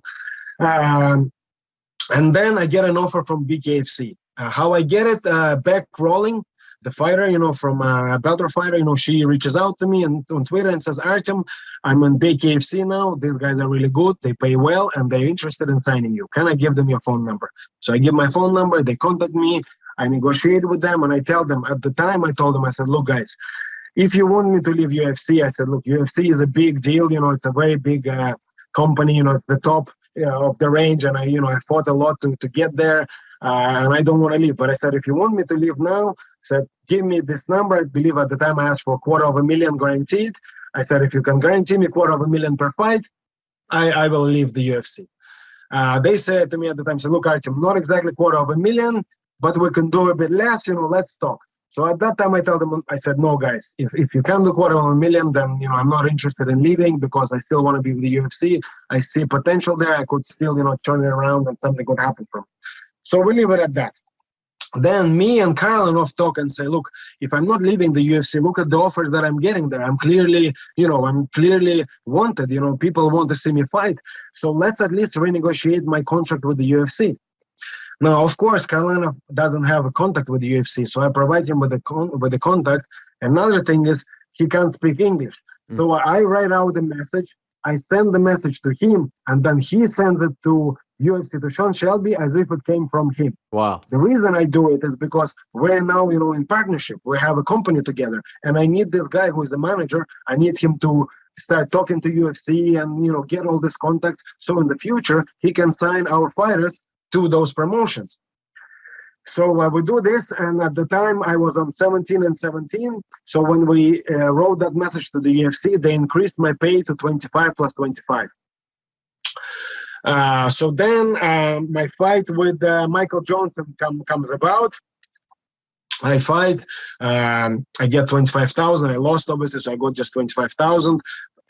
S7: and then I get an offer from BKFC. How I get it, back rolling, the fighter, from a Bellator fighter, she reaches out to me on Twitter and says, Artem, I'm in BKFC now. These guys are really good. They pay well, and they're interested in signing you. Can I give them your phone number? So I give my phone number. They contact me. I negotiate with them, and I tell them, at the time, I told them, I said, look, guys, if you want me to leave UFC, I said, look, UFC is a big deal. It's a very big company. It's the top of the range, and I fought a lot to get there, and I don't want to leave. But I said, if you want me to leave now, I said, give me this number. I believe at the time I asked for $250,000 guaranteed. I said, if you can guarantee me $250,000 per fight, I will leave the UFC. They said to me at the time, look, Artem, not exactly $250,000, but we can do a bit less, let's talk. So at that time, I told them, I said, no, guys, if you can do $250,000, then, I'm not interested in leaving because I still want to be with the UFC. I see potential there. I could still, turn it around and something could happen from it. So we leave it at that. then me and Karlanov talk and say, look, if I'm not leaving the UFC, look at the offers that I'm getting there. I'm clearly wanted. People want to see me fight. So let's at least renegotiate my contract with the UFC. Now, of course, Karlanov doesn't have a contact with the UFC, so I provide him with the contact. Another thing is he can't speak English. So I write out the message, I send the message to him, and then he sends it to UFC, to Sean Shelby, as if it came from him.
S2: Wow.
S7: The reason I do it is because we're now, in partnership. We have a company together, and I need this guy who is the manager. I need him to start talking to UFC and, get all these contacts. So in the future, he can sign our fighters to those promotions. So we do this, and at the time I was on 17-17. So when we wrote that message to the UFC, they increased my pay to 25 plus 25. So then my fight with Michael Johnson comes about. I fight, I get 25,000. I lost, obviously, so I got just 25,000.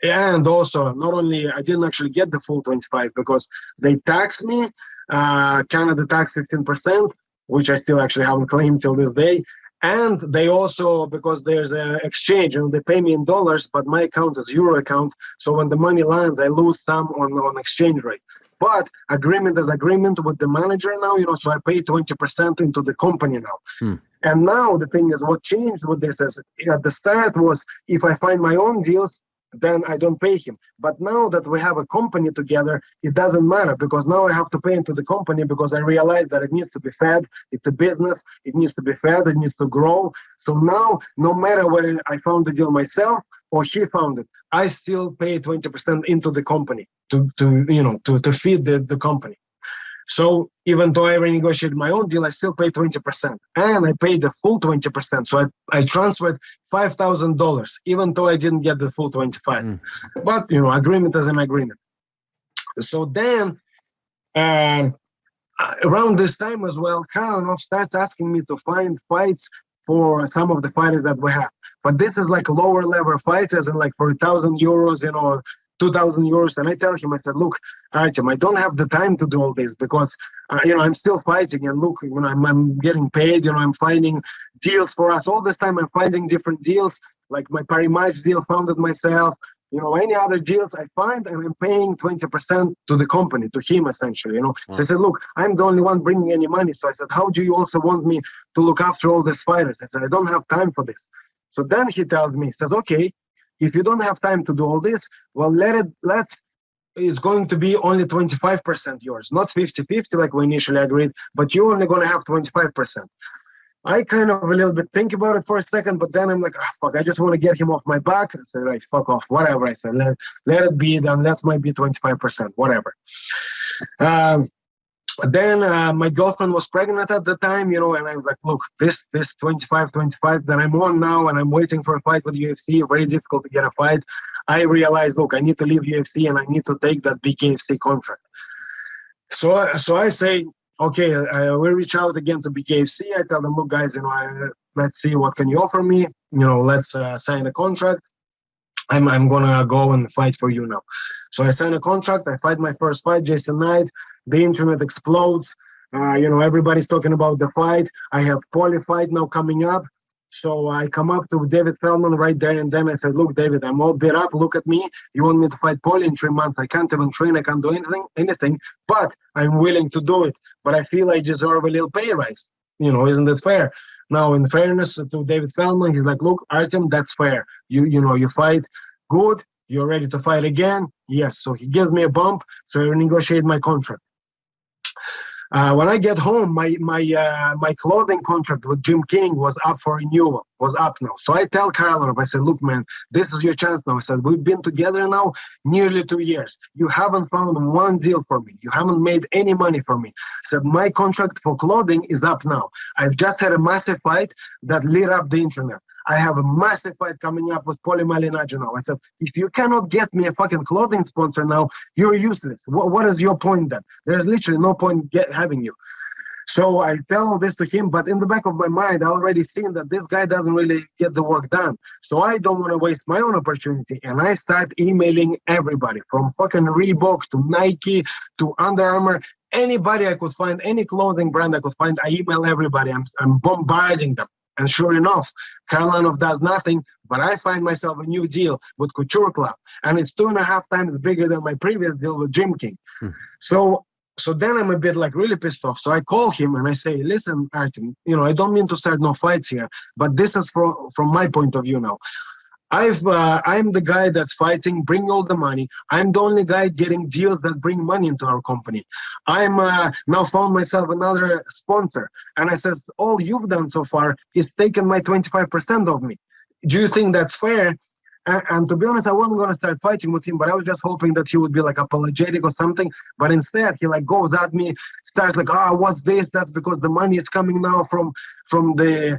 S7: And also, not only I didn't actually get the full 25 because they taxed me. Canada tax 15%, which I still actually haven't claimed till this day. And they also, because there's an exchange, they pay me in dollars, but my account is euro account. So when the money lands, I lose some on exchange rate. But agreement is agreement with the manager now, so I pay 20% into the company now. And now the thing is, what changed with this is at the start was if I find my own deals, then I don't pay him. But now that we have a company together, it doesn't matter because now I have to pay into the company because I realize that it needs to be fed. It's a business. It needs to be fed. It needs to grow. So now, no matter whether I found the deal myself or he found it, I still pay 20% into the company to feed the company. So even though I renegotiated my own deal, I still pay 20%. And I paid the full 20%. So I transferred $5,000, even though I didn't get the full 25. But, agreement is an agreement. So then, around this time as well, Karlanov starts asking me to find fights for some of the fighters that we have. But this is like lower level fights, as in like for 1,000 euros, 2,000 euros. And I tell him, I said, look, Artem, I don't have the time to do all this because, I'm still fighting. And look, I'm getting paid, I'm finding deals for us. All this time I'm finding different deals, like my Paris Match deal, found it myself. Any other deals I find, and I'm paying 20% to the company, to him essentially, So I said, look, I'm the only one bringing any money. So I said, how do you also want me to look after all these fighters? I said, I don't have time for this. So then he tells me, he says, okay, if you don't have time to do all this, well, it's going to be only 25% yours, not 50-50 like we initially agreed, but you're only going to have 25%. I kind of a little bit think about it for a second, but then I'm like, fuck, I just want to get him off my back. I said, right, fuck off, whatever. I said, let it be, then that might be 25%, whatever. Then my girlfriend was pregnant at the time, and I was like, look, this 25 that I'm on now, and I'm waiting for a fight with UFC, very difficult to get a fight. I realized, look, I need to leave UFC and I need to take that BKFC contract. So I say, okay, we reach out again to BKFC. I tell them, look, guys, let's see what can you offer me. Let's sign a contract. I'm gonna go and fight for you now. So I sign a contract. I fight my first fight, Jason Knight. The internet explodes. Everybody's talking about the fight. I have Paulie fight now coming up. So I come up to David Feldman right there and then I said, look, David, I'm all beat up. Look at me. You want me to fight Paulie in 3 months? I can't even train. I can't do anything, but I'm willing to do it. But I feel I deserve a little pay rise. Isn't it fair? Now, in fairness to David Feldman, he's like, look, Artem, that's fair. You fight good. You're ready to fight again? Yes. So he gives me a bump. So I negotiate my contract. When I get home, my clothing contract with Jim King was up for renewal, was up now. So I tell Karlanov, I said, look, man, this is your chance now. I said, we've been together now nearly 2 years. You haven't found one deal for me. You haven't made any money for me. I said, my contract for clothing is up now. I've just had a massive fight that lit up the internet. I have a massive fight coming up with Paulie Malignaggi now. I said, if you cannot get me a fucking clothing sponsor now, you're useless. What is your point then? There's literally no point having you. So I tell all this to him, but in the back of my mind, I already seen that this guy doesn't really get the work done. So I don't want to waste my own opportunity. And I start emailing everybody from fucking Reebok to Nike to Under Armour, Anybody I could find, any clothing brand I could find, I email everybody. I'm bombarding them. And sure enough, Karlanov does nothing, but I find myself a new deal with Couture Club. And it's 2.5 times bigger than my previous deal with Gym King. So then I'm a bit like really pissed off. So I call him and I say, listen, Artem, I don't mean to start no fights here, but this is from my point of view now. I'm the guy that's fighting, bring all the money. I'm the only guy getting deals that bring money into our company. I'm now found myself another sponsor. And I says, all you've done so far is taken my 25% of me. Do you think that's fair? And to be honest, I wasn't going to start fighting with him, but I was just hoping that he would be like apologetic or something. But instead, he like goes at me, starts like, what's this? That's because the money is coming now from the,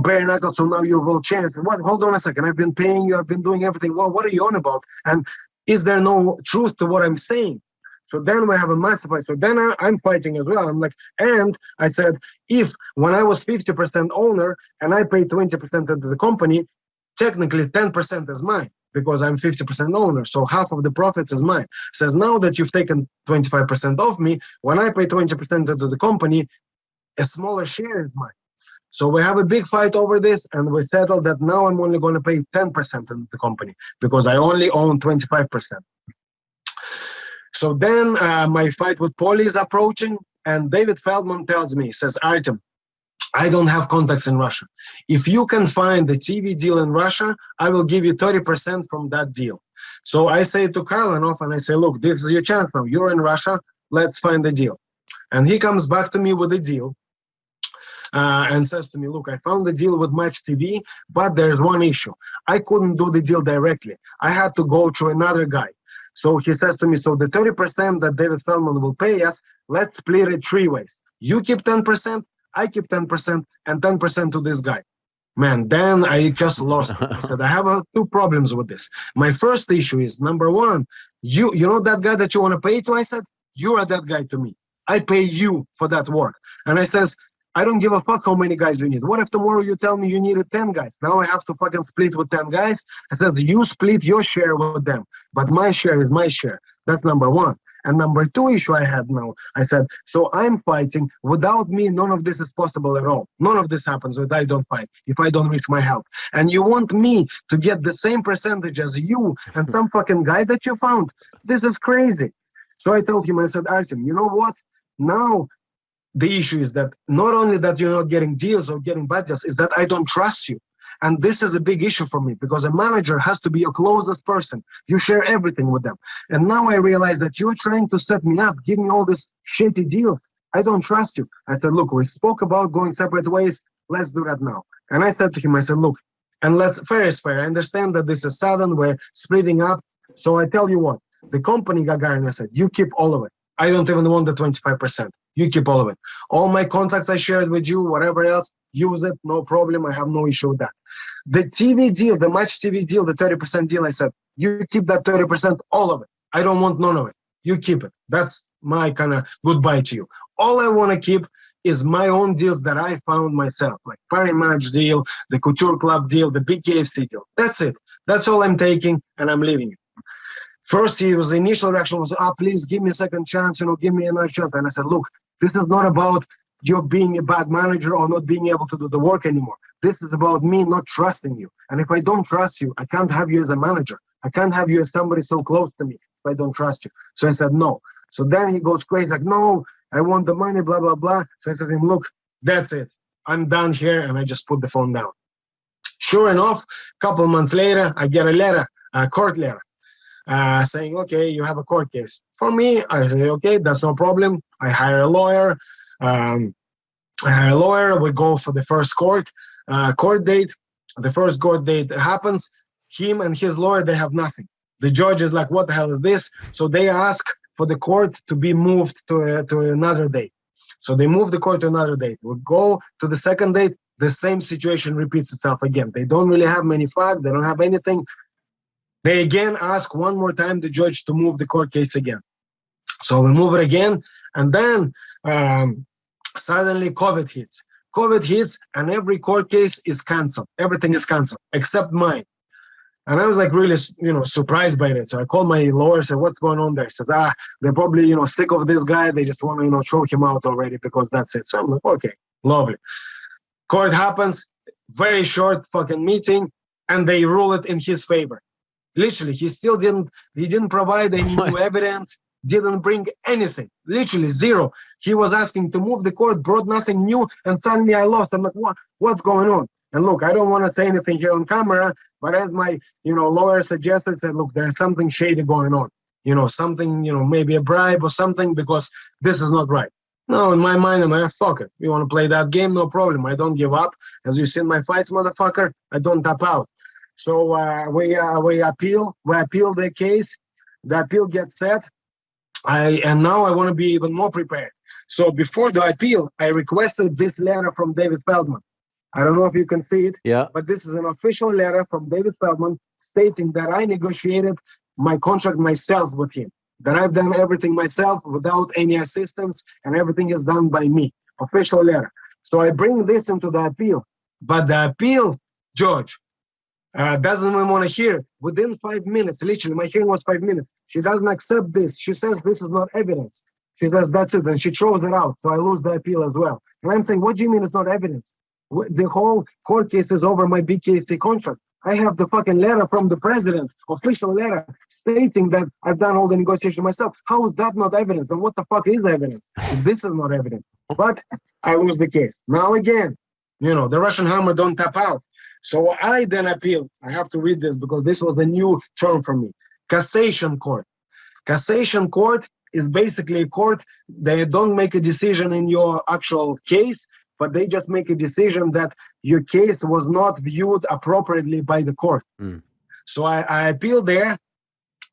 S7: bare knuckles. So now you will change. What? Hold on a second. I've been paying you. I've been doing everything. Well, what are you on about? And is there no truth to what I'm saying? So then we have a massive fight. So then I'm fighting as well. I'm like, and I said, if when I was 50% owner and I paid 20% into the company, technically 10% is mine because I'm 50% owner. So half of the profits is mine. Says now that you've taken 25% off me, when I pay 20% into the company, a smaller share is mine. So we have a big fight over this and we settled that now I'm only going to pay 10% in the company because I only own 25%. So then my fight with Paulie is approaching and David Feldman tells me, says, Artem, I don't have contacts in Russia. If you can find the TV deal in Russia, I will give you 30% from that deal. So I say to Karlanov and I say, look, this is your chance now. You're in Russia. Let's find the deal. And he comes back to me with a deal and says to me, look, I found the deal with Match TV, but there's one issue. I couldn't do the deal directly. I had to go through another guy. So he says to me, so the 30% that David Feldman will pay us, let's split it 3 ways. You keep 10%, I keep 10%, and 10% to this guy. Man, then I just lost it. I said, I have 2 problems with this. My first issue is, number one, you know that guy that you want to pay to? I said, you are that guy to me. I pay you for that work. And I says, I don't give a fuck how many guys you need. What if tomorrow you tell me you needed 10 guys? Now I have to fucking split with 10 guys? I says, you split your share with them, but my share is my share. That's number one. And number 2 issue I had now, I said, so I'm fighting. Without me, none of this is possible at all. None of this happens if I don't fight, if I don't risk my health. And you want me to get the same percentage as you and some fucking guy that you found? This is crazy. So I told him, I said, Artem, you know what? Now the issue is that not only that you're not getting deals or getting bad deals, is that I don't trust you. And this is a big issue for me because a manager has to be your closest person. You share everything with them. And now I realize that you're trying to set me up, give me all these shitty deals. I don't trust you. I said, look, we spoke about going separate ways. Let's do that now. And I said to him, I said, look, and fair is fair. I understand that this is sudden. We're splitting up. So I tell you what, the company Gagarin, I said, you keep all of it. I don't even want the 25%. You keep all of it. All my contacts I shared with you, whatever else, use it, no problem. I have no issue with that. The TV deal, the Match TV deal, the 30% deal, I said, you keep that 30%, all of it. I don't want none of it. You keep it. That's my kind of goodbye to you. All I want to keep is my own deals that I found myself, like Paris Match deal, the Couture Club deal, the BKFC deal. That's it. That's all I'm taking, and I'm leaving it. First, the initial reaction was, please give me a second chance, give me another chance. And I said, look, this is not about you being a bad manager or not being able to do the work anymore. This is about me not trusting you. And if I don't trust you, I can't have you as a manager. I can't have you as somebody so close to me if I don't trust you. So I said, no. So then he goes crazy, like, no, I want the money, blah, blah, blah. So I said to him, look, that's it. I'm done here. And I just put the phone down. Sure enough, a couple months later, I get a letter, a court letter. Saying, okay, you have a court case. For me, I say, okay, that's no problem. I hire a lawyer. We go for the first court date. The first court date happens. Him and his lawyer, they have nothing. The judge is like, what the hell is this? So they ask for the court to be moved to another date. So they move the court to another date. We go to the second date. The same situation repeats itself again. They don't really have many facts. They don't have anything. They again ask one more time the judge to move the court case again. So we move it again, and then suddenly COVID hits. COVID hits, and every court case is canceled. Everything is canceled, except mine. And I was like really, surprised by it. So I called my lawyer, said, what's going on there? He says, they're probably, sick of this guy. They just want to, throw him out already because that's it. So I'm like, okay, lovely. Court happens, very short fucking meeting, and they rule it in his favor. Literally, he didn't provide any new evidence, didn't bring anything. Literally zero. He was asking to move the court, brought nothing new, and suddenly I lost. I'm like, what's going on? And look, I don't want to say anything here on camera, but as my, lawyer suggested, said, look, there's something shady going on. Something, maybe a bribe or something, because this is not right. No, in my mind, I'm like, fuck it. You want to play that game? No problem. I don't give up. As you see in my fights, motherfucker, I don't tap out. So we appeal the case. The appeal gets set. And now I want to be even more prepared. So before the appeal, I requested this letter from David Feldman. I don't know if you can see it, but this is an official letter from David Feldman stating that I negotiated my contract myself with him, that I've done everything myself without any assistance, and everything is done by me. Official letter. So I bring this into the appeal, but the appeal judge doesn't even want to hear it. Within 5 minutes, literally, my hearing was 5 minutes. She doesn't accept this. She says this is not evidence. She says that's it, and she throws it out. So I lose the appeal as well. And I'm saying, what do you mean it's not evidence? The whole court case is over my BKFC contract. I have the fucking letter from the president, official letter, stating that I've done all the negotiation myself. How is that not evidence? And what the fuck is evidence if this is not evidence? But I lose the case. Now again, the Russian hammer don't tap out. So I then appeal. I have to read this because this was the new term for me. Cassation court. Cassation court is basically a court. They don't make a decision in your actual case, but they just make a decision that your case was not viewed appropriately by the court. So I appeal there.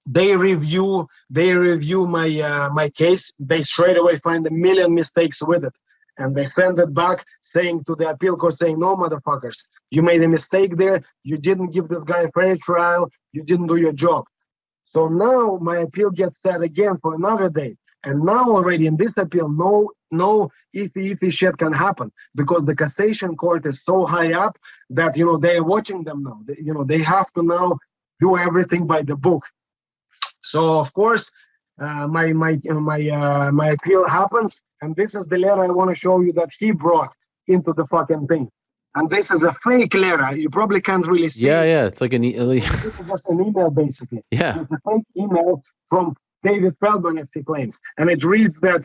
S7: They review my case. They straight away find a million mistakes with it. And they send it back saying to the appeal court, saying, no, motherfuckers, you made a mistake there. You didn't give this guy a fair trial. You didn't do your job. So now my appeal gets set again for another day. And now already in this appeal, no iffy shit can happen because the cassation court is so high up that, they are watching them now. They have to now do everything by the book. So, of course, my appeal happens. And this is the letter I want to show you that he brought into the fucking thing. And this is a fake letter. You probably can't really see it.
S2: Yeah. It's like
S7: this is just an email, basically.
S2: Yeah.
S7: It's a fake email from David Feldman, if he claims. And it reads that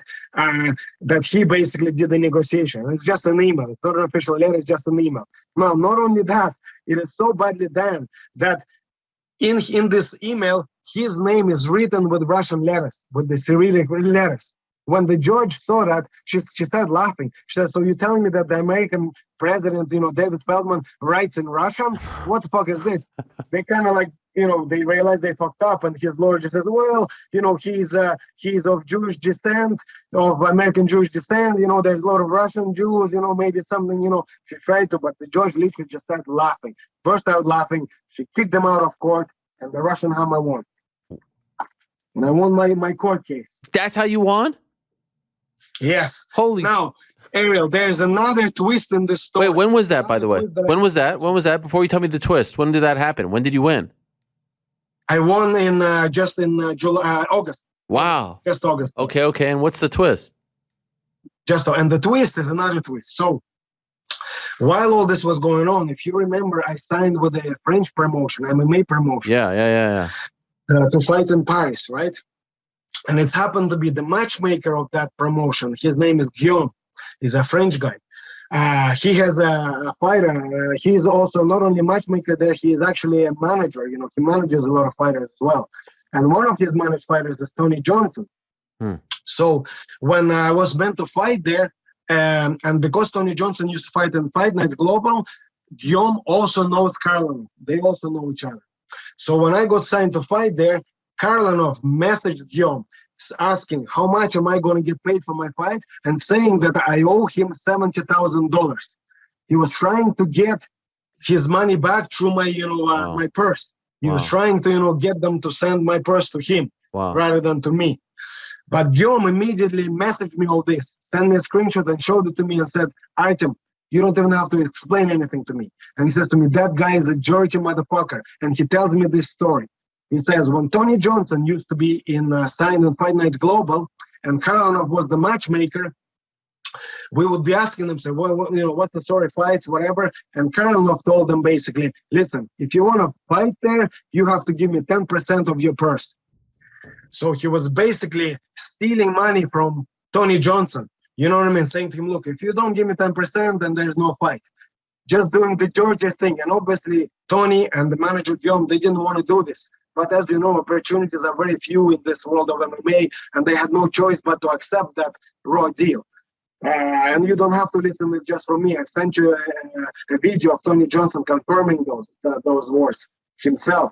S7: he basically did the negotiation. It's just an email. It's not an official letter. It's just an email. Now, not only that, it is so badly done that in this email, his name is written with Russian letters, with the Cyrillic letters. When the judge saw that, she started laughing. She said, so you're telling me that the American president, David Feldman, writes in Russian? What the fuck is this? They kind of like, they realized they fucked up, and his lawyer just says, well, he's of Jewish descent, of American Jewish descent, there's a lot of Russian Jews, maybe something, she tried to, but the judge literally just started laughing, burst out laughing. She kicked them out of court, and the Russian hammer won. And I won my court case.
S2: That's how you won?
S7: Yes.
S2: Holy.
S7: Now, Ariel, there's another twist in this story.
S2: Wait, when was that, by the way? When was that? Before you tell me the twist, when did that happen? When did you win?
S7: I won in just in July, August.
S2: Wow.
S7: Just August.
S2: Okay. And what's the twist?
S7: And the twist is another twist. So, while all this was going on, if you remember, I signed with a French promotion, MMA promotion.
S2: Yeah.
S7: To fight in Paris, right? And it's happened to be the matchmaker of that promotion. His name is Gane. He's a French guy. He has a fighter. He's also not only matchmaker there, he is actually a manager. He manages a lot of fighters as well. And one of his managed fighters is Tony Johnson. So when I was meant to fight there, and because Tony Johnson used to fight in Fight Night Global, Gane also knows Karlanov. They also know each other. So when I got signed to fight there, Karlanov messaged Gane asking how much am I going to get paid for my fight and saying that I owe him $70,000. He was trying to get his money back through my, my purse. He was trying to, get them to send my purse to him rather than to me. But Gane immediately messaged me all this, sent me a screenshot and showed it to me and said, Artem, You don't even have to explain anything to me. And he says to me, that guy is a Georgia motherfucker. And he tells me this story. He says, when Tony Johnson used to be signed in Fight Nights Global, and Karanov was the matchmaker, we would be asking them, say, what's the story, fights, whatever. And Karanov told them basically, listen, if you want to fight there, you have to give me 10% of your purse. So he was basically stealing money from Tony Johnson. You know what I mean? Saying to him, look, if you don't give me 10%, then there's no fight. Just doing the Georgia thing. And obviously, Tony and the manager, Guillaume, they didn't want to do this. But as you know, opportunities are very few in this world of MMA, and they had no choice but to accept that raw deal. And you don't have to listen just from me. I've sent you a video of Tony Johnson confirming those words himself.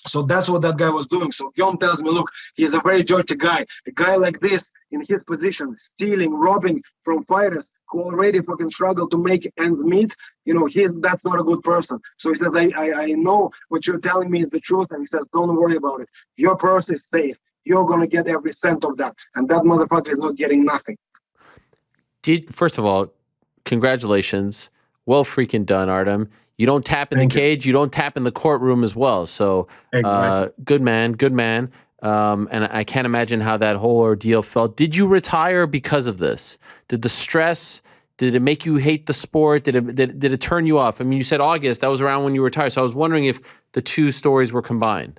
S7: So that's what that guy was doing. So Guillaume tells me, look, he's a very dirty guy. A guy like this, in his position, stealing, robbing from fighters who already fucking struggle to make ends meet, that's not a good person. So he says, I know what you're telling me is the truth. And he says, don't worry about it. Your purse is safe. You're going to get every cent of that. And that motherfucker is not getting nothing.
S2: First of all, congratulations. Well freaking done, Artem. You don't tap in the cage. You don't tap in the courtroom as well. So good man. And I can't imagine how that whole ordeal felt. Did you retire because of this? Did the stress, did it make you hate the sport? Did it turn you off? I mean, you said August. That was around when you retired. So I was wondering if the two stories were combined.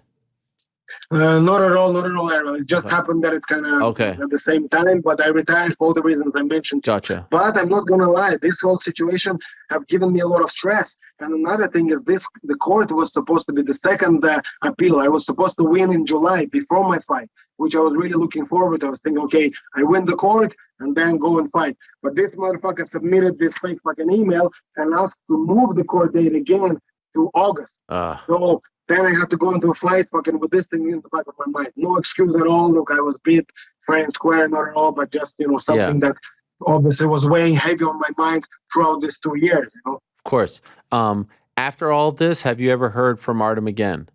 S7: Not at all, Errol. It just happened that it kind of at the same time, but I retired for all the reasons I mentioned.
S2: Gotcha.
S7: But I'm not going to lie, this whole situation have given me a lot of stress. And another thing is the court was supposed to be the second appeal. I was supposed to win in July before my fight, which I was really looking forward to. I was thinking, okay, I win the court and then go and fight. But this motherfucker submitted this fake fucking email and asked to move the court date again to August. So then I had to go into a fight fucking with this thing in the back of my mind. No excuse at all. Look, I was beat fair and square, not at all, but just, something that obviously was weighing heavy on my mind throughout these 2 years,
S2: Of course. After all of this, have you ever heard from Artem again?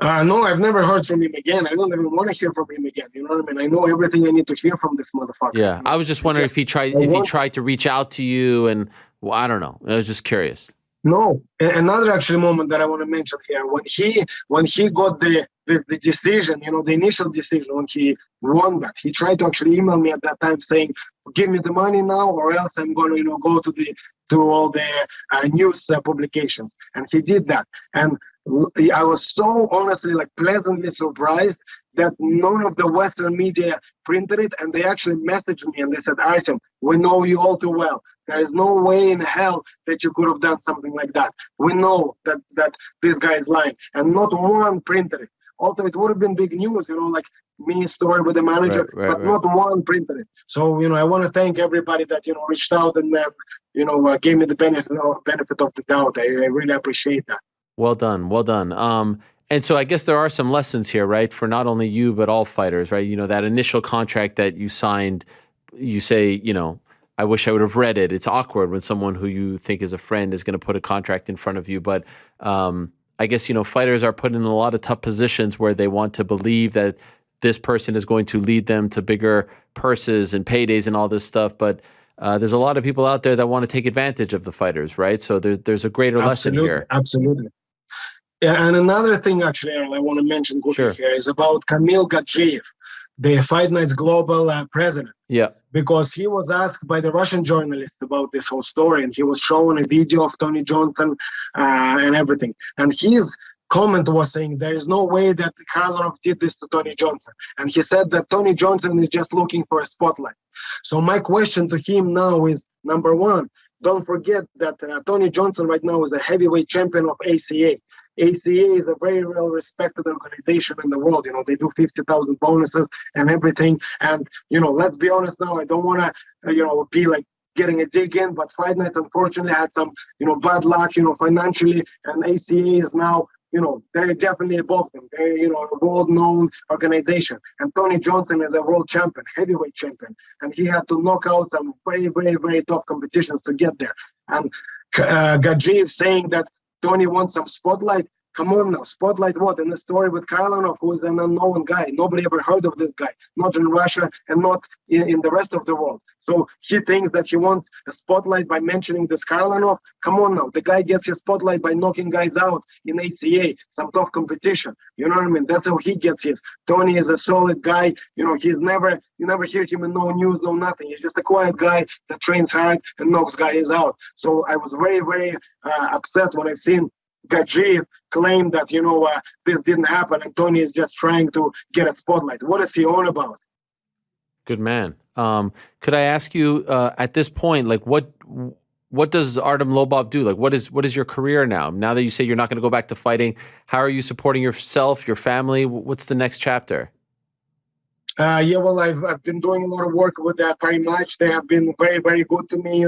S7: No, I've never heard from him again. I don't even want to hear from him again. You know what I mean? I know everything I need to hear from this motherfucker.
S2: Yeah, I was just wondering if he tried to reach out to you, and I don't know. I was just curious.
S7: No, another actually moment that I want to mention here, when he got the decision, the initial decision, when he won that, he tried to actually email me at that time saying, give me the money now or else I'm going to, go to all the news publications. And he did that. And I was so honestly, pleasantly surprised that none of the Western media printed it, and they actually messaged me and they said, Artem, we know you all too well. There is no way in hell that you could have done something like that. We know that this guy is lying. And not one printed it. Although it would have been big news, like me story with the manager, but not one printed it. So, I want to thank everybody that, reached out and then, gave me the benefit of the doubt. I really appreciate that.
S2: Well done. And so I guess there are some lessons here, right? For not only you, but all fighters, right? That initial contract that you signed, you say, I wish I would have read it. It's awkward when someone who you think is a friend is going to put a contract in front of you. But I guess, fighters are put in a lot of tough positions where they want to believe that this person is going to lead them to bigger purses and paydays and all this stuff. But there's a lot of people out there that want to take advantage of the fighters, right? So there's a greater lesson here.
S7: Absolutely. Yeah, and another thing, actually, Errol, I want to mention quickly here is about Kamil Gadjiev, the Fight Nights Global president.
S2: Yeah.
S7: Because he was asked by the Russian journalists about this whole story, and he was shown a video of Tony Johnson and everything. And his comment was saying there is no way that Karlov did this to Tony Johnson. And he said that Tony Johnson is just looking for a spotlight. So my question to him now is, number one, don't forget that Tony Johnson right now is a heavyweight champion of ACA. ACA is a very well-respected organization in the world. They do 50,000 bonuses and everything. And, let's be honest now, I don't want to, be getting a dig in, but Fight Nights unfortunately had some, bad luck, financially. And ACA is now, they're definitely above them. They're, a world-known organization. And Tony Johnson is a world champion, heavyweight champion. And he had to knock out some very, very, very tough competitions to get there. And Gadjiev saying that Tony wants some spotlight. Come on now, spotlight what? In the story with Karlanov, who is an unknown guy. Nobody ever heard of this guy, not in Russia and not in the rest of the world. So he thinks that he wants a spotlight by mentioning this Karlanov. Come on now, the guy gets his spotlight by knocking guys out in ACA, some tough competition. You know what I mean? That's how he gets his. Tony is a solid guy. You know, you never hear him in no news, no nothing. He's just a quiet guy that trains hard and knocks guys out. So I was very, very upset when I seen Gajiv claim that, this didn't happen and Tony is just trying to get a spotlight. What is he on about?
S2: Good man. Could I ask you at this point, like what does Artem Lobov do? Like what is your career now? Now that you say you're not going to go back to fighting, how are you supporting yourself, your family? What's the next chapter?
S7: Well, I've been doing a lot of work with that very much. They have been very, very good to me,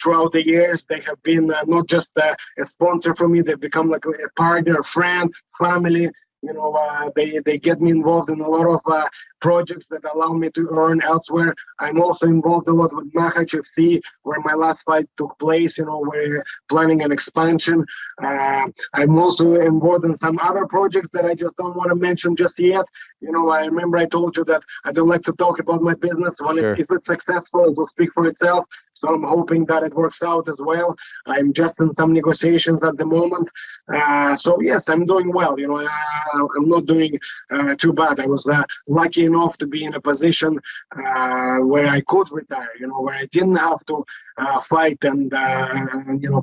S7: throughout the years. They have been not just a sponsor for me, they've become like a partner, friend, family. They get me involved in a lot of projects that allow me to earn elsewhere. I'm also involved a lot with Makhachev FC, where my last fight took place. We're planning an expansion. I'm also involved in some other projects that I just don't want to mention just yet. I remember I told you that I don't like to talk about my business. If it's successful, it will speak for itself. So I'm hoping that it works out as well. I'm just in some negotiations at the moment. So yes, I'm doing well. I'm not doing too bad. I was lucky enough to be in a position where I could retire, where I didn't have to fight and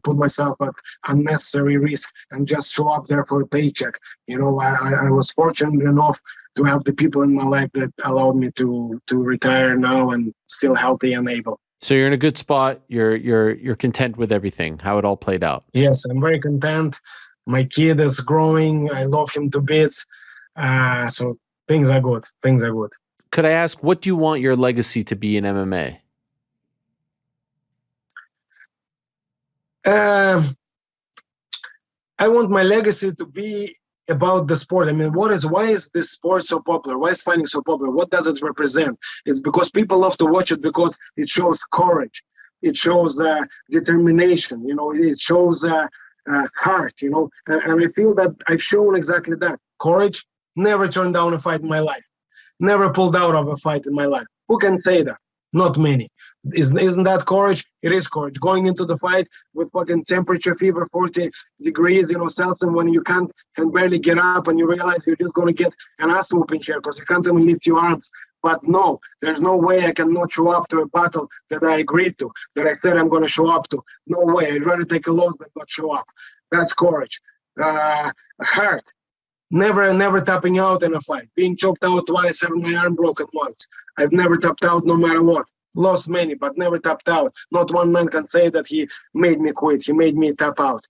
S7: put myself at unnecessary risk and just show up there for a paycheck. I was fortunate enough to have the people in my life that allowed me to retire now and still healthy and able.
S2: So you're in a good spot. You're content with everything, how it all played out.
S7: Yes, I'm very content. My kid is growing. I love him to bits. So things are good. Things are good.
S2: Could I ask, what do you want your legacy to be in MMA?
S7: I want my legacy to be about the sport. I mean, why is this sport so popular? Why is fighting so popular? What does it represent? It's because people love to watch it because it shows courage. It shows determination. It shows heart. And I feel that I've shown exactly that. Courage. Never turned down a fight in my life. Never pulled out of a fight in my life. Who can say that? Not many. Isn't that courage? It is courage. Going into the fight with fucking temperature fever, 40 degrees, Celsius, when you can barely get up and you realize you're just going to get an ass whooping here because you can't even lift your arms. But no, there's no way I can not show up to a battle that I agreed to, that I said I'm going to show up to. No way. I'd rather take a loss than not show up. That's courage. Heart. Never tapping out in a fight. Being choked out twice, having my arm broken once. I've never tapped out no matter what. Lost many, but never tapped out. Not one man can say that he made me quit. He made me tap out.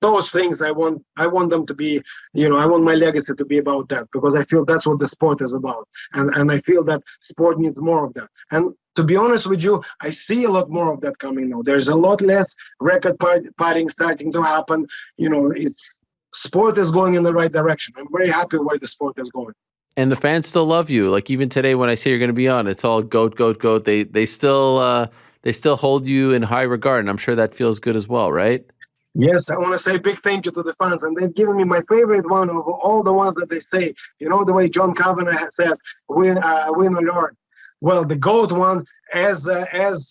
S7: Those things I want them to be, I want my legacy to be about that because I feel that's what the sport is about. And I feel that sport needs more of that. And to be honest with you, I see a lot more of that coming now. There's a lot less record fighting starting to happen. Sport is going in the right direction. I'm very happy where the sport is going.
S2: And the fans still love you. Like even today when I say you're going to be on, it's all goat, goat, goat. They still hold you in high regard, and I'm sure that feels good as well, right?
S7: Yes, I want to say big thank you to the fans, and they've given me my favorite one of all the ones that they say. The way John Kavanagh says, win or learn. Well, the GOAT one, as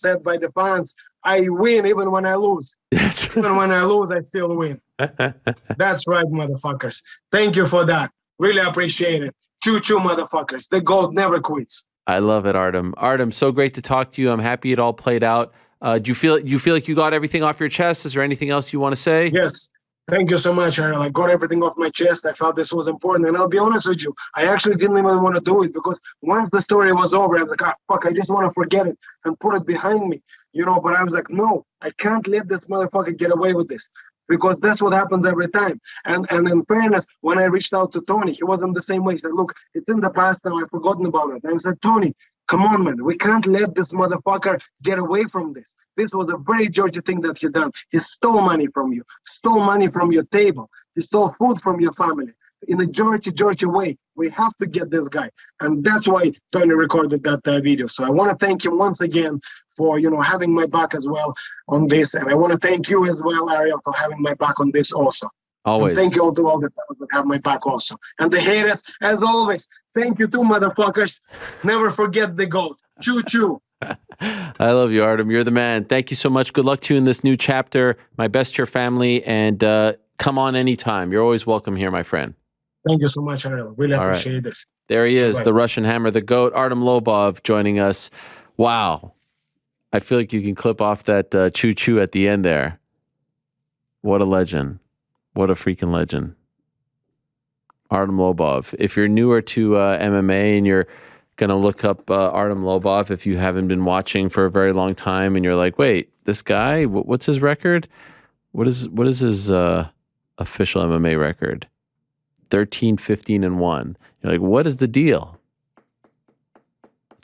S7: said by the fans, I win even when I lose. Even when I lose, I still win. That's right, motherfuckers. Thank you for that. Really appreciate it. Choo-choo, motherfuckers. The GOAT never quits.
S2: I love it, Artem. Artem, so great to talk to you. I'm happy it all played out. Do you feel like you got everything off your chest? Is there anything else you want to say?
S7: Yes. Thank you so much, Ciryl. I got everything off my chest. I felt this was important. And I'll be honest with you, I actually didn't even want to do it because once the story was over, I was like, fuck, I just want to forget it and put it behind me. But I was like, no, I can't let this motherfucker get away with this. Because that's what happens every time. And in fairness, when I reached out to Tony, he wasn't the same way. He said, look, it's in the past now. I've forgotten about it. And I said, Tony, come on, man. We can't let this motherfucker get away from this. This was a very Georgia thing that he done. He stole money from you, stole money from your table. He stole food from your family. In a Georgia way, we have to get this guy. And that's why Tony recorded that video. So I want to thank him once again for, having my back as well on this. And I want to thank you as well, Ariel, for having my back on this also.
S2: Always.
S7: And thank you all to all the fellas that have my back also. And the haters, as always, thank you too, motherfuckers. Never forget the GOAT. Choo-choo.
S2: I love you, Artem. You're the man. Thank you so much. Good luck to you in this new chapter. My best to your family, and come on anytime. You're always welcome here, my friend.
S7: Thank you so much, Ariel. Really
S2: All
S7: appreciate
S2: right.
S7: this.
S2: There he is,
S7: Bye.
S2: the Russian Hammer, the GOAT, Artem Lobov, joining us. Wow. I feel like you can clip off that choo-choo at the end there. What a legend. What a freaking legend. Artem Lobov. If you're newer to MMA and you're going to look up Artem Lobov, if you haven't been watching for a very long time and you're like, wait, this guy, what's his record? What is his official MMA record? 13, 15, and 1. You're like, what is the deal?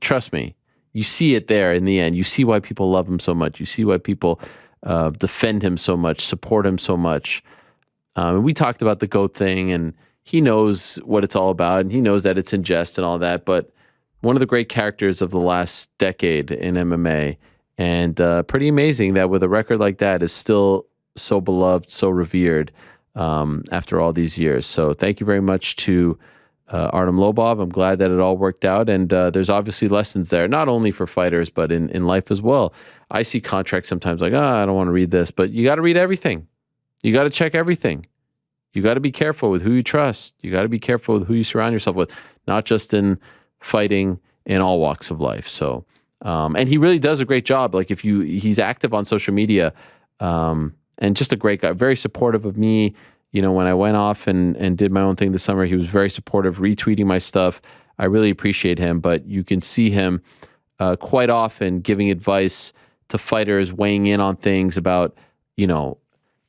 S2: Trust me, you see it there in the end. You see why people love him so much. You see why people defend him so much, support him so much. We talked about the GOAT thing, and he knows what it's all about, and he knows that it's in jest and all that, but one of the great characters of the last decade in MMA, and pretty amazing that with a record like that is still so beloved, so revered after all these years. So thank you very much to Artem Lobov. I'm glad that it all worked out, and there's obviously lessons there, not only for fighters, but in life as well. I see contracts sometimes like, I don't want to read this, but you got to read everything. You got to check everything. You got to be careful with who you trust. You got to be careful with who you surround yourself with, not just in fighting, in all walks of life. So, and he really does a great job. Like he's active on social media, and just a great guy, very supportive of me. You know, when I went off and did my own thing this summer, he was very supportive, retweeting my stuff. I really appreciate him, but you can see him quite often giving advice to fighters, weighing in on things about, you know,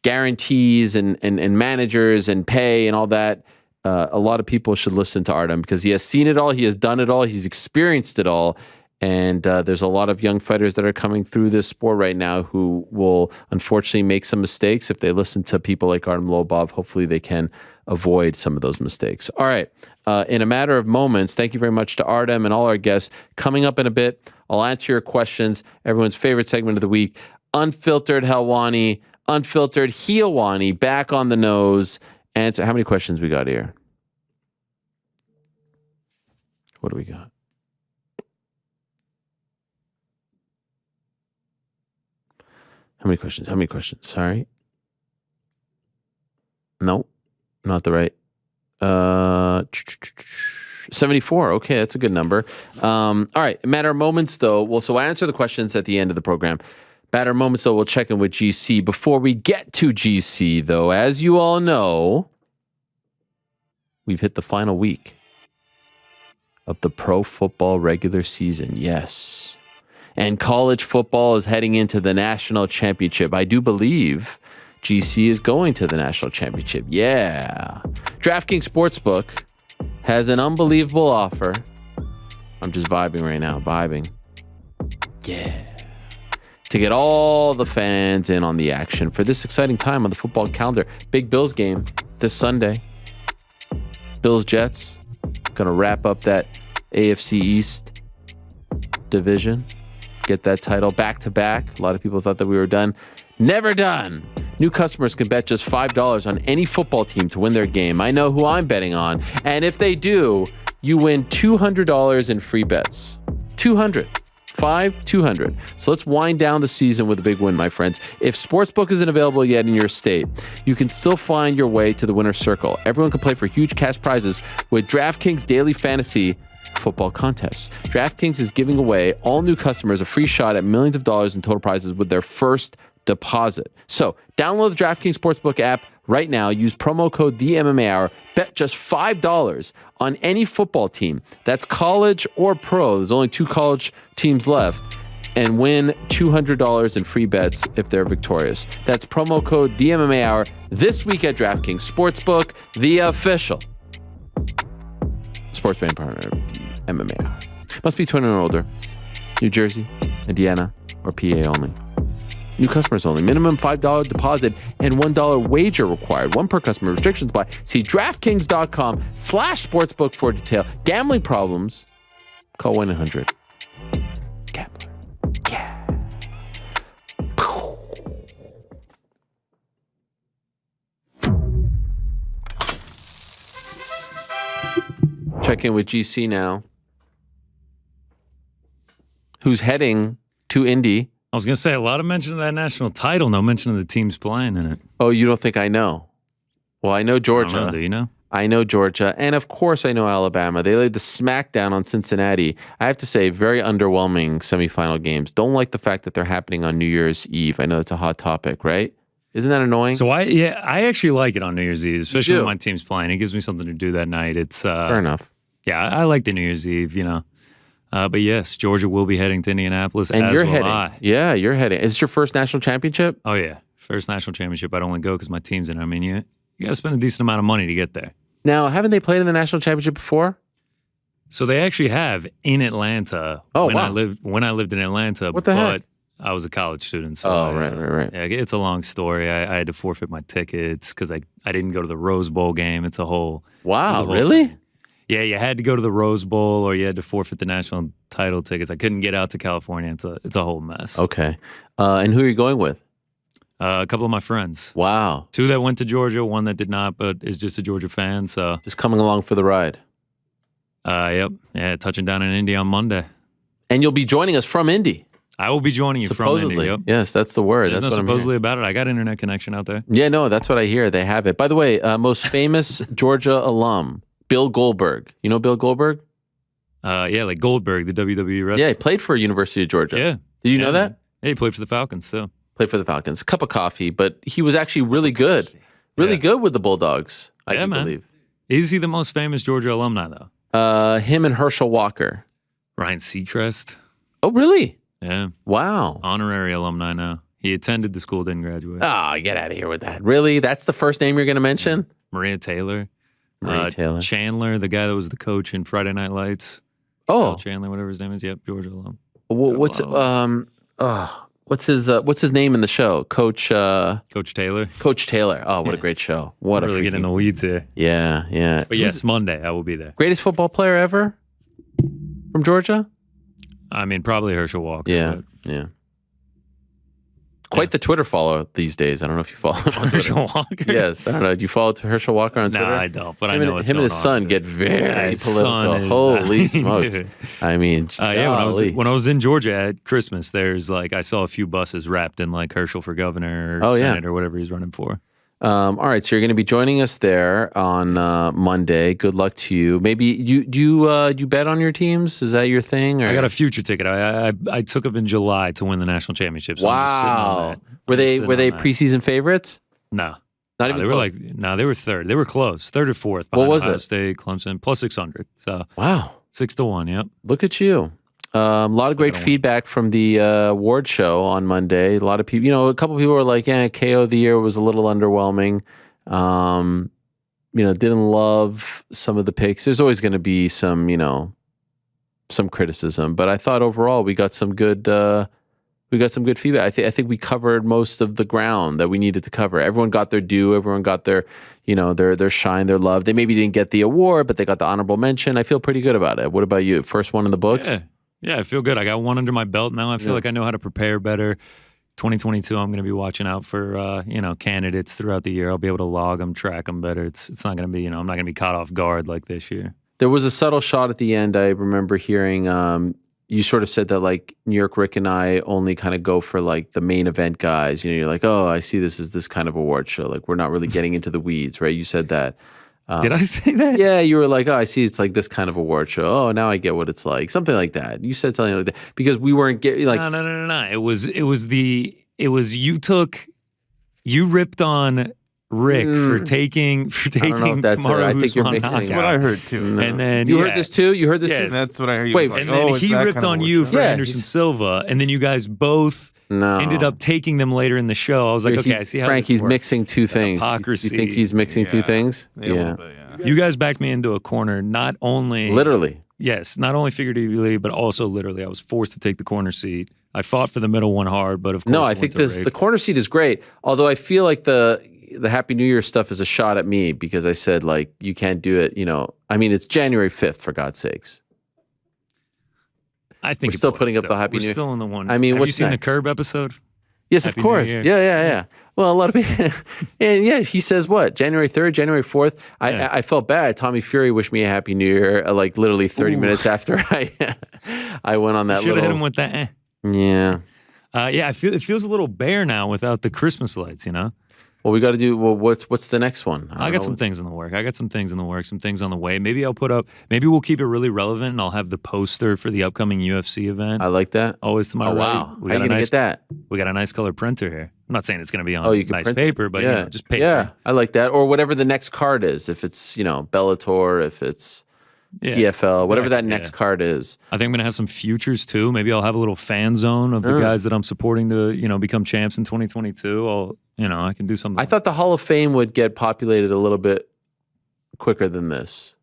S2: guarantees and managers and pay and all that. A lot of people should listen to Artem because he has seen it all, he has done it all, he's experienced it all. And there's a lot of young fighters that are coming through this sport right now who will unfortunately make some mistakes. If they listen to people like Artem Lobov, hopefully they can avoid some of those mistakes. All right. In a matter of moments, thank you very much to Artem and all our guests. Coming up in a bit, I'll answer your questions. Everyone's favorite segment of the week, Unfiltered Helwani, Unfiltered Helwani, back on the nose. Answer. How many questions we got here? What do we got? How many questions? How many questions? Sorry. No, not the right. 74. Okay, that's a good number. All right. Matter of moments, though. Well, so I answer the questions at the end of the program. Matter of moments, though, we'll check in with GC. Before we get to GC, though, as you all know, we've hit the final week of the pro football regular season. Yes. And college football is heading into the national championship. I do believe GC is going to the national championship. Yeah. DraftKings Sportsbook has an unbelievable offer. I'm just vibing right now. Vibing. Yeah. To get all the fans in on the action for this exciting time on the football calendar. Big Bills game this Sunday. Bills-Jets. Going to wrap up that AFC East division. Get that title back-to-back. A lot of people thought that we were done. Never done. New customers can bet just $5 on any football team to win their game. I know who I'm betting on. And if they do, you win $200 in free bets. 200. 200. So let's wind down the season with a big win, my friends. If Sportsbook isn't available yet in your state, you can still find your way to the winner's circle. Everyone can play for huge cash prizes with DraftKings Daily Fantasy Football Contests. DraftKings is giving away all new customers a free shot at millions of dollars in total prizes with their first deposit. So download the DraftKings Sportsbook app right now. Use promo code THEMMAHour. Bet just $5 on any football team. That's college or pro. There's only 2 college teams left. And win $200 in free bets if they're victorious. That's promo code THEMMAHour this week at DraftKings Sportsbook, the official sports betting partner of MMA Hour. Must be 21 or older. New Jersey, Indiana, or PA only. New customers only. Minimum $5 deposit and $1 wager required. One per customer. Restrictions apply. See DraftKings.com/sportsbook for detail. Gambling problems? Call 1-800-GAMBLER. Yeah. check in with GC now, who's heading to Indy.
S4: I was going to say, a lot of mention of that national title, no mention of the teams playing in it.
S2: Oh, you don't think I know? Well, I know Georgia.
S4: I don't know, do you know?
S2: I know Georgia. And of course, I know Alabama. They laid the smackdown on Cincinnati. I have to say, very underwhelming semifinal games. Don't like the fact that they're happening on New Year's Eve. I know that's a hot topic, right? Isn't that annoying?
S4: So I actually like it on New Year's Eve, especially when my team's playing. It gives me something to do that night. It's
S2: fair enough.
S4: Yeah, I like the New Year's Eve, you know. But yes, Georgia will be heading to Indianapolis,
S2: and
S4: as
S2: you're
S4: will
S2: heading.
S4: I.
S2: Yeah, you're heading. Is it your first national championship?
S4: Oh yeah, first national championship. I don't want to go because my team's in. I mean, you got to spend a decent amount of money to get there.
S2: Now, haven't they played in the national championship before?
S4: So they actually have in Atlanta.
S2: Oh,
S4: when
S2: wow.
S4: I lived in Atlanta.
S2: What the heck?
S4: I was a college student. So
S2: right.
S4: Yeah, it's a long story. I had to forfeit my tickets because I didn't go to the Rose Bowl game. It's a whole
S2: wow, really?
S4: Thing. Yeah, you had to go to the Rose Bowl or you had to forfeit the national title tickets. I couldn't get out to California. It's a whole mess.
S2: Okay. And who are you going with?
S4: A couple of my friends.
S2: Wow.
S4: 2 that went to Georgia, 1 that did not, but is just a Georgia fan. So
S2: just coming along for the ride.
S4: Yep. Yeah, touching down in Indy on Monday.
S2: And you'll be joining us from Indy.
S4: I will be joining you
S2: supposedly.
S4: from Indy. Yep.
S2: Yes, that's the word.
S4: There's
S2: that's
S4: no
S2: what
S4: supposedly about it. I got internet connection out there.
S2: Yeah, no, that's what I hear. They have it. By the way, most famous Georgia alum, Bill Goldberg. You know Bill Goldberg?
S4: Yeah, like Goldberg, the WWE wrestler.
S2: Yeah, he played for University of Georgia.
S4: Yeah.
S2: Did you know that?
S4: Yeah, he played for the Falcons too.
S2: Played for the Falcons. Cup of coffee, but he was actually really good. Really good with the Bulldogs, I do believe.
S4: Is he the most famous Georgia alumni, though?
S2: Him and Herschel Walker.
S4: Ryan Seacrest.
S2: Oh, really?
S4: Yeah.
S2: Wow.
S4: Honorary alumni now. He attended the school, didn't graduate.
S2: Oh, get out of here with that. Really? That's the first name you're going to mention?
S4: Maria Taylor.
S2: Taylor.
S4: Chandler, the guy that was the coach in Friday Night Lights.
S2: Oh.
S4: Chandler, whatever his name is. Yep, Georgia alum.
S2: What's his name in the show? Coach
S4: Taylor.
S2: Coach Taylor. Oh, what a great show. What
S4: really getting in the weeds here.
S2: Yeah, yeah.
S4: But yes, Monday I will be there.
S2: Greatest football player ever from Georgia?
S4: I mean, probably Herschel Walker.
S2: Yeah, yeah. Quite the Twitter follow these days. I don't know if you follow him on Twitter.
S4: Herschel Walker?
S2: Yes. I don't know. Do you follow Herschel Walker on Twitter?
S4: No, I don't, but I know what's
S2: him
S4: going
S2: and his son get very political. Holy smokes.
S4: Dude.
S2: I mean,
S4: when I was in Georgia at Christmas, there's like, I saw a few buses wrapped in like Herschel for governor or Senate or whatever he's running for.
S2: All right, so you're going to be joining us there on Monday. Good luck to you. Maybe do you bet on your teams? Is that your thing? Or?
S4: I got a future ticket. I took up in July to win the national championship. So
S2: wow. Were they preseason favorites?
S4: No.
S2: Not even close.
S4: They were third. They were close, 3rd or 4th.
S2: What was
S4: Ohio
S2: it?
S4: State, Clemson, plus 600. So
S2: wow,
S4: 6-1. Yep.
S2: Look at you. A lot of great feedback from the award show on Monday. A lot of people, a couple people were like, "Yeah, KO of the year was a little underwhelming." Didn't love some of the picks. There's always going to be some criticism, but I thought overall we got some good feedback. I think we covered most of the ground that we needed to cover. Everyone got their due. Everyone got their shine, their love. They maybe didn't get the award, but they got the honorable mention. I feel pretty good about it. What about you? First one in the books?
S4: Yeah, I feel good. I got one under my belt now. I feel like I know how to prepare better. 2022, I'm going to be watching out for candidates throughout the year. I'll be able to log them, track them better. It's not going to be, I'm not going to be caught off guard like this year.
S2: There was a subtle shot at the end. I remember hearing you sort of said that like New York Rick and I only kind of go for like the main event guys. You're like, oh, I see this as this kind of award show. Like we're not really getting into the weeds, right? You said that.
S4: Did I say that?
S2: Yeah, you were like, oh, I see it's like this kind of award show. Oh, now I get what it's like. Something like that. You said something like that because we weren't getting like.
S4: No. You ripped on Rick for taking Kamaru Usman.
S8: That's what I heard too.
S2: No.
S4: And then
S2: you heard this too. You heard this too.
S8: That's what I heard.
S2: Wait,
S4: and then he ripped on you for Anderson Silva, and then you guys both ended up taking them later in the show. I was like, okay, I see how
S2: Frank, he's mixing two things.
S4: Hypocrisy.
S2: You think he's mixing two things?
S8: Yeah.
S4: You guys backed me into a corner, not only
S2: literally.
S4: Yes, not only figuratively, but also literally. I was forced to take the corner seat. I fought for the middle one hard, but of course,
S2: no. I think the corner seat is great. Although I feel like the Happy New Year stuff is a shot at me because I said like you can't do it. I mean it's January 5th for God's sakes.
S4: I think
S2: we're still putting up the Happy New Year.
S4: We're still in the one.
S2: I mean,
S4: have you seen
S2: next?
S4: the Curb episode?
S2: Yes,
S4: Happy
S2: of
S4: New
S2: course.
S4: Year.
S2: Yeah. Well, a lot of people, and yeah, he says what? January 3rd, January 4th. I felt bad. Tommy Fury wished me a Happy New Year, like literally 30 minutes after I went on that.
S4: Should have hit him with that.
S2: Yeah.
S4: Yeah, it feels a little bare now without the Christmas lights, you know?
S2: Well, we got to do. Well, what's the next one?
S4: I got some things in the work. Some things on the way. Maybe we'll keep it really relevant, and I'll have the poster for the upcoming UFC event.
S2: I like that.
S4: Always to my right.
S2: Wow. How are you gonna get that?
S4: We got a nice color printer here. I'm not saying it's gonna be on
S2: you can
S4: nice
S2: print
S4: paper, but just paper.
S2: Yeah, I like that. Or whatever the next card is. If it's Bellator, if it's PFL, whatever that next card is.
S4: I think I'm gonna have some futures too. Maybe I'll have a little fan zone of the guys that I'm supporting to become champs in 2022. I can do something.
S2: I thought the Hall of Fame would get populated a little bit quicker than this.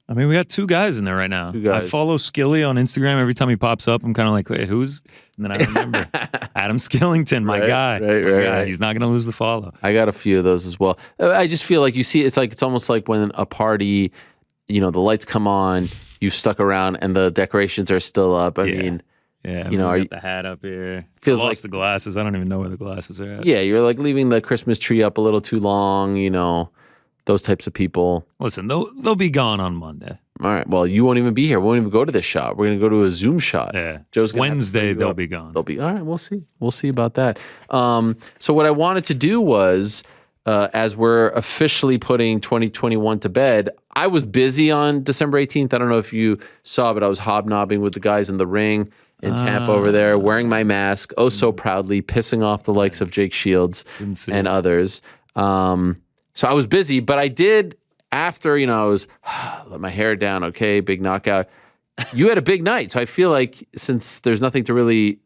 S4: I mean, we got 2 guys in there right now.
S2: 2 guys.
S4: I follow Skilly on Instagram. Every time he pops up, I'm kind of like, wait, who's? And then I remember Adam Skillington, my guy. Right. He's not going to lose the follow.
S2: I got a few of those as well. I just feel like you see, it's almost like when a party, the lights come on, you've stuck around, and the decorations are still up. I mean.
S4: Yeah,
S2: are
S4: got the hat up here.
S2: Feels
S4: I lost
S2: like
S4: the glasses. I don't even know where the glasses are at.
S2: Yeah, you're like leaving the Christmas tree up a little too long. Those types of people.
S4: Listen, they'll be gone on Monday.
S2: All right. Well, you won't even be here. We won't even go to this shot. We're gonna go to a Zoom shot.
S4: Yeah.
S2: Joe's gonna
S4: Wednesday. They'll be gone.
S2: They'll be all right. We'll see. We'll see about that. So what I wanted to do was, as we're officially putting 2021 to bed, I was busy on December 18th. I don't know if you saw, but I was hobnobbing with the guys in the ring in Tampa over there, wearing my mask, so proudly, pissing off the likes of Jake Shields and others. So I was busy, but I did, after, I was, let my hair down, okay, big knockout. You had a big night, so I feel like since there's nothing to really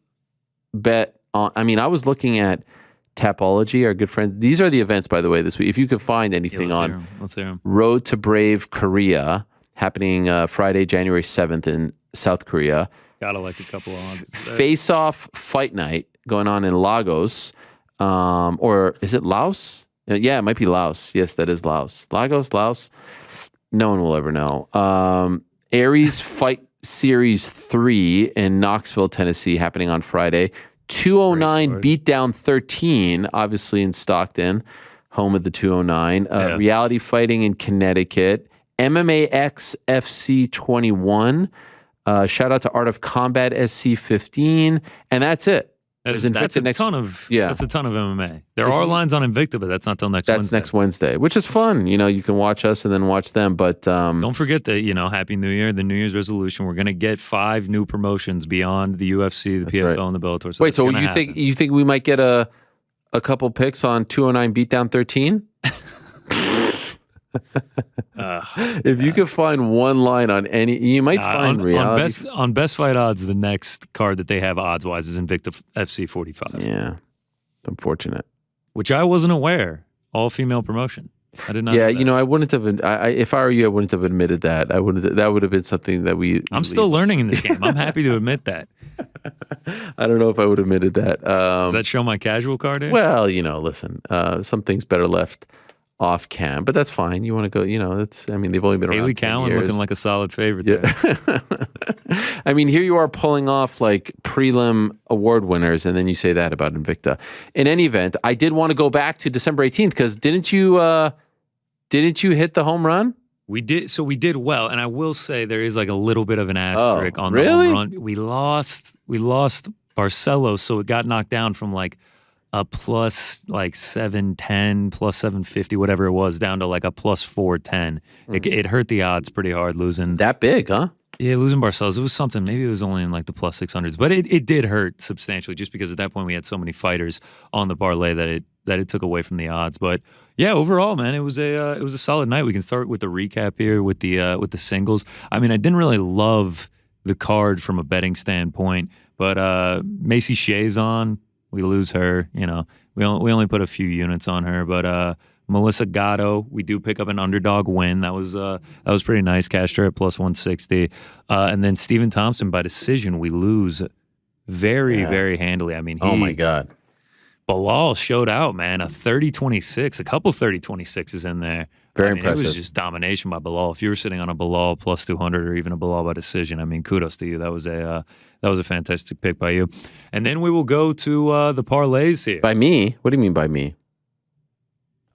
S2: bet on, I was looking at Tapology, our good friend. These are the events, by the way, this week. If you could find anything
S4: let's hear 'em.
S2: Road to Brave Korea, happening Friday, January 7th in South Korea.
S4: Gotta like a couple of odds.
S2: Face-off fight night going on in Lagos. Or is it Laos? Yeah, it might be Laos. Yes, that is Laos. Laos. No one will ever know. Aries Fight Series 3 in Knoxville, Tennessee, happening on Friday. 209 Beatdown 13, obviously in Stockton, home of the 209. Reality Fighting in Connecticut. MMA X FC 21. Shout out to Art of Combat SC 15. And that's it.
S4: That's a ton of MMA. There are lines on Invicta, but that's not till next Wednesday.
S2: That's next Wednesday, which is fun. You can watch us and then watch them. But
S4: don't forget that, Happy New Year, the New Year's resolution. We're gonna get 5 new promotions beyond the UFC, the PFL, and the Bellator.
S2: Wait, so you think we might get a couple picks on 209 Beatdown 13? If you could find one line on any, you might find reality.
S4: On best fight odds, the next card that they have odds-wise is Invicta FC 45.
S2: Yeah, unfortunate.
S4: Which I wasn't aware. All-female promotion. I did not.
S2: Yeah, I wouldn't have. If I were you, I wouldn't have admitted that. I wouldn't. That would have been something that we.
S4: I'm still learning in this game. I'm happy to admit that.
S2: I don't know if I would have admitted that.
S4: Does that show my casual card in?
S2: Well, listen, some things better left off cam, but that's fine. You want to go, they've only been around
S4: Haley
S2: 10
S4: Cowan
S2: years.
S4: looking like a solid favorite there.
S2: Here you are pulling off like prelim award winners, and then you say that about Invicta. In any event, I did want to go back to December 18th because didn't you hit the home run?
S4: We did. So we did well, and I will say there is like a little bit of an asterisk on the home run. We lost Barcelos, so it got knocked down from like a plus like 710, plus 750, whatever it was, down to like a plus 410. It hurt the odds pretty hard losing.
S2: That big, huh?
S4: Yeah, losing Barcelos. It was something, maybe it was only in like the plus 600s, but it did hurt substantially just because at that point we had so many fighters on the parlay that it took away from the odds. But yeah, overall, man, it was a solid night. We can start with the recap here with the singles. I didn't really love the card from a betting standpoint, but Macy Shea's on. We lose her, we only put a few units on her, but Melissa Gatto, we do pick up an underdog win. That was pretty nice. Cashed her at plus 160, and then Stephen Thompson by decision. We lose very handily.
S2: Oh my God,
S4: Bilal showed out, man. A 30-26, a couple 30-26s in there.
S2: Very
S4: I mean,
S2: impressive.
S4: It was just domination by Bilal. If you were sitting on a Bilal plus 200 or even a Bilal by decision, I mean, kudos to you. That was a fantastic pick by you. And then we will go to the parlays here.
S2: By me? What do you mean by me?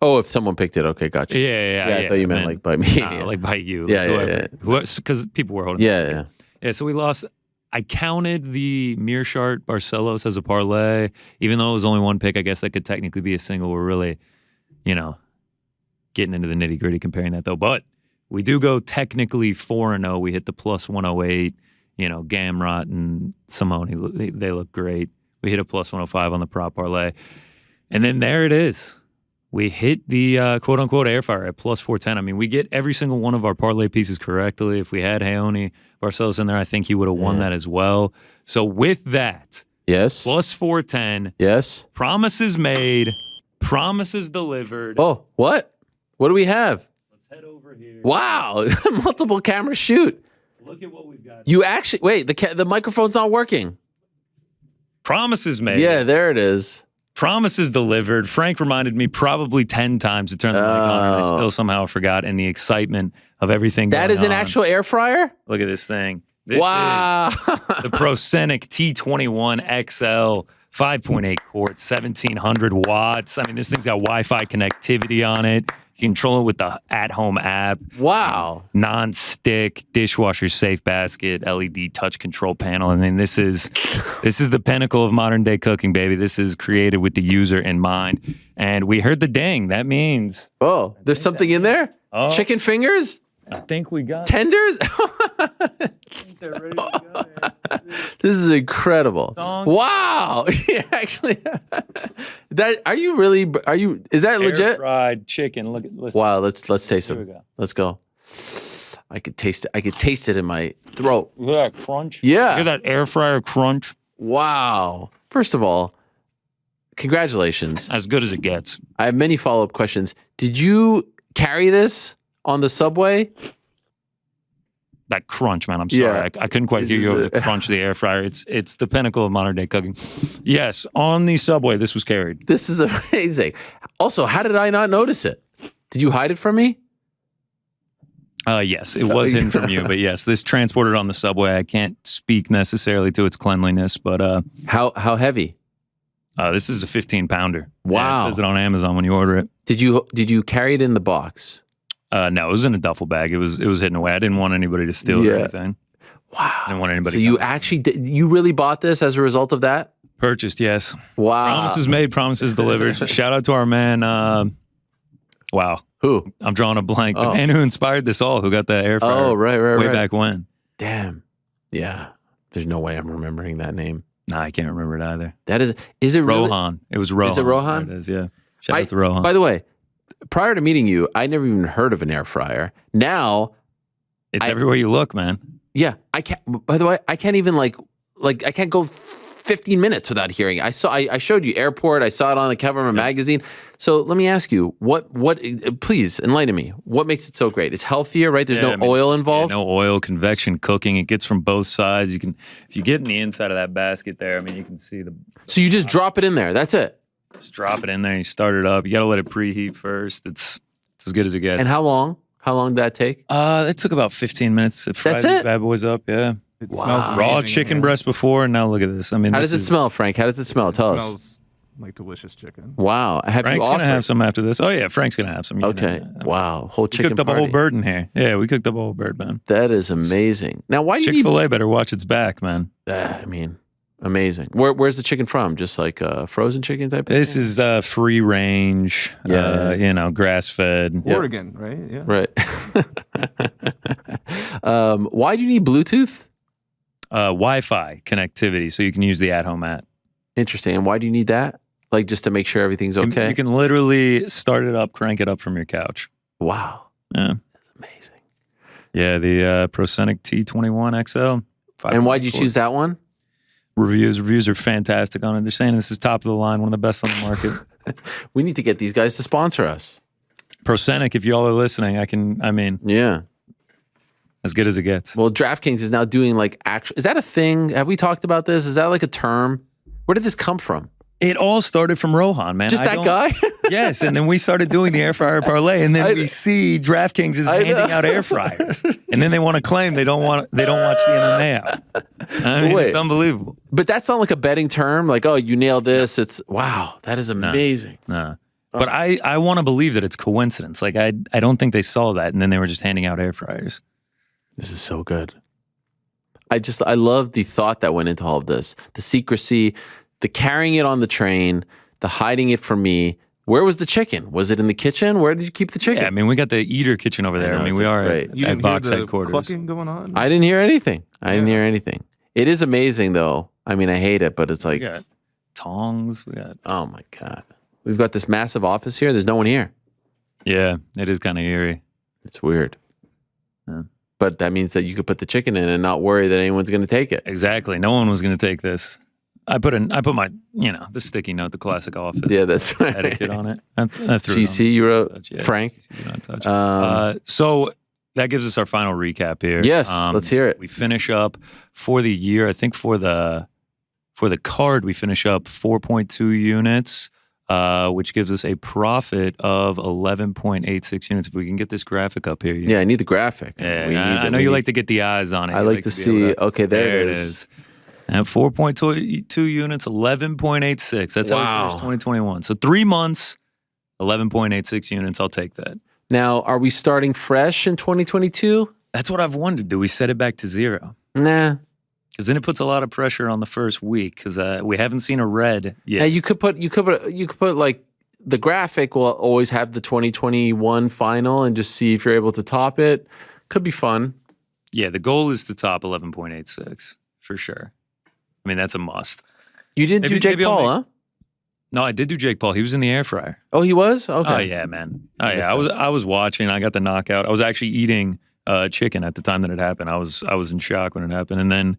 S2: Oh, if someone picked it. Okay, gotcha.
S4: Yeah.
S2: I thought you meant like by me.
S4: Nah, like by you.
S2: Yeah.
S4: Because people were holding.
S2: Yeah.
S4: So we lost. I counted the Mearshart Barcelos as a parlay, even though it was only one pick. I guess that could technically be a single. We're really, getting into the nitty gritty comparing that though. But we do go technically 4-0. We hit the plus 108. Gamrot and Simone, they look great. We hit a plus 105 on the prop parlay, and then there it is. We hit the quote-unquote air fryer at plus 410. I mean, we get every single one of our parlay pieces correctly. If we had Heoni Barcelos in there, I think he would have won that as well. So with that,
S2: yes,
S4: plus 410.
S2: Yes.
S4: Promises made, promises delivered.
S2: Oh, what? What do we have?
S4: Let's head over here.
S2: Wow, multiple camera shoot.
S4: Look at what we've got.
S2: You actually, wait, the microphone's not working.
S4: Promises made.
S2: Yeah, there it is.
S4: Promises delivered. Frank reminded me probably 10 times to turn the mic on, and I still somehow forgot in the excitement of everything
S2: That
S4: going
S2: is an
S4: on.
S2: actual air fryer?
S4: Look at this thing. This
S2: Wow.
S4: is the Proscenic T21 XL 5.8 quart, 1700 watts. I mean, this thing's got Wi-Fi connectivity on it. You can control it with the at-home app.
S2: Wow.
S4: Non-stick, dishwasher safe basket, LED touch control panel. I mean, this is the pinnacle of modern day cooking, baby. This is created with the user in mind. And we heard the ding. That means
S2: there's something in there?
S4: Oh.
S2: Chicken fingers?
S4: I think we got
S2: Tenders?
S4: they're ready to go there.
S2: This is incredible. Wow. Yeah, actually. Is that legit?
S4: Air fried chicken. Listen.
S2: Wow, let's taste
S4: Here we
S2: it.
S4: go.
S2: Let's go. I could taste it. I could taste it in my throat.
S4: Look at that crunch.
S2: Yeah.
S4: Look at that air fryer crunch.
S2: Wow. First of all, congratulations.
S4: As good as it gets.
S2: I have many follow-up questions. Did you carry this on the subway?
S4: That crunch, man. I'm sorry.
S2: Yeah.
S4: I couldn't quite hear you over the crunch of the air fryer. It's the pinnacle of modern day cooking. Yes, on the subway, this was carried.
S2: This is amazing. Also, how did I not notice it? Did you hide it from me?
S4: Yes, it was hidden from you, but yes, this transported on the subway. I can't speak necessarily to its cleanliness, but
S2: How heavy?
S4: this is a 15-pounder.
S2: Wow.
S4: Yeah, it says it on Amazon when you order it.
S2: Did you carry it in the box?
S4: No, it was in a duffel bag. It was hidden away. I didn't want anybody to steal it or anything.
S2: Wow.
S4: I didn't want anybody.
S2: So you actually did, you really bought this as a result of that?
S4: Purchased, yes.
S2: Wow.
S4: Promises made, promises delivered. Shout out to our man. Wow.
S2: Who?
S4: I'm drawing a blank. The man who inspired this all, who got the air fryer.
S2: Oh, right.
S4: Way back when.
S2: Damn. Yeah. There's no way I'm remembering that name.
S4: Nah, I can't remember it either.
S2: That is it really?
S4: Rohan. It was Rohan.
S2: Is it Rohan?
S4: There it is, yeah. Shout out to Rohan.
S2: By the way, prior to meeting you, I never even heard of an air fryer. Now,
S4: it's everywhere you look, man.
S2: Yeah, I can't. By the way, I can't even like I can't go 15 minutes without hearing it. I showed you airport. I saw it on the cover of a magazine. So let me ask you, what? Please enlighten me. What makes it so great? It's healthier, right? There's no oil involved.
S4: No oil, convection cooking. It gets from both sides. You can, if you get in the inside of that basket there, I mean, you can see the.
S2: So you just drop it in there. That's it.
S4: Just drop it in there. And you start it up. You got to let it preheat first. It's as good as it gets.
S2: And how long? How long did that take?
S4: It took about 15 minutes to fry
S2: That's
S4: these
S2: it?
S4: bad boys up. Yeah.
S8: It smells
S4: Raw
S8: amazing,
S4: chicken
S8: yeah.
S4: breast before, and now look at this. I mean,
S2: How
S4: this
S2: does it
S4: is-
S2: smell, Frank? How does it smell? Tell
S8: It
S2: us.
S8: smells like delicious chicken.
S2: Wow. Have
S4: Frank's
S2: you
S4: gonna
S2: offered?
S4: have some after this. Oh yeah, Frank's gonna have some. You
S2: Okay.
S4: know.
S2: Wow. Whole
S4: We
S2: chicken
S4: cooked up
S2: party.
S4: a whole bird in here. Yeah, we cooked up a whole bird, man.
S2: That is amazing. Now, why do you
S4: Chick-fil-A better watch its back, man.
S2: I mean, amazing. Where's the chicken from? Just like frozen chicken type of
S4: This
S2: thing?
S4: is free range.
S2: Yeah.
S4: Grass fed.
S8: Oregon, right? Yeah.
S2: Right. Why do you need Bluetooth?
S4: Wi-Fi connectivity, so you can use the at-home app.
S2: Interesting. And why do you need that? Like just to make sure everything's okay?
S4: You can literally start it up, crank it up from your couch.
S2: Wow.
S4: Yeah.
S2: That's amazing.
S4: Yeah, the Proscenic T21 XL.
S2: And why'd you choose that one?
S4: Reviews are fantastic on it. They're saying this is top of the line, one of the best on the market.
S2: We need to get these guys to sponsor us.
S4: Proscenic, if y'all are listening,
S2: Yeah.
S4: as good as it gets.
S2: Well, DraftKings is now doing like actual. Is that a thing? Have we talked about this? Is that like a term? Where did this come from?
S4: It all started from Rohan, man.
S2: Just that guy?
S4: Yes, and then we started doing the air fryer parlay, and then we see DraftKings is handing out air fryers, and then they want to claim they don't watch the MMA out. I mean, it's unbelievable.
S2: But that's not like a betting term. Like, oh, you nailed this. It's wow, that is amazing.
S4: No. But I want to believe that it's coincidence. Like I don't think they saw that, and then they were just handing out air fryers.
S2: This is so good. I love the thought that went into all of this. The secrecy, the carrying it on the train, the hiding it from me. Where was the chicken? Was it in the kitchen? Where did you keep the chicken?
S4: Yeah, I mean, we got the eater kitchen over there. I mean, we are at Box headquarters.
S8: Clucking going on?
S2: I didn't hear anything. I didn't hear anything. It is amazing, though. I mean, I hate it, but it's like...
S4: We got tongs. We got...
S2: Oh, my God. We've got this massive office here. There's no one here.
S4: Yeah, it is kind of eerie.
S2: It's weird.
S4: Yeah.
S2: But that means that you could put the chicken in and not worry that anyone's going to take it.
S4: Exactly. No one was going to take this. I put my, the sticky note, the classic office.
S2: Yeah, that's right.
S4: Etiquette on it. I threw
S2: GC, you wrote
S4: touch,
S2: Frank.
S4: GC, do not touch. So that gives us our final recap here.
S2: Yes, let's hear it.
S4: We finish up for the year. I think for the card, we finish up 4.2 units, which gives us a profit of 11.86 units. If we can get this graphic up here.
S2: Yeah, I need the graphic.
S4: Yeah, I know you like to get the eyes on it.
S2: I like to see. Okay, there it is.
S4: And 4.2 units, 11.86. That's how we finished 2021. So 3 months, 11.86 units. I'll take that.
S2: Now, are we starting fresh in 2022?
S4: That's what I've wondered. Do we set it back to 0?
S2: Nah.
S4: Because then it puts a lot of pressure on the first week because we haven't seen a red yet.
S2: Now, you could put like the graphic will always have the 2021 final and just see if you're able to top it. Could be fun.
S4: Yeah, the goal is to top 11.86 for sure. I mean, that's a must.
S2: You didn't do Jake Paul, huh?
S4: No, I did do Jake Paul. He was in the air fryer.
S2: Oh, he was? Okay.
S4: Oh yeah, man. Oh yeah, I was watching. I got the knockout. I was actually eating chicken at the time that it happened. I was in shock when it happened. And then,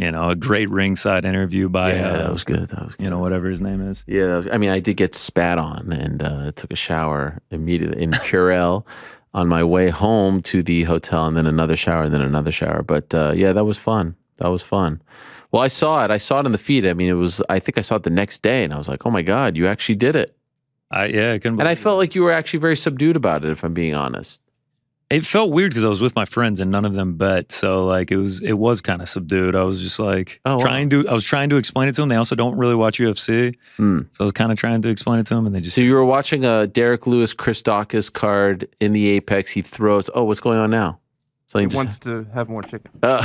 S4: a great ringside interview by
S2: that was good. That was good.
S4: Whatever his name is.
S2: Yeah, I did get spat on and took a shower immediately in Ciryl on my way home to the hotel, and then another shower, and then another shower. But yeah, that was fun. That was fun. Well, I saw it. I saw it in the feed. I mean, I think I saw it the next day, and I was like, oh my God, you actually did it.
S4: I couldn't.
S2: And I felt like you were actually very subdued about it, if I'm being honest.
S4: It felt weird because I was with my friends and none of them bet. So like it was kind of subdued. I was just like I was trying to explain it to them. They also don't really watch UFC. So I was kind of trying to explain it to them, and they just.
S2: So you were watching a Derrick Lewis, Chris Daukaus card in the Apex. He throws. Oh, what's going on now?
S8: He wants to have more chicken.
S4: Yeah,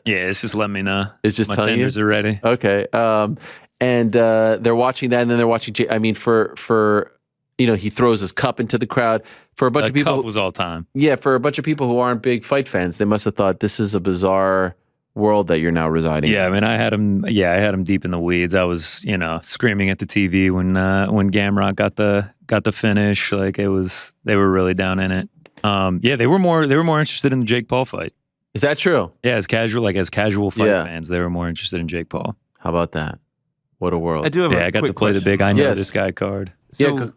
S4: it's just letting me know.
S2: It's just
S4: my
S2: telling
S4: tenders
S2: you?
S4: are ready.
S2: Okay. And they're watching that, and then they're watching. For he throws his cup into the crowd. For a bunch of people,
S4: cup was all time.
S2: Yeah, for a bunch of people who aren't big fight fans, they must have thought this is a bizarre world that you're now residing in.
S4: Yeah, I mean, I had him deep in the weeds. I was, screaming at the TV when Gamrot got the finish. Like they were really down in it. They were more interested in the Jake Paul fight.
S2: Is that true?
S4: Yeah, as casual fight fans, they were more interested in Jake Paul.
S2: How about that? What a world.
S8: I do have
S4: I got to play the big I know this guy card.
S8: So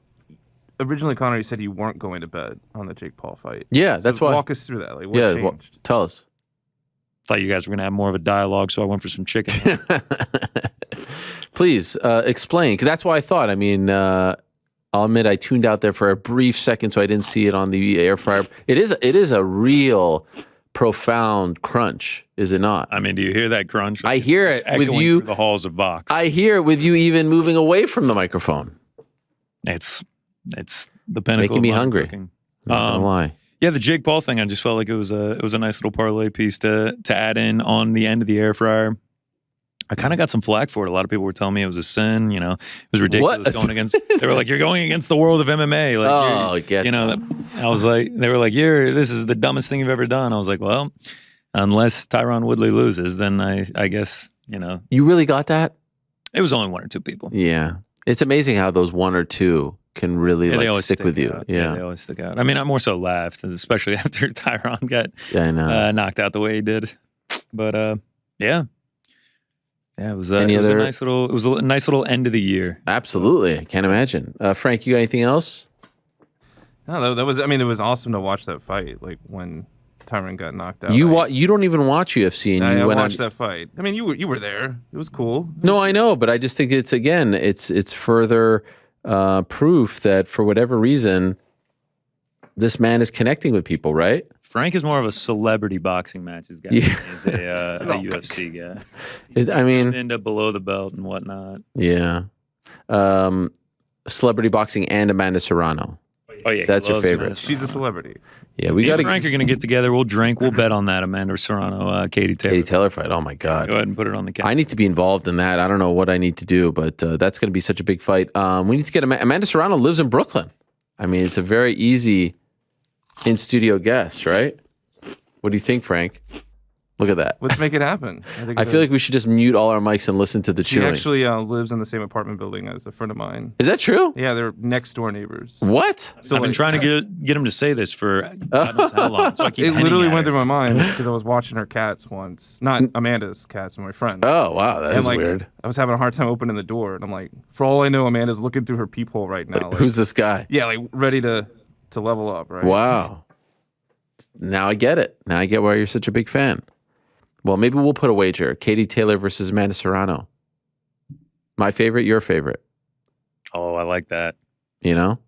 S8: originally, Connor, you said you weren't going to bet on the Jake Paul fight.
S2: Yeah, that's why.
S8: Walk us through that. Like, what changed?
S2: Tell us.
S4: Thought you guys were going to have more of a dialogue, so I went for some chicken.
S2: Please explain, because that's why I thought. I mean, I'll admit I tuned out there for a brief second, so I didn't see it on the air fryer. It is a real profound crunch, is it not?
S4: I mean, do you hear that crunch?
S2: I hear it with you.
S4: Through the halls of Box.
S2: I hear it with you even moving away from the microphone.
S4: It's the pinnacle.
S2: Making me hungry.
S4: Cooking.
S2: Not gonna lie.
S4: Yeah, the Jake Paul thing. I just felt like it was a nice little parlay piece to add in on the end of the air fryer. I kind of got some flack for it. A lot of people were telling me it was a sin. It was ridiculous going against. They were like, "You're going against the world of MMA." Like, I was like, they were like, "This is the dumbest thing you've ever done." I was like, "Well, unless Tyron Woodley loses, then I guess
S2: You really got that?
S4: It was only one or two people.
S2: Yeah, it's amazing how those one or two can really stick with you. Yeah,
S4: they always stick out. I mean, I more so laughed, especially after Tyron got knocked out the way he did. But yeah. Yeah, it was a nice little end of the year.
S2: Absolutely, I can't imagine. Frank, you got anything else?
S8: No, that was. I mean, it was awesome to watch that fight. Like when Tyron got knocked out.
S2: You don't even watch UFC, and
S8: I
S2: you went
S8: watched that fight. I mean, you were there. It was cool.
S2: No, I know, but I just think it's further proof that for whatever reason, this man is connecting with people, right?
S4: Frank is more of a celebrity boxing matches guy.
S2: Yeah.
S4: He's a UFC guy.
S2: I mean,
S4: into below the belt and whatnot.
S2: Yeah. Celebrity boxing and Amanda Serrano.
S4: Oh yeah,
S2: that's your favorite.
S8: She's a celebrity.
S2: Yeah, we got
S4: Frank are gonna get together. We'll drink. We'll bet on that Amanda Serrano, Katie Taylor
S2: fight. Oh my God!
S4: Go ahead and put it on the calendar.
S2: I need to be involved in that. I don't know what I need to do, but that's going to be such a big fight. We need to get Amanda Serrano lives in Brooklyn. I mean, it's a very easy in studio guest, right? What do you think, Frank? Look at that.
S8: Let's make it happen.
S2: I feel like we should just mute all our mics and listen to the
S8: She
S2: chewing.
S8: actually lives in the same apartment building as a friend of mine.
S2: Is that true?
S8: Yeah, they're next door neighbors.
S2: What?
S8: So
S4: I've been trying to get him to say this for God knows how long. So I keep
S8: it literally
S4: hinting at
S8: went
S4: her.
S8: through my mind because I was watching her cats once. Not Amanda's cats, but my friends.
S2: Oh, wow. That is weird.
S8: I was having a hard time opening the door, and I'm like, for all I know, Amanda's looking through her peephole right now. Like,
S2: Who's this guy?
S8: Yeah, like ready to level up, right?
S2: Wow. Now I get it. Now I get why you're such a big fan. Well, maybe we'll put a wager. Katie Taylor versus Amanda Serrano. My favorite, your favorite.
S4: Oh, I like that.
S2: You know?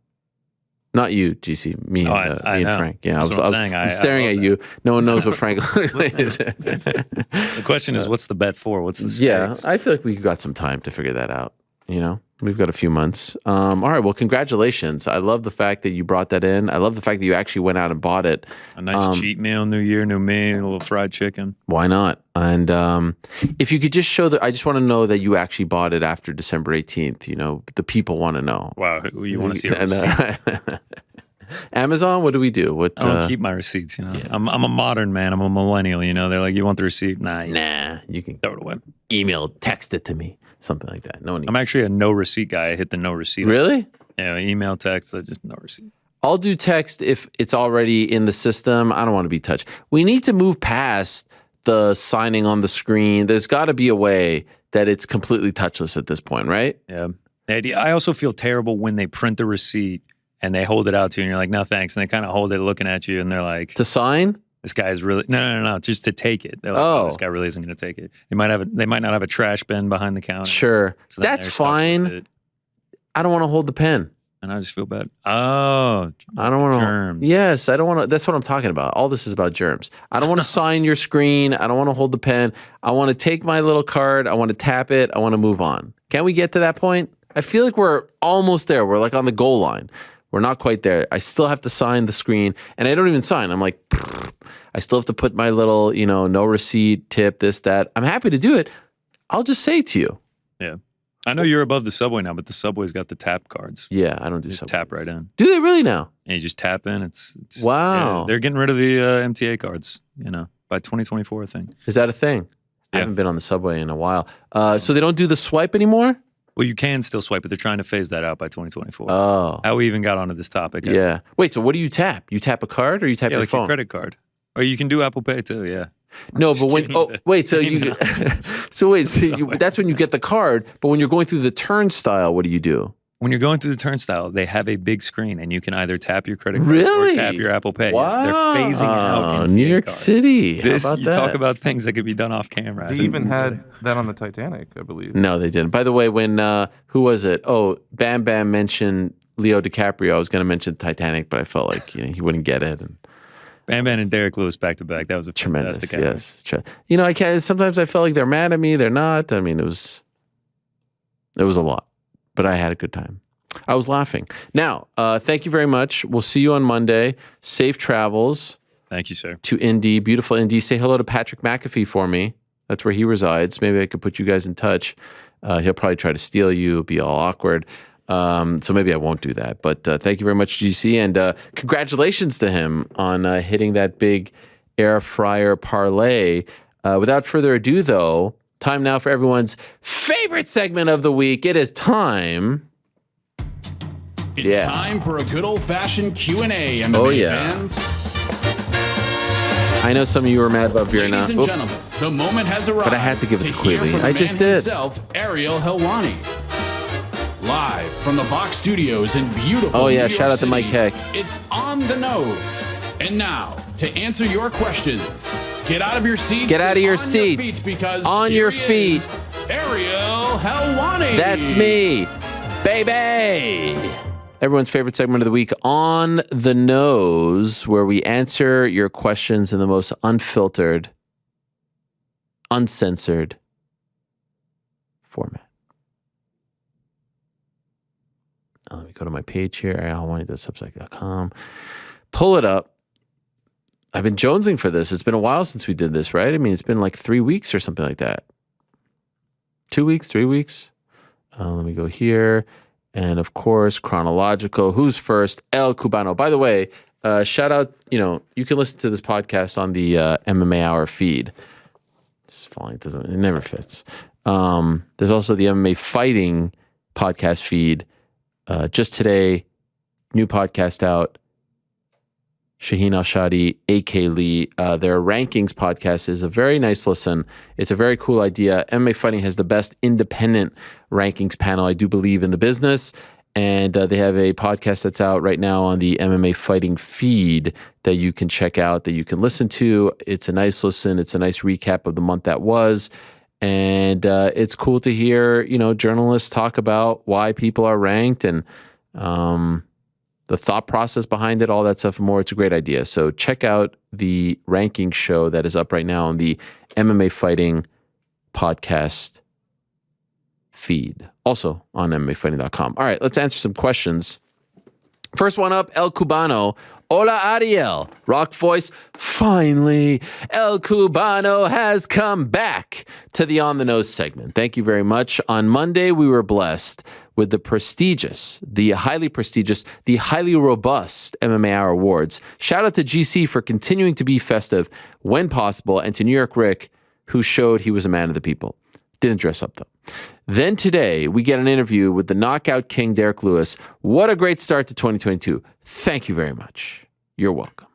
S2: Not you, GC. Me,
S4: Oh,
S2: and,
S4: I
S2: me
S4: know.
S2: and Frank. Yeah,
S4: That's what I'm saying.
S2: I'm staring at you. No one knows what Frank looks like.
S4: The question is, what's the bet for? What's the stakes?
S2: Yeah, I feel like we got some time to figure that out. You know, we've got a few months. All right, well, congratulations. I love the fact that you brought that in. I love the fact that you actually went out and bought it.
S4: A nice cheat meal, New Year, new me, a little fried chicken.
S2: Why not? And if you could just show that, I just want to know that you actually bought it after December 18th. You know, the people want to know.
S4: Wow, you want to see a receipt?
S2: Amazon, what do we do? What?
S4: I don't keep my receipts, you know. Yeah. I'm a modern man. I'm a millennial, you know. They're like, you want the receipt? Nah,
S2: you can
S4: throw it away.
S2: Email, text it to me, something like that. No one.
S4: I'm actually a no receipt guy. I hit the no receipt.
S2: Really?
S4: Yeah, email, text, just no receipt.
S2: I'll do text if it's already in the system. I don't want to be touched. We need to move past the signing on the screen. There's got to be a way that it's completely touchless at this point, right?
S4: Yeah. I also feel terrible when they print the receipt and they hold it out to you and you're like, no, thanks. And they kind of hold it looking at you and they're like,
S2: to sign?
S4: This guy is really no, just to take it. They're like, oh, this guy really isn't going to take it. They might not have a trash bin behind the counter.
S2: Sure.
S4: So
S2: that's fine. I don't want to hold the pen.
S4: And I just feel bad. Oh,
S2: I don't want to.
S4: Germs.
S2: Yes, I don't want to. That's what I'm talking about. All this is about germs. I don't want to sign your screen. I don't want to hold the pen. I want to take my little card. I want to tap it. I want to move on. Can we get to that point? I feel like we're almost there. We're like on the goal line. We're not quite there. I still have to sign the screen, and I don't even sign. I'm like, I still have to put my little, no receipt, tip, this, that. I'm happy to do it. I'll just say it to you.
S4: Yeah. I know you're above the Subway now, but the Subway's got the tap cards.
S2: Yeah, I don't do
S4: Subway.
S2: Subway.
S4: Tap right in.
S2: Do they really now?
S4: And you just tap in. It's
S2: wow.
S4: Yeah, they're getting rid of the MTA cards, by 2024, I think.
S2: Is that a thing? I haven't been on the Subway in a while. So they don't do the swipe anymore?
S4: Well, you can still swipe, but they're trying to phase that out by 2024.
S2: Oh.
S4: How we even got onto this topic.
S2: Yeah. Wait, so what do you tap? You tap a card or you tap your
S4: like
S2: phone?
S4: Your credit card. Or you can do Apple Pay too, yeah.
S2: No, but when that's when you get the card, but when you're going through the turnstile, what do you do?
S4: When you're going through the turnstile, they have a big screen and you can either tap your credit card
S2: really?
S4: or tap your Apple Pay.
S2: Wow.
S4: Yes, they're phasing out
S2: New York
S4: cards.
S2: City. How about
S4: you
S2: that?
S4: talk about things that could be done off camera.
S8: They even had that on the Titanic, I believe.
S2: No, they didn't. By the way, when who was it? Oh, Bam Bam mentioned Leo DiCaprio. I was going to mention Titanic, but I felt like he wouldn't get it. And
S4: Bam Bam and Derrick Lewis back to back. That was a
S2: tremendous.
S4: fantastic
S2: Yes. I can't. Sometimes I felt like they're mad at me. They're not. I mean, it was a lot, but I had a good time. I was laughing. Now, thank you very much. We'll see you on Monday. Safe travels.
S4: Thank you, sir.
S2: To Indy, beautiful Indy. Say hello to Patrick McAfee for me. That's where he resides. Maybe I could put you guys in touch. He'll probably try to steal you. It'll be all awkward. So maybe I won't do that. But thank you very much, GC. And congratulations to him on hitting that big air fryer parlay. Without further ado, though, time now for everyone's favorite segment of the week. It is time...
S1: It's time for a good old-fashioned Q&A, MMA fans.
S2: I know some of you were mad about Virna.
S1: Ladies and gentlemen, the moment has arrived.
S2: But I had to give it to Queeley.
S1: I
S2: just did.
S1: Himself, Ciryl Helwani. Live from the Box Studios in beautiful
S2: New
S1: York
S2: shout out to
S1: City,
S2: Mike Heck.
S1: It's On the Nose. And now, to answer your questions, get out of your seats.
S2: Get out of your
S1: and on
S2: seats.
S1: feet, because
S2: On
S1: here
S2: your
S1: he
S2: feet.
S1: is, Ariel Helwani.
S2: That's me, baby. Everyone's favorite segment of the week, On the Nose, where we answer your questions in the most unfiltered, uncensored format. Now, let me go to my page here, arielhelwani.substack.com. Pull it up. I've been jonesing for this. It's been a while since we did this, right? I mean, it's been like 3 weeks or something like that. 2 weeks, 3 weeks. Let me go here. And of course, chronological. Who's first? El Cubano. By the way, shout out, you can listen to this podcast on the MMA Hour feed. It's fine. It never fits. There's also the MMA Fighting podcast feed. Just today, new podcast out. Shaheen Al-Shadi, A.K. Lee. Their Rankings podcast is a very nice listen. It's a very cool idea. MMA Fighting has the best independent rankings panel, I do believe, in the business. And they have a podcast that's out right now on the MMA Fighting feed that you can check out, that you can listen to. It's a nice listen. It's a nice recap of the month that was. And it's cool to hear, journalists talk about why people are ranked and the thought process behind it, all that stuff and more. It's a great idea. So check out the ranking show that is up right now on the MMA Fighting podcast feed. Also on MMAfighting.com. All right, let's answer some questions. First one up, El Cubano. Hola, Ariel. Rock voice. Finally, El Cubano has come back to the On the Nose segment. Thank you very much. On Monday, we were blessed with the prestigious, the highly robust MMA Hour Awards. Shout out to GC for continuing to be festive when possible, and to New York Rick, who showed he was a man of the people. Didn't dress up, though. Then today, we get an interview with the knockout king, Derrick Lewis. What a great start to 2022. Thank you very much. You're welcome.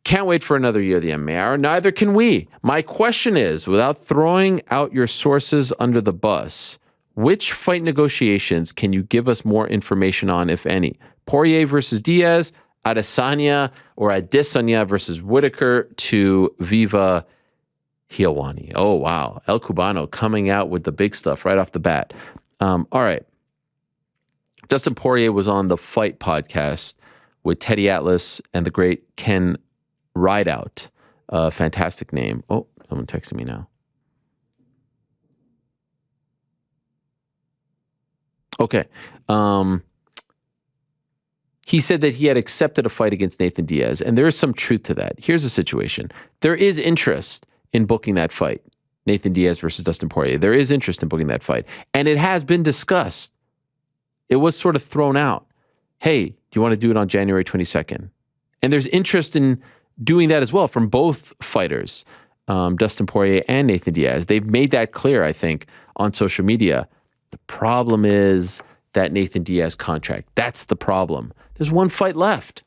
S2: Can't wait for another year of the MMA Hour. Neither can we. My question is, without throwing out your sources under the bus, which fight negotiations can you give us more information on, if any? Poirier versus Diaz, Adesanya versus Whitaker to Viva Helwani. Oh, wow. El Cubano coming out with the big stuff right off the bat. All right. Dustin Poirier was on the Fight podcast with Teddy Atlas and the great Ken Rideout. Fantastic name. Oh, someone texting me now. Okay. He said that he had accepted a fight against Nathan Diaz, and there is some truth to that. Here's the situation. There is interest in booking that fight, Nathan Diaz versus Dustin Poirier. There is interest in booking that fight, and it has been discussed. It was sort of thrown out. Hey, do you want to do it on January 22nd? And there's interest in doing that as well from both fighters, Dustin Poirier and Nathan Diaz. They've made that clear, I think, on social media. The problem is that Nathan Diaz contract. That's the problem. There's one fight left,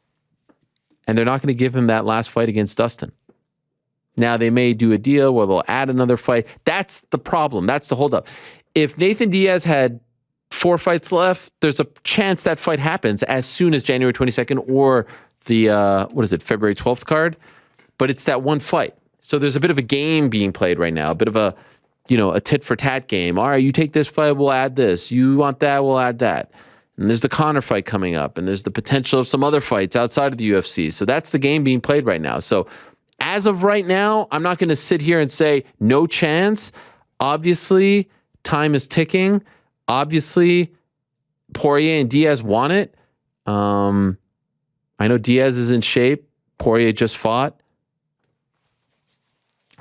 S2: and they're not going to give him that last fight against Dustin. Now, they may do a deal where they'll add another fight. That's the problem. That's the holdup. If Nathan Diaz had 4 fights left, there's a chance that fight happens as soon as January 22nd or the, February 12th card. But it's that one fight. So there's a bit of a game being played right now, a bit of a tit-for-tat game. All right, you take this fight, we'll add this. You want that, we'll add that. And there's the Conor fight coming up, and there's the potential of some other fights outside of the UFC. So that's the game being played right now. So as of right now, I'm not going to sit here and say no chance. Obviously, time is ticking. Obviously, Poirier and Diaz want it. I know Diaz is in shape. Poirier just fought.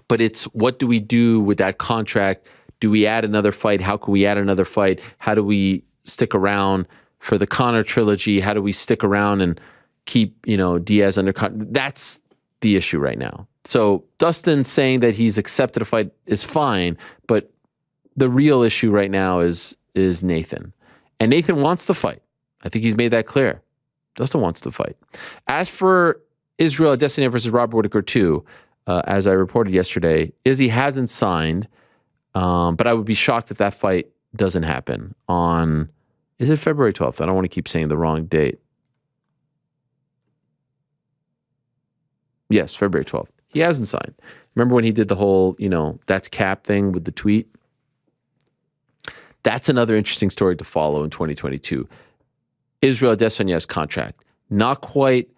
S2: But it's what do we do with that contract? Do we add another fight? How can we add another fight? How do we stick around for the Conor trilogy? How do we stick around and keep, Diaz under contract? That's the issue right now. So Dustin saying that he's accepted a fight is fine, but the real issue right now is Nathan. And Nathan wants to fight. I think he's made that clear. Dustin wants to fight. As for Israel Adesanya versus Robert Whitaker 2, as I reported yesterday, Izzy hasn't signed, but I would be shocked if that fight doesn't happen on, is it February 12th? I don't want to keep saying the wrong date. Yes, February 12th. He hasn't signed. Remember when he did the whole, that's cap thing with the tweet? That's another interesting story to follow in 2022. Israel Adesany's contract. Not quite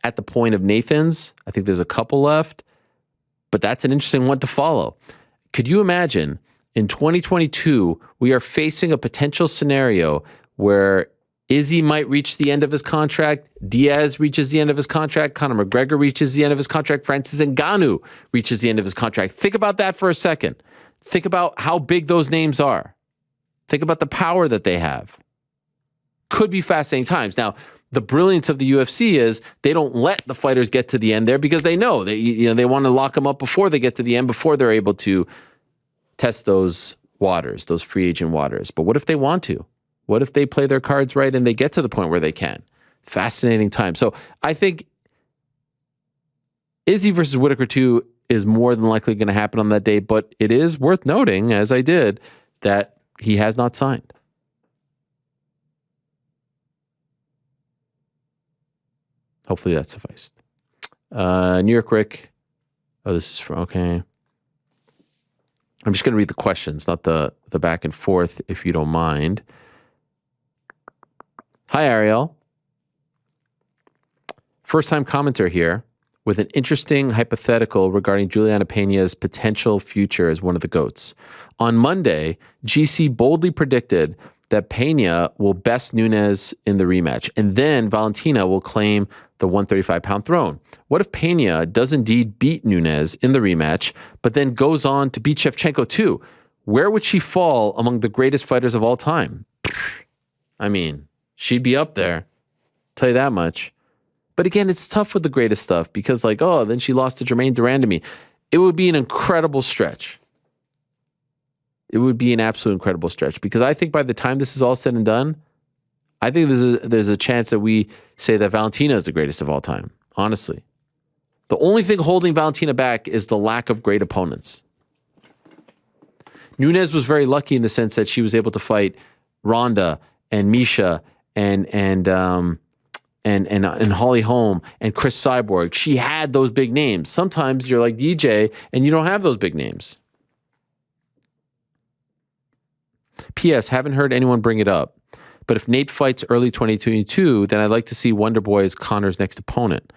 S2: at the point of Nathan's. I think there's a couple left, but that's an interesting one to follow. Could you imagine in 2022, we are facing a potential scenario where Izzy might reach the end of his contract, Diaz reaches the end of his contract, Conor McGregor reaches the end of his contract, Francis Ngannou reaches the end of his contract. Think about that for a second. Think about how big those names are. Think about the power that they have. Could be fascinating times. Now, the brilliance of the UFC is they don't let the fighters get to the end there because they know they want to lock them up before they get to the end, before they're able to test those waters, those free agent waters. But what if they want to? What if they play their cards right and they get to the point where they can? Fascinating time. So I think Izzy versus Whitaker 2 is more than likely going to happen on that day, but it is worth noting, as I did, that he has not signed. Hopefully that sufficed. New York Rick. Oh, this is from, okay. I'm just going to read the questions, not the back and forth, if you don't mind. Hi, Ariel. First-time commenter here with an interesting hypothetical regarding Juliana Peña's potential future as one of the GOATs. On Monday, GC boldly predicted that Peña will best Nunes in the rematch, and then Valentina will claim the 135-pound throne. What if Peña does indeed beat Nunes in the rematch, but then goes on to beat Shevchenko too? Where would she fall among the greatest fighters of all time? I mean, she'd be up there. Tell you that much. But again, it's tough with the greatest stuff because then she lost to Jermaine Durandamy. It would be an incredible stretch. It would be an absolute incredible stretch because I think by the time this is all said and done, I think there's a chance that we say that Valentina is the greatest of all time, honestly. The only thing holding Valentina back is the lack of great opponents. Nunes was very lucky in the sense that she was able to fight Ronda and Misha and Holly Holm and Chris Cyborg. She had those big names. Sometimes you're like DJ and you don't have those big names. P.S. Haven't heard anyone bring it up. But if Nate fights early 2022, then I'd like to see Wonder Boy as Conor's next opponent.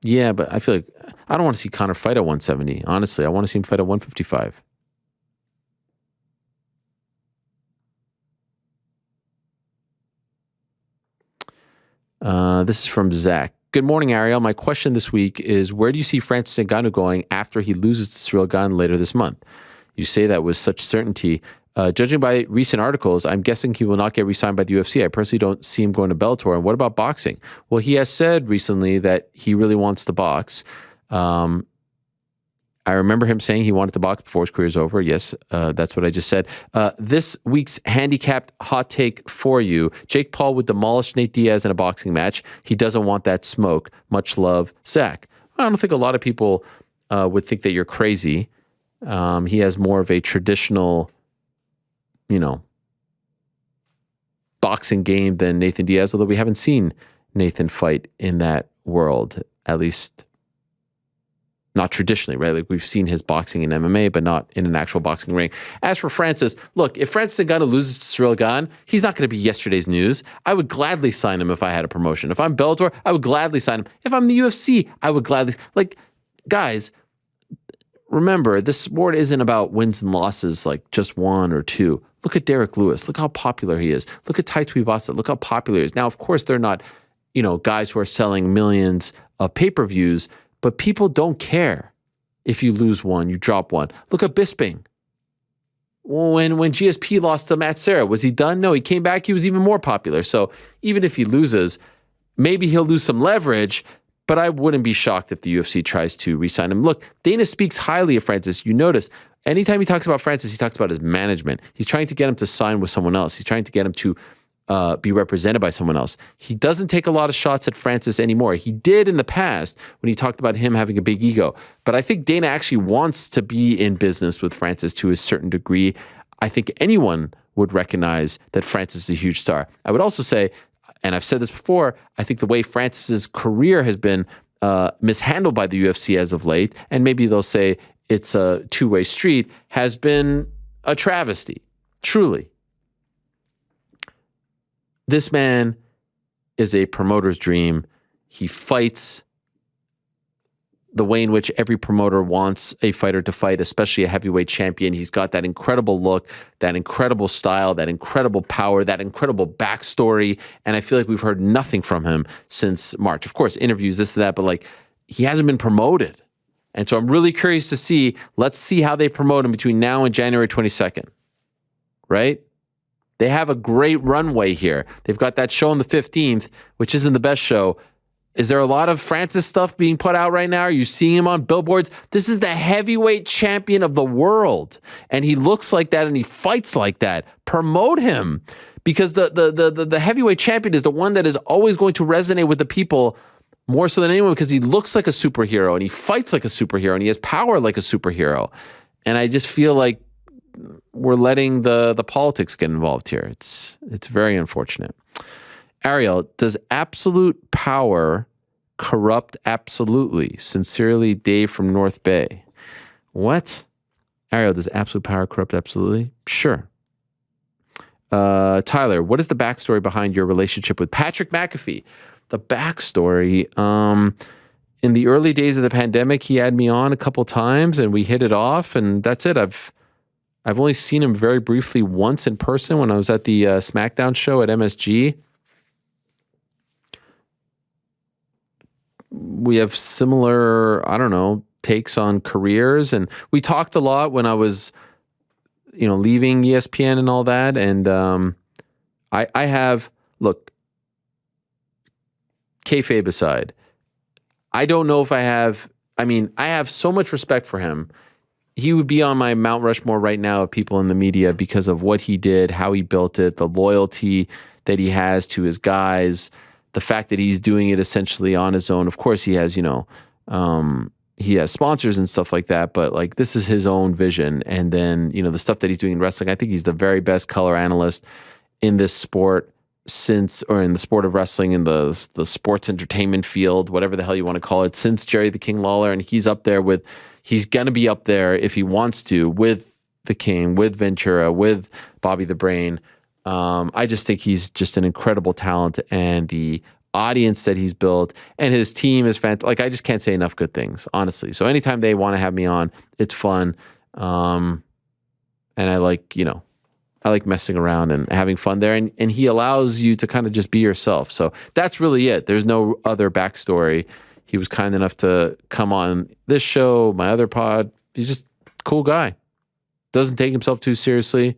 S2: Yeah, but I feel like I don't want to see Conor fight at 170. Honestly, I want to see him fight at 155. This is from Zach. Good morning, Ariel. My question this week is, where do you see Francis Ngannou going after he loses to Ciryl Gane later this month? You say that with such certainty. Judging by recent articles, I'm guessing he will not get re-signed by the UFC. I personally don't see him going to Bellator. And what about boxing? Well, he has said recently that he really wants to box. I remember him saying he wanted to box before his career is over. Yes, that's what I just said. This week's handicapped hot take for you. Jake Paul would demolish Nate Diaz in a boxing match. He doesn't want that smoke. Much love, Zach. I don't think a lot of people would think that you're crazy. He has more of a traditional, boxing game than Nathan Diaz, although we haven't seen Nathan fight in that world, at least not traditionally, right? Like we've seen his boxing in MMA, but not in an actual boxing ring. As for Francis, look, if Francis Ngannou loses to Ciryl Gane, he's not going to be yesterday's news. I would gladly sign him if I had a promotion. If I'm Bellator, I would gladly sign him. If I'm the UFC, I would gladly, guys, remember, this sport isn't about wins and losses, like just one or two. Look at Derrick Lewis. Look how popular he is. Look at Tai Tuivasa. Look how popular he is. Now, of course, they're not, guys who are selling millions of pay-per-views, but people don't care if you lose one, you drop one. Look at Bisping. When GSP lost to Matt Serra, was he done? No, he came back. He was even more popular. So even if he loses, maybe he'll lose some leverage, but I wouldn't be shocked if the UFC tries to re-sign him. Look, Dana speaks highly of Francis. You notice, anytime he talks about Francis, he talks about his management. He's trying to get him to sign with someone else. He's trying to get him to be represented by someone else. He doesn't take a lot of shots at Francis anymore. He did in the past when he talked about him having a big ego. But I think Dana actually wants to be in business with Francis to a certain degree. I think anyone would recognize that Francis is a huge star. I would also say, and I've said this before, I think the way Francis's career has been mishandled by the UFC as of late, and maybe they'll say it's a two-way street, has been a travesty, truly. This man is a promoter's dream. He fights the way in which every promoter wants a fighter to fight, especially a heavyweight champion. He's got that incredible look, that incredible style, that incredible power, that incredible backstory. And I feel like we've heard nothing from him since March. Of course, interviews, this and that, but like he hasn't been promoted. And so I'm really curious to see, let's see how they promote him between now and January 22nd, right? They have a great runway here. They've got that show on the 15th, which isn't the best show. Is there a lot of Francis stuff being put out right now? Are you seeing him on billboards? This is the heavyweight champion of the world. And he looks like that and he fights like that. Promote him. Because the heavyweight champion is the one that is always going to resonate with the people more so than anyone, because he looks like a superhero and he fights like a superhero and he has power like a superhero. And I just feel like we're letting the politics get involved here. It's very unfortunate. Ariel, does absolute power corrupt absolutely? Sincerely, Dave from North Bay. What? Ariel, does absolute power corrupt absolutely? Sure. Tyler, what is the backstory behind your relationship with Patrick McAfee? The backstory, in the early days of the pandemic, he had me on a couple times and we hit it off, and that's it. I've only seen him very briefly once in person when I was at the SmackDown show at MSG. We have similar, I don't know, takes on careers. And we talked a lot when I was, leaving ESPN and all that. And I have, look, kayfabe aside, I don't know if I have so much respect for him. He would be on my Mount Rushmore right now of people in the media because of what he did, how he built it, the loyalty that he has to his guys, the fact that he's doing it essentially on his own. Of course, he has, he has sponsors and stuff like that, but like this is his own vision. And then, the stuff that he's doing in wrestling, I think he's the very best color analyst in this sport in the sport of wrestling, in the sports entertainment field, whatever the hell you want to call it, since Jerry the King Lawler. And he's going to be up there if he wants to with the King, with Ventura, with Bobby the Brain. I just think he's just an incredible talent, and the audience that he's built and his team is fantastic. Like, I just can't say enough good things, honestly. So anytime they want to have me on, it's fun. And I like, I like messing around and having fun there. And he allows you to kind of just be yourself. So that's really it. There's no other backstory. He was kind enough to come on this show, my other pod. He's just a cool guy. Doesn't take himself too seriously.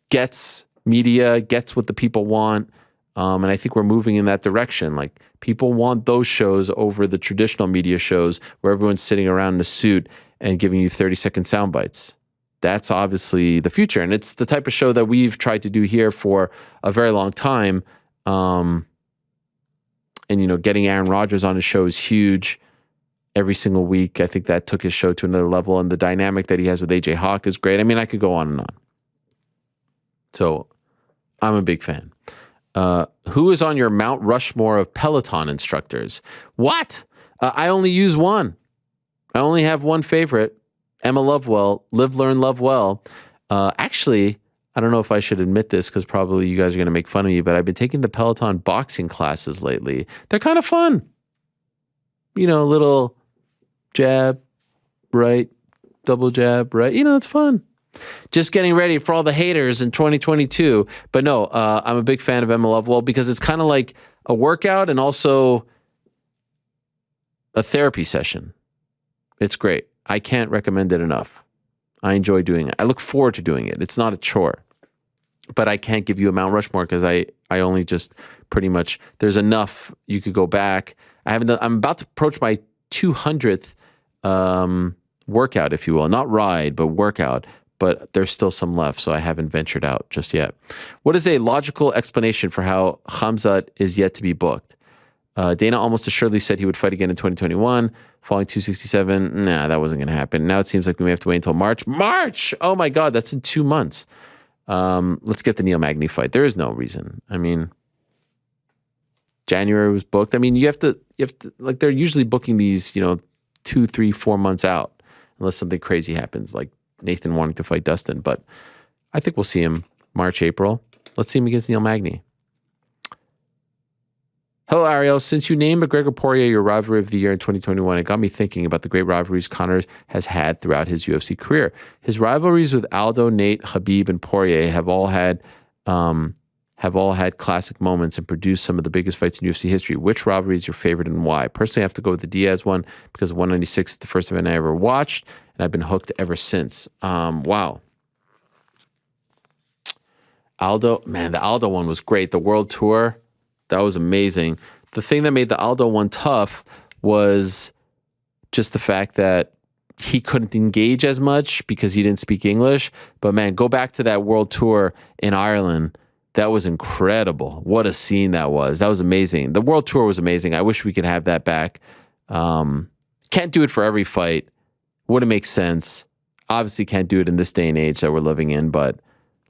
S2: Gets media, gets what the people want. And I think we're moving in that direction. Like, people want those shows over the traditional media shows where everyone's sitting around in a suit and giving you 30-second sound bites. That's obviously the future. And it's the type of show that we've tried to do here for a very long time. And, getting Aaron Rodgers on his show is huge every single week. I think that took his show to another level. And the dynamic that he has with AJ Hawk is great. I mean, I could go on and on. So I'm a big fan. Who is on your Mount Rushmore of Peloton instructors? What? I only use one. I only have one favorite, Emma Lovewell, Live, Learn, Love Well. Actually, I don't know if I should admit this because probably you guys are going to make fun of me, but I've been taking the Peloton boxing classes lately. They're kind of fun. Little jab, right, double jab, right. It's fun. Just getting ready for all the haters in 2022. But no, I'm a big fan of Emma Lovewell because it's kind of like a workout and also a therapy session. It's great. I can't recommend it enough. I enjoy doing it. I look forward to doing it. It's not a chore. But I can't give you a Mount Rushmore because I only just pretty much, there's enough. You could go back. I'm about to approach my 200th workout, if you will. Not ride, but workout. But there's still some left, so I haven't ventured out just yet. What is a logical explanation for how Khamzat is yet to be booked? Dana almost assuredly said he would fight again in 2021, falling 267. Nah, that wasn't going to happen. Now it seems like we may have to wait until March. March! Oh my God, that's in 2 months. Let's get the Neil Magny fight. There is no reason. I mean, January was booked. I mean, you have to, you have to, like, they're usually booking these, 2, 3, 4 months out, unless something crazy happens, like Nathan wanting to fight Dustin. But I think we'll see him March, April. Let's see him against Neil Magny. Hello, Ariel. Since you named McGregor Poirier your rivalry of the year in 2021, it got me thinking about the great rivalries Conor has had throughout his UFC career. His rivalries with Aldo, Nate, Khabib, and Poirier have all had classic moments and produced some of the biggest fights in UFC history. Which rivalry is your favorite and why? Personally, I have to go with the Diaz one because 196 is the first event I ever watched, and I've been hooked ever since. Wow. Aldo, man, the Aldo one was great. The World Tour, that was amazing. The thing that made the Aldo one tough was just the fact that he couldn't engage as much because he didn't speak English. But man, go back to that World Tour in Ireland. That was incredible. What a scene that was. That was amazing. The World Tour was amazing. I wish we could have that back. Can't do it for every fight. Wouldn't make sense. Obviously can't do it in this day and age that we're living in, but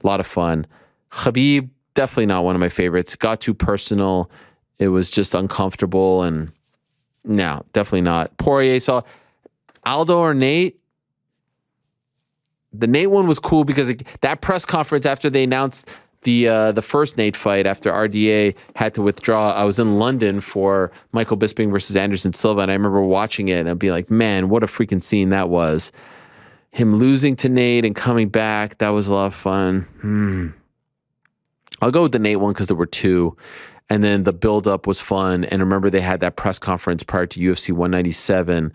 S2: a lot of fun. Khabib, definitely not one of my favorites. Got too personal. It was just uncomfortable, and no, definitely not. Poirier saw Aldo or Nate. The Nate one was cool because that press conference after they announced the first Nate fight after RDA had to withdraw. I was in London for Michael Bisping versus Anderson Silva, and I remember watching it and I'd be like, man, what a freaking scene that was. Him losing to Nate and coming back, that was a lot of fun. I'll go with the Nate one because there were two. And then the build-up was fun. And remember, they had that press conference prior to UFC 197,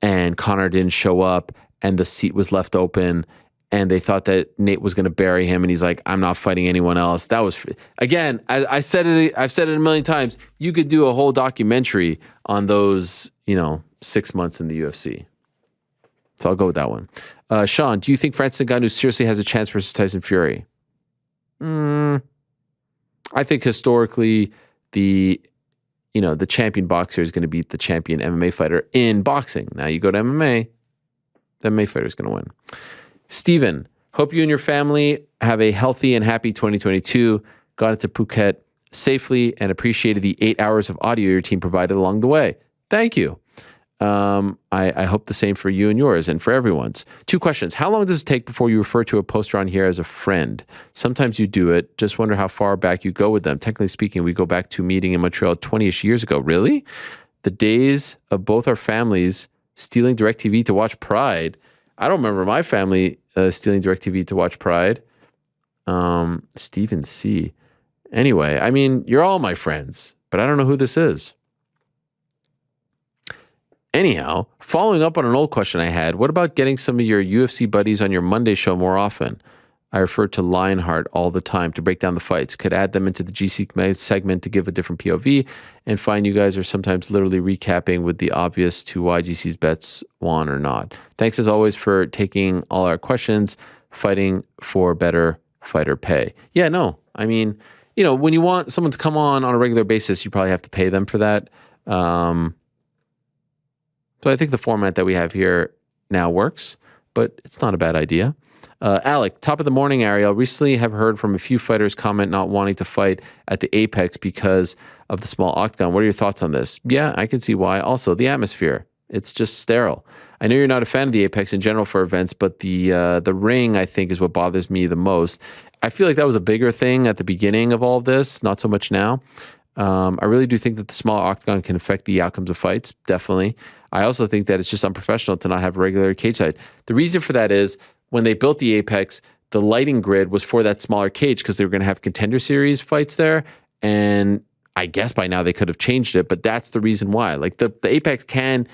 S2: and Conor didn't show up, and the seat was left open, and they thought that Nate was going to bury him, and he's like, I'm not fighting anyone else. That was, again, I've said it a million times. You could do a whole documentary on those, 6 months in the UFC. So I'll go with that one. Sean, do you think Francis Ngannou seriously has a chance versus Tyson Fury? I think historically the champion boxer is going to beat the champion MMA fighter in boxing. Now you go to MMA, the MMA fighter is going to win. Steven, hope you and your family have a healthy and happy 2022. Got into Phuket safely and appreciated the 8 hours of audio your team provided along the way. Thank you. I hope the same for you and yours and for everyone's. 2 questions. How long does it take before you refer to a poster on here as a friend? Sometimes you do it. Just wonder how far back you go with them. Technically speaking, we go back to meeting in Montreal 20-ish years ago. Really? The days of both our families stealing DirecTV to watch Pride. I don't remember my family stealing DirecTV to watch Pride. Stephen C. Anyway, I mean, you're all my friends, but I don't know who this is. Anyhow, following up on an old question I had, what about getting some of your UFC buddies on your Monday show more often? I refer to Lionheart all the time to break down the fights. Could add them into the GC segment to give a different POV, and find you guys are sometimes literally recapping with the obvious to why GC's bets won or not. Thanks as always for taking all our questions, fighting for better fighter pay. Yeah, no, I mean, when you want someone to come on a regular basis, you probably have to pay them for that. So I think the format that we have here now works, but it's not a bad idea. Alec, top of the morning, Ariel. Recently have heard from a few fighters comment not wanting to fight at the Apex because of the small octagon. What are your thoughts on this? Yeah, I can see why. Also, the atmosphere. It's just sterile. I know you're not a fan of the Apex in general for events, but the ring, I think, is what bothers me the most. I feel like that was a bigger thing at the beginning of all of this, not so much now. I really do think that the small octagon can affect the outcomes of fights, definitely. I also think that it's just unprofessional to not have a regular cage side. The reason for that is when they built the Apex, the lighting grid was for that smaller cage because they were going to have Contender Series fights there. And I guess by now they could have changed it, but that's the reason why. Like the Apex can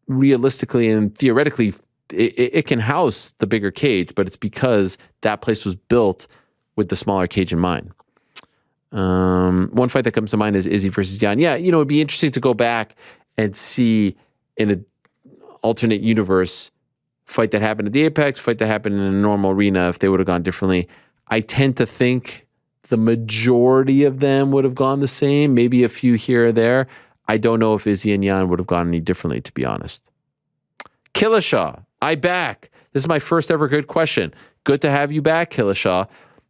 S2: realistically and theoretically, it can house the bigger cage, but it's because that place was built with the smaller cage in mind. One fight that comes to mind is Izzy versus Jan. Yeah, it'd be interesting to go back and see in an alternate universe fight that happened at the Apex, fight that happened in a normal arena if they would have gone differently. I tend to think the majority of them would have gone the same, maybe a few here or there. I don't know if Izzy and Jan would have gone any differently, to be honest. Killishaw, I back. This is my first ever good question. Good to have you back, Killishaw.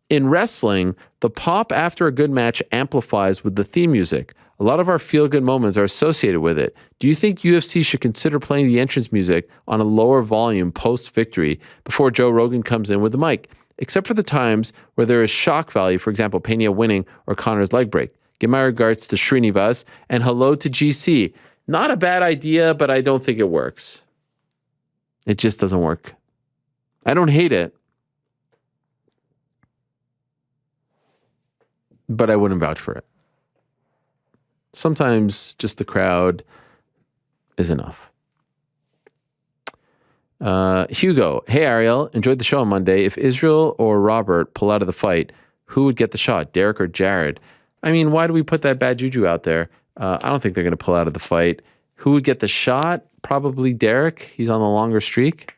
S2: In wrestling, the pop after a good match amplifies with the theme music. A lot of our feel-good moments are associated with it. Do you think UFC should consider playing the entrance music on a lower volume post-victory before Joe Rogan comes in with the mic? Except for the times where there is shock value, for example, Pena winning or Connor's leg break. Give my regards to Srinivas and hello to GC. Not a bad idea, but I don't think it works. It just doesn't work. I don't hate it, but I wouldn't vouch for it. Sometimes just the crowd is enough. Hugo, hey Ariel, enjoyed the show on Monday. If Israel or Robert pull out of the fight, who would get the shot, Derrick or Jared? I mean, why do we put that bad juju out there? I don't think they're going to pull out of the fight. Who would get the shot? Probably Derrick. He's on the longer streak.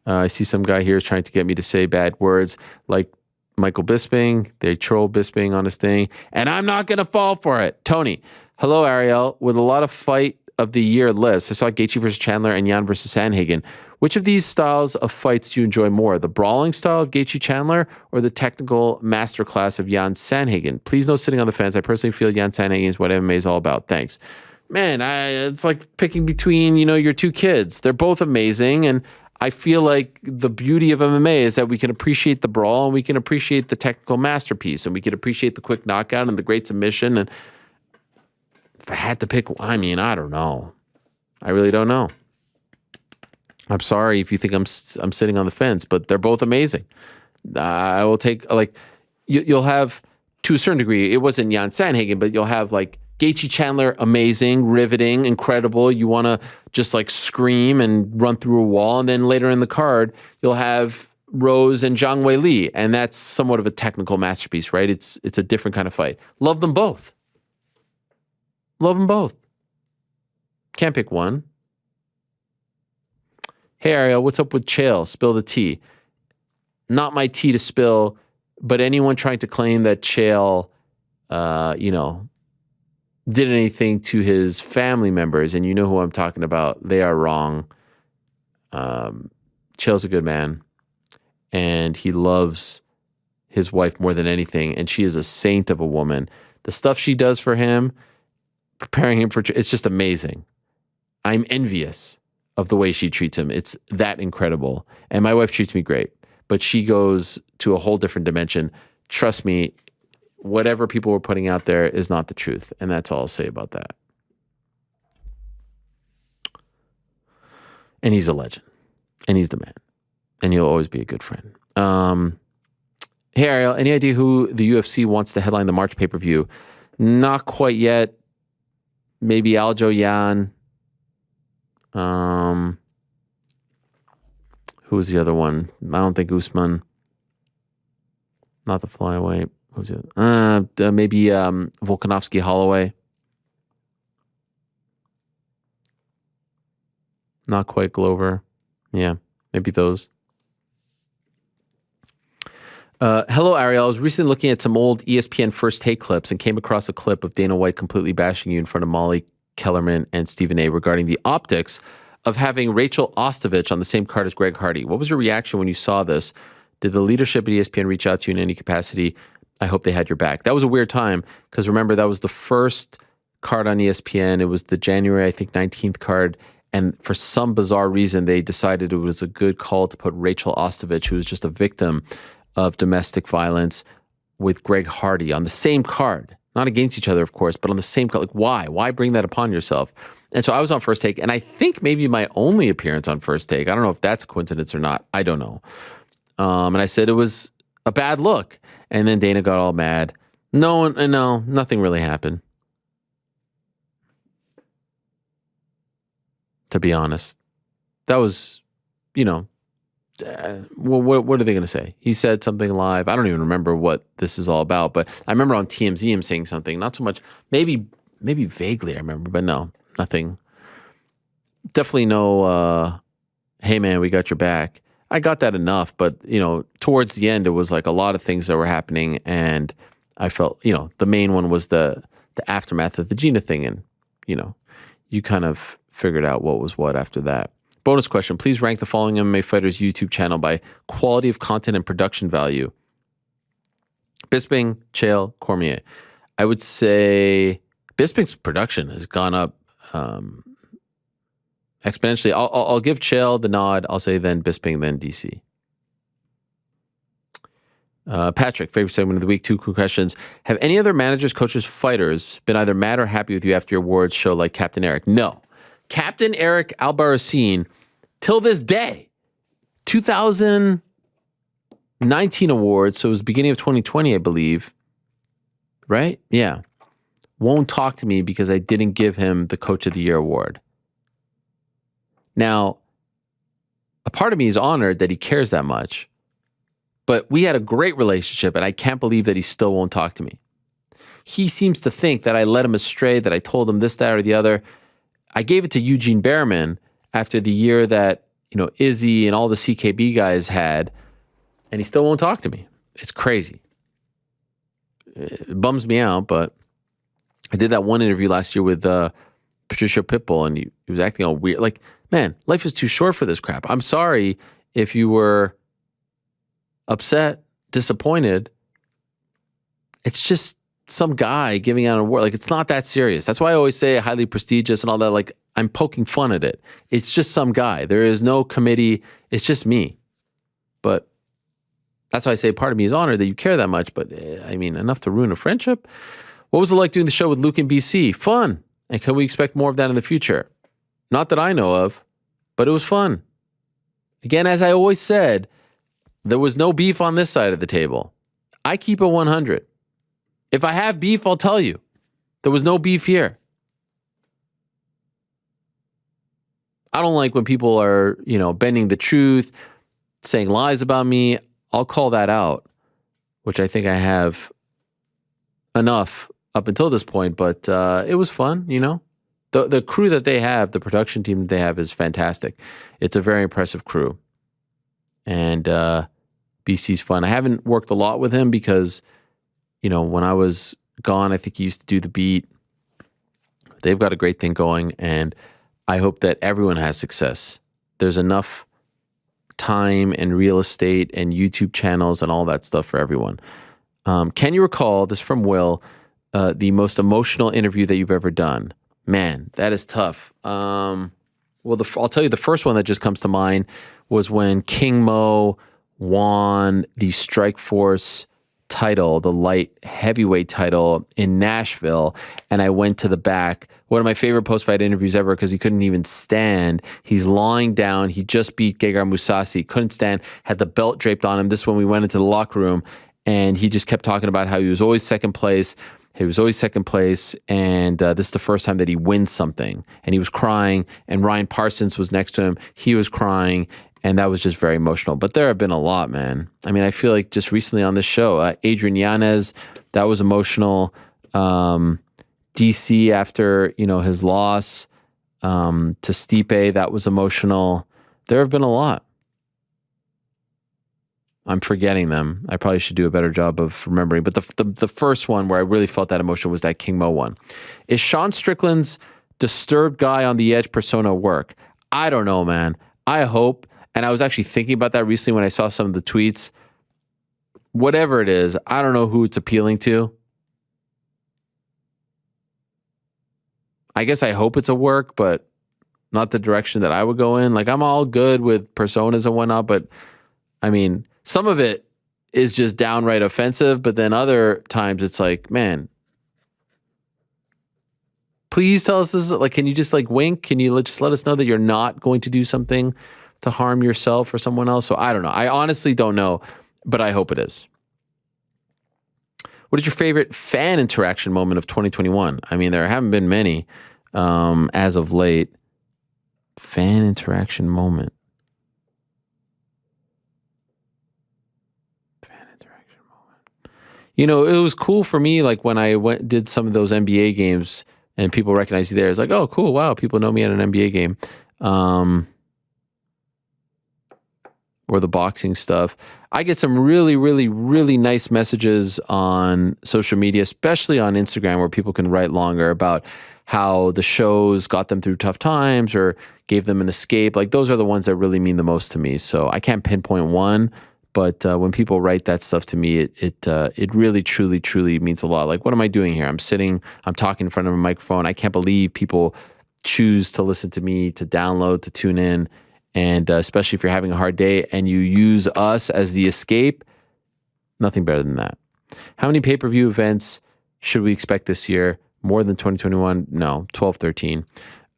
S2: I see some guy here trying to get me to say bad words like Michael Bisping. They troll Bisping on his thing. And I'm not going to fall for it. Tony, hello, Ariel. With a lot of fight of the year lists, I saw Gaethje versus Chandler and Jan versus Sanhagen. Which of these styles of fights do you enjoy more? The brawling style of Gaethje Chandler or the technical masterclass of Jan Sanhagen? Please no sitting on the fence. I personally feel Jan Sanhagen is what MMA is all about. Thanks. Man, it's like picking between, your two kids. They're both amazing. And I feel like the beauty of MMA is that we can appreciate the brawl and we can appreciate the technical masterpiece and we can appreciate the quick knockout and the great submission. And if I had to pick, I don't know. I really don't know. I'm sorry if you think I'm sitting on the fence, but they're both amazing. I will take, you'll have, to a certain degree, it wasn't Jan Sanhagen, but you'll have Gaethje Chandler, amazing, riveting, incredible. You want to just scream and run through a wall. And then later in the card, you'll have Rose and Zhang Weili. And that's somewhat of a technical masterpiece, right? It's a different kind of fight. Love them both. Love them both. Can't pick one. Hey, Ariel, what's up with Chael? Spill the tea. Not my tea to spill, but anyone trying to claim that Chael, did anything to his family members, and you know who I'm talking about, they are wrong. Chael's a good man, and he loves his wife more than anything, and she is a saint of a woman. The stuff she does for him, preparing him for, it's just amazing. I'm envious of the way she treats him. It's that incredible. And my wife treats me great, but she goes to a whole different dimension. Trust me, whatever people were putting out there is not the truth. And that's all I'll say about that. And he's a legend. And he's the man. And he'll always be a good friend. Hey, Ariel, any idea who the UFC wants to headline the March pay-per-view? Not quite yet. Maybe Aljo Yan. Who was the other one? I don't think Usman. Not the flyweight. Who's it? Maybe Volkanovski Holloway. Not quite Glover. Yeah, maybe those. Hello, Ariel. I was recently looking at some old ESPN First Take clips and came across a clip of Dana White completely bashing you in front of Molly Kellerman and Stephen A. regarding the optics of having Rachel Ostovich on the same card as Greg Hardy. What was your reaction when you saw this? Did the leadership at ESPN reach out to you in any capacity? I hope they had your back. That was a weird time because remember, that was the first card on ESPN. It was the January, I think, 19th card. And for some bizarre reason, they decided it was a good call to put Rachel Ostovich, who was just a victim of domestic violence, with Greg Hardy on the same card. Not against each other, of course, but on the same card. Why? Why bring that upon yourself? And so I was on First Take, and I think maybe my only appearance on First Take. I don't know if that's a coincidence or not. I don't know. And I said it was a bad look. And then Dana got all mad. No, nothing really happened. To be honest. That was, what are they going to say? He said something live. I don't even remember what this is all about, but I remember on TMZ him saying something, not so much, maybe vaguely I remember, but no, nothing. Definitely no, hey man, we got your back. I got that enough, but towards the end, it was like a lot of things that were happening, and I felt, the main one was the aftermath of the Gina thing, and you kind of figured out what was what after that. Bonus question. Please rank the following MMA fighters' YouTube channel by quality of content and production value. Bisping, Chael, Cormier. I would say Bisping's production has gone up exponentially. I'll give Chael the nod. I'll say then Bisping, then DC. Patrick, favorite segment of the week. 2 quick questions. Have any other managers, coaches, fighters been either mad or happy with you after your awards show like Captain Eric? No. Captain Eric Albarracin, till this day, 2019 awards, so it was the beginning of 2020, I believe. Right? Yeah. Won't talk to me because I didn't give him the Coach of the Year award. Now, a part of me is honored that he cares that much, but we had a great relationship, and I can't believe that he still won't talk to me. He seems to think that I led him astray, that I told him this, that, or the other. I gave it to Eugene Behrman after the year that, Izzy and all the CKB guys had, and he still won't talk to me. It's crazy. It bums me out, but I did that one interview last year with Patricio Pitbull, and he was acting all weird. Like, man, life is too short for this crap. I'm sorry if you were upset, disappointed. It's just some guy giving out an award. Like, it's not that serious. That's why I always say highly prestigious and all that. Like, I'm poking fun at it. It's just some guy. There is no committee. It's just me. But that's why I say part of me is honored that you care that much. But enough to ruin a friendship. What was it like doing the show with Luke in BC? Fun. And can we expect more of that in the future? Not that I know of, but it was fun. Again, as I always said, there was no beef on this side of the table. I keep it 100. If I have beef, I'll tell you. There was no beef here. I don't like when people are, bending the truth, saying lies about me. I'll call that out, which I think I have enough up until this point, but it was fun, The crew that they have, the production team that they have is fantastic. It's a very impressive crew. And BC's fun. I haven't worked a lot with him because, when I was gone, I think he used to do the beat. They've got a great thing going, and I hope that everyone has success. There's enough time and real estate and YouTube channels and all that stuff for everyone. Can you recall, this from Will, the most emotional interview that you've ever done? Man, that is tough. I'll tell you the first one that just comes to mind was when King Mo won the Strikeforce title, the light heavyweight title in Nashville, and I went to the back. One of my favorite post-fight interviews ever because he couldn't even stand. He's lying down. He just beat Gegard Mousasi. Couldn't stand. Had the belt draped on him. This is when we went into the locker room, and he just kept talking about how he was always second place. He was always second place, and this is the first time that he wins something. And he was crying, and Ryan Parsons was next to him. He was crying, and that was just very emotional. But there have been a lot, man. I feel like just recently on this show, Adrian Yanez, that was emotional. DC after, his loss to Stipe, that was emotional. There have been a lot. I'm forgetting them. I probably should do a better job of remembering. But the first one where I really felt that emotion was that King Mo one. Is Sean Strickland's disturbed guy on the edge persona work? I don't know, man. I hope. And I was actually thinking about that recently when I saw some of the tweets. Whatever it is, I don't know who it's appealing to. I guess I hope it's a work, but not the direction that I would go in. Like, I'm all good with personas and whatnot, but some of it is just downright offensive, but then other times it's like, man, please tell us this. Like, can you just wink? Can you just let us know that you're not going to do something to harm yourself or someone else? So I don't know. I honestly don't know, but I hope it is. What is your favorite fan interaction moment of 2021? There haven't been many as of late. Fan interaction moment. It was cool for me, like when I did some of those NBA games and people recognize you there. It's like, oh, cool, wow, people know me at an NBA game. Or the boxing stuff. I get some really, really, really nice messages on social media, especially on Instagram, where people can write longer about how the shows got them through tough times or gave them an escape. Like those are the ones that really mean the most to me. So I can't pinpoint one, but when people write that stuff to me, it really, truly, truly means a lot. Like, what am I doing here? I'm talking in front of a microphone. I can't believe people choose to listen to me, to download, to tune in. And especially if you're having a hard day and you use us as the escape, nothing better than that. How many pay-per-view events should we expect this year? More than 2021? No, 12, 13.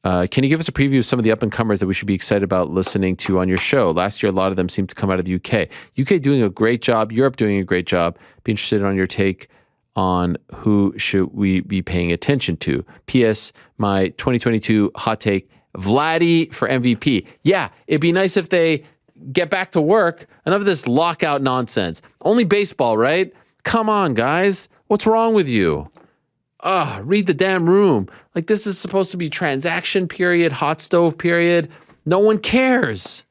S2: Can you give us a preview of some of the up-and-comers that we should be excited about listening to on your show? Last year, a lot of them seemed to come out of the UK. UK doing a great job. Europe doing a great job. Be interested on your take on who should we be paying attention to. P.S. My 2022 hot take, Vladdy for MVP. Yeah, it'd be nice if they get back to work. Enough of this lockout nonsense. Only baseball, right? Come on, guys. What's wrong with you? Read the damn room. Like, this is supposed to be transaction period, hot stove period. No one cares.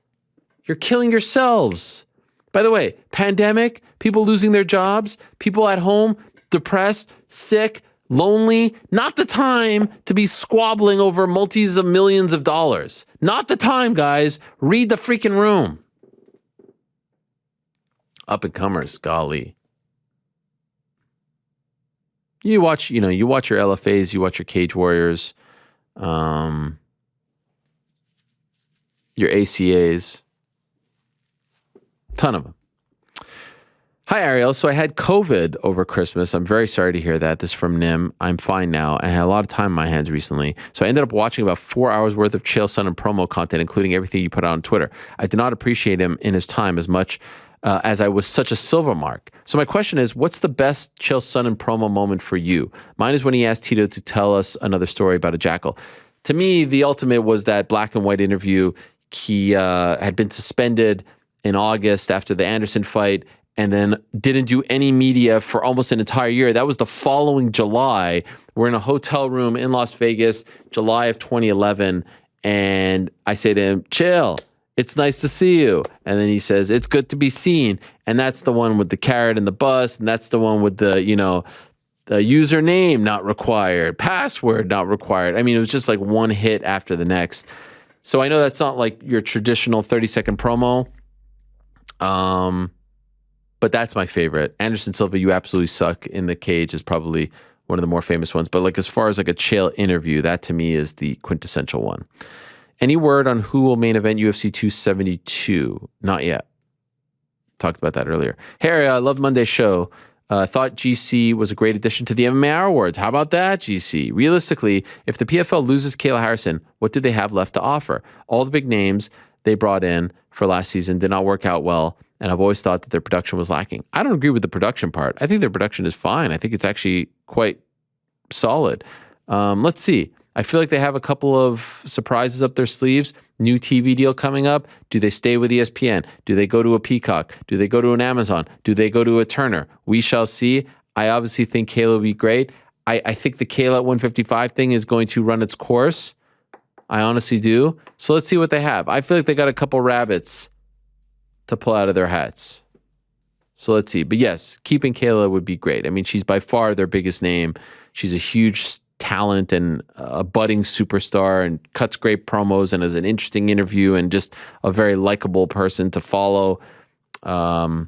S2: You're killing yourselves. By the way, pandemic, people losing their jobs, people at home, depressed, sick, lonely. Not the time to be squabbling over multis of millions of dollars. Not the time, guys. Read the freaking room. Up-and-comers, golly. You watch your LFAs, you watch your Cage Warriors, your ACAs, ton of them. Hi, Ariel. So I had COVID over Christmas. I'm very sorry to hear that. This is from Nim. I'm fine now. I had a lot of time in my hands recently. So I ended up watching about 4 hours worth of Chael Sonnen promo content, including everything you put out on Twitter. I did not appreciate him in his time as much as I was such a silver mark. So my question is, what's the best Chael Sonnen promo moment for you? Mine is when he asked Tito to tell us another story about a jackal. To me, the ultimate was that black and white interview. He had been suspended in August after the Anderson fight and then didn't do any media for almost an entire year. That was the following July. We're in a hotel room in Las Vegas, July of 2011, and I say to him, Chael, it's nice to see you. And then he says, it's good to be seen. And that's the one with the carrot and the bus. And that's the one with the, the username not required, password not required. I mean, it was just like one hit after the next. So I know that's not like your traditional 30-second promo. But that's my favorite. Anderson Silva, you absolutely suck in the cage is probably one of the more famous ones. But like as far as like a Chael interview, that to me is the quintessential one. Any word on who will main event UFC 272? Not yet. Talked about that earlier. Harry, I loved Monday's show. Thought GC was a great addition to the MMA Hour Awards. How about that, GC? Realistically, if the PFL loses Kayla Harrison, what do they have left to offer? All the big names they brought in for last season did not work out well, and I've always thought that their production was lacking. I don't agree with the production part. I think their production is fine. I think it's actually quite solid. Let's see. I feel like they have a couple of surprises up their sleeves. New TV deal coming up. Do they stay with ESPN? Do they go to a Peacock? Do they go to an Amazon? Do they go to a Turner? We shall see. I obviously think Kayla will be great. I think the Kayla at 155 thing is going to run its course. I honestly do. So let's see what they have. I feel like they got a couple rabbits to pull out of their hats. So let's see. But yes, keeping Kayla would be great. I mean, she's by far their biggest name. She's a huge talent and a budding superstar and cuts great promos and is an interesting interview and just a very likable person to follow. I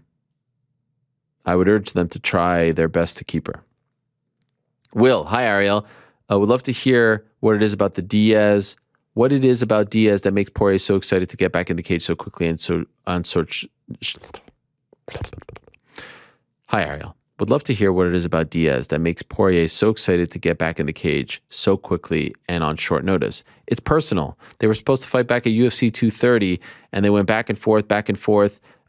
S2: would urge them to try their best to keep her. Will, hi Ariel. Would love to hear what it is about Diaz that makes Poirier so excited to get back in the cage so quickly and so on such. Hi Ariel. Would love to hear what it is about Diaz that makes Poirier so excited to get back in the cage so quickly and on short notice. It's personal. They were supposed to fight back at UFC 230, and they went back and forth, and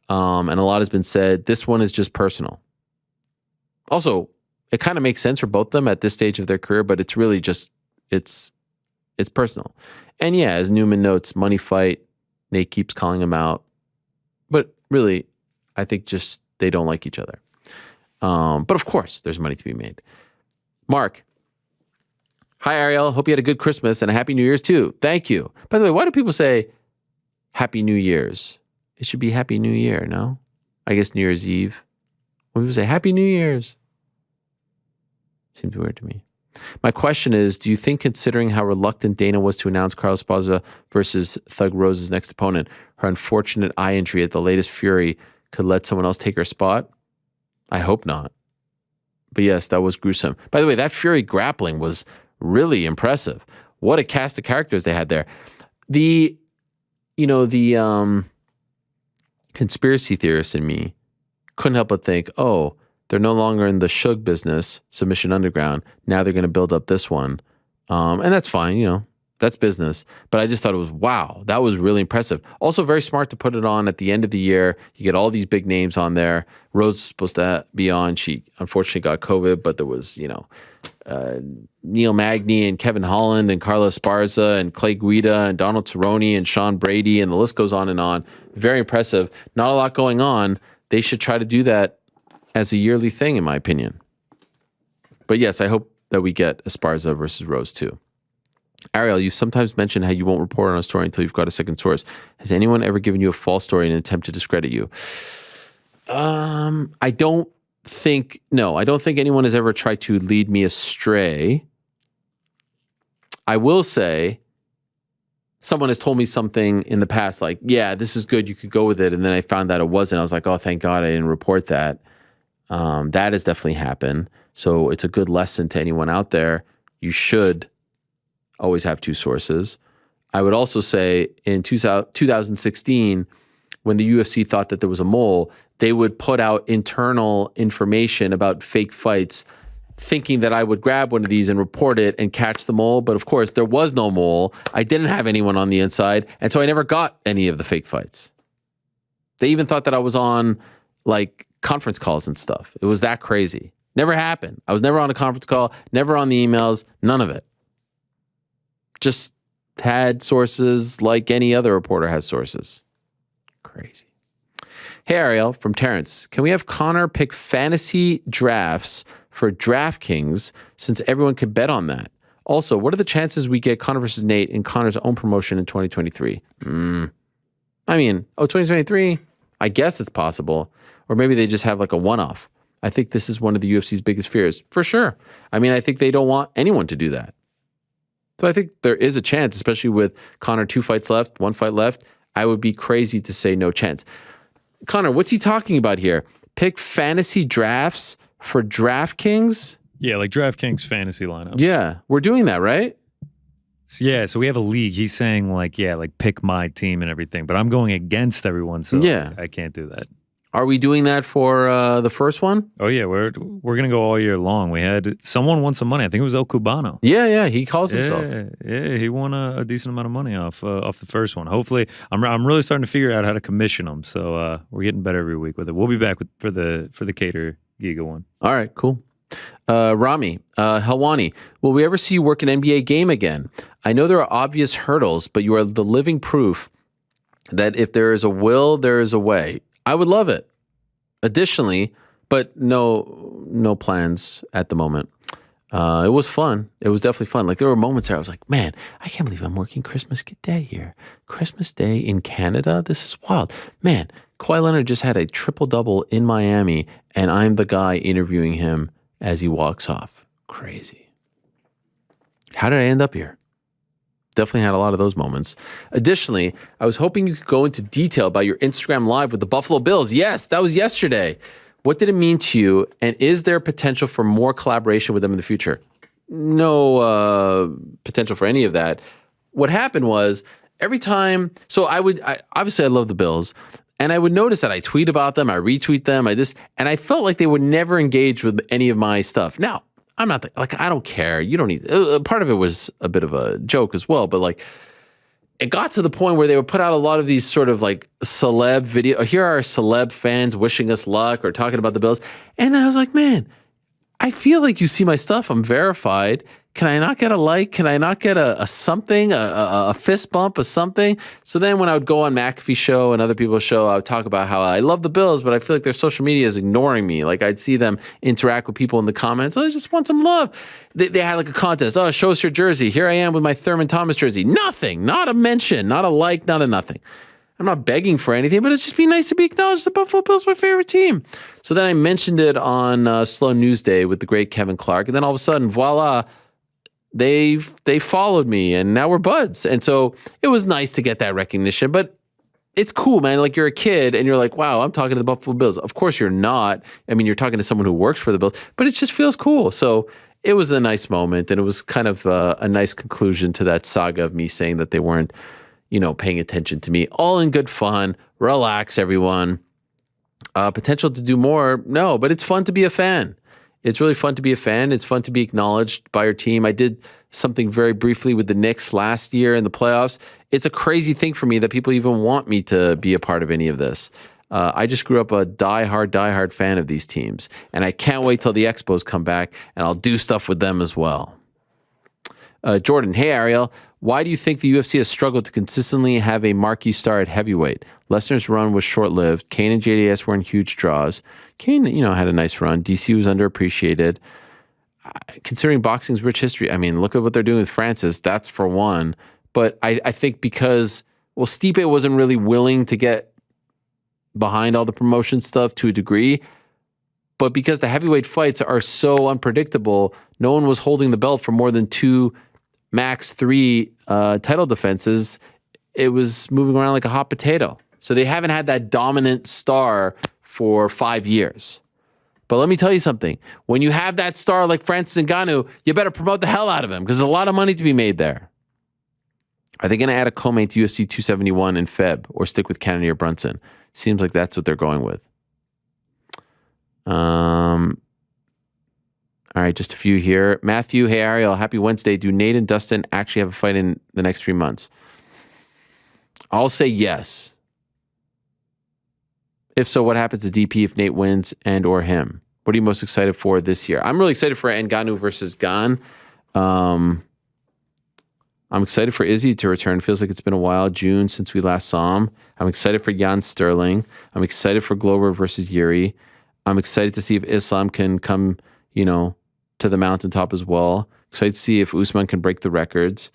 S2: a lot has been said. This one is just personal. Also, it kind of makes sense for both of them at this stage of their career, but it's really just, it's personal. And yeah, as Newman notes, money fight, Nate keeps calling him out. But really, I think just they don't like each other. But of course, there's money to be made. Mark. Hi, Ariel. Hope you had a good Christmas and a Happy New Year's too. Thank you. By the way, why do people say Happy New Year's? It should be Happy New Year, no? I guess New Year's Eve. When people say Happy New Year's. Seems weird to me. My question is, do you think, considering how reluctant Dana was to announce Carla Esparza versus Thug Rose's next opponent, her unfortunate eye injury at the latest Fury could let someone else take her spot? I hope not. But yes, that was gruesome. By the way, that Fury grappling was really impressive. What a cast of characters they had there. The conspiracy theorist in me couldn't help but think, oh, they're no longer in the Shug business, Submission Underground. Now they're going to build up this one. And that's fine, that's business. But I just thought it was, wow, that was really impressive. Also very smart to put it on at the end of the year. You get all these big names on there. Rose was supposed to be on. She unfortunately got COVID, but there was, Neil Magny and Kevin Holland and Carla Esparza and Clay Guida and Donald Cerrone and Sean Brady, and the list goes on and on. Very impressive. Not a lot going on. They should try to do that as a yearly thing, in my opinion. But yes, I hope that we get Esparza versus Rose too. Ariel, you sometimes mention how you won't report on a story until you've got a second source. Has anyone ever given you a false story in an attempt to discredit you? I don't think anyone has ever tried to lead me astray. I will say someone has told me something in the past, like, yeah, this is good, you could go with it. And then I found out it wasn't. I was like, oh, thank God I didn't report that. That has definitely happened. So it's a good lesson to anyone out there. You should always have two sources. I would also say in 2016, when the UFC thought that there was a mole, they would put out internal information about fake fights, thinking that I would grab one of these and report it and catch the mole. But of course, there was no mole. I didn't have anyone on the inside. And so I never got any of the fake fights. They even thought that I was on like conference calls and stuff. It was that crazy. Never happened. I was never on a conference call, never on the emails, none of it. Just had sources like any other reporter has sources. Crazy. Hey, Ariel, from Terrence. Can we have Connor pick fantasy drafts for DraftKings since everyone could bet on that? Also, what are the chances we get Connor versus Nate in Connor's own promotion in 2023? 2023? I guess it's possible. Or maybe they just have like a one-off. I think this is one of the UFC's biggest fears. For sure. I think they don't want anyone to do that. So I think there is a chance, especially with Connor 2 fights left, 1 fight left. I would be crazy to say no chance. Connor, what's he talking about here? Pick fantasy drafts for DraftKings?
S4: Yeah, like DraftKings fantasy lineup.
S2: Yeah, we're doing that, right?
S4: So we have a league. He's saying like pick my team and everything, but I'm going against everyone, so
S2: yeah.
S4: I can't do that.
S2: Are we doing that for the first one?
S4: Oh yeah, we're gonna go all year long. We had someone won some money. I think it was El Cubano.
S2: Yeah, he calls himself.
S4: Yeah, he won a decent amount of money off the first one. Hopefully, I'm really starting to figure out how to commission them. So we're getting better every week with it. We'll be back for the Cater Giga one.
S2: All right, cool. Rami, Helwani, will we ever see you work an NBA game again? I know there are obvious hurdles, but you are the living proof that if there is a will, there is a way. I would love it. Additionally, but no plans at the moment. It was fun. It was definitely fun. Like there were moments there I was like, man, I can't believe I'm working Christmas Day here. Christmas Day in Canada? This is wild. Man, Kawhi Leonard just had a triple-double in Miami, and I'm the guy interviewing him as he walks off. Crazy. How did I end up here? Definitely had a lot of those moments. Additionally, I was hoping you could go into detail about your Instagram Live with the Buffalo Bills. Yes, that was yesterday. What did it mean to you? And is there potential for more collaboration with them in the future? No potential for any of that. What happened was every time, so obviously I love the Bills, and I would notice that I tweet about them, I retweet them, and I felt like they would never engage with any of my stuff. Now, I'm not I don't care. You don't need. Part of it was a bit of a joke as well, but like it got to the point where they would put out a lot of these sort of like celeb video. Here are celeb fans wishing us luck or talking about the Bills, and I was like, man, I feel like you see my stuff. I'm verified. Can I not get a like? Can I not get a something, a fist bump, a something? So then when I would go on McAfee's show and other people's show, I would talk about how I love the Bills, but I feel like their social media is ignoring me. Like I'd see them interact with people in the comments. Oh, I just want some love. They had like a contest. Oh, show us your jersey. Here I am with my Thurman Thomas jersey. Nothing. Not a mention. Not a like. Not a nothing. I'm not begging for anything, but it's just be nice to be acknowledged. The Buffalo Bills are my favorite team. So then I mentioned it on Slow News Day with the great Kevin Clark. And then all of a sudden, voila, they followed me, and now we're buds. And so it was nice to get that recognition, but it's cool, man. Like, you're a kid and you're like, wow, I'm talking to the Buffalo Bills. Of course you're not. I mean, you're talking to someone who works for the Bills, but it just feels cool. So it was a nice moment, and it was kind of a nice conclusion to that saga of me saying that they weren't, paying attention to me. All in good fun. Relax, everyone. Potential to do more? No, but it's fun to be a fan. It's really fun to be a fan. It's fun to be acknowledged by your team. I did something very briefly with the Knicks last year in the playoffs. It's a crazy thing for me that people even want me to be a part of any of this. I just grew up a diehard fan of these teams, and I can't wait till the Expos come back, and I'll do stuff with them as well. Jordan, hey Ariel, why do you think the UFC has struggled to consistently have a marquee star at heavyweight? Lesnar's run was short-lived. Kane and JDS weren't huge draws. Kane, had a nice run. DC was underappreciated. Considering boxing's rich history, I mean, look at what they're doing with Francis. That's for one. But I think because, Stipe wasn't really willing to get behind all the promotion stuff to a degree, but because the heavyweight fights are so unpredictable, no one was holding the belt for more than 2, max 3 title defenses. It was moving around like a hot potato. So they haven't had that dominant star for 5 years. But let me tell you something. When you have that star like Francis Ngannou, you better promote the hell out of him, because there's a lot of money to be made there. Are they going to add a co-main to UFC 271 in Feb, or stick with Cannonier Brunson? Seems like that's what they're going with. All right, just a few here. Matthew, hey Ariel, happy Wednesday. Do Nate and Dustin actually have a fight in the next 3 months? I'll say yes. If so, what happens to DP if Nate wins and or him? What are you most excited for this year? I'm really excited for Ngannou versus Gane. I'm excited for Izzy to return. Feels like it's been a while, June, since we last saw him. I'm excited for Jan Sterling. I'm excited for Glover versus Yuri. I'm excited to see if Islam can come, to the mountaintop as well. Excited to see if Usman can break the records.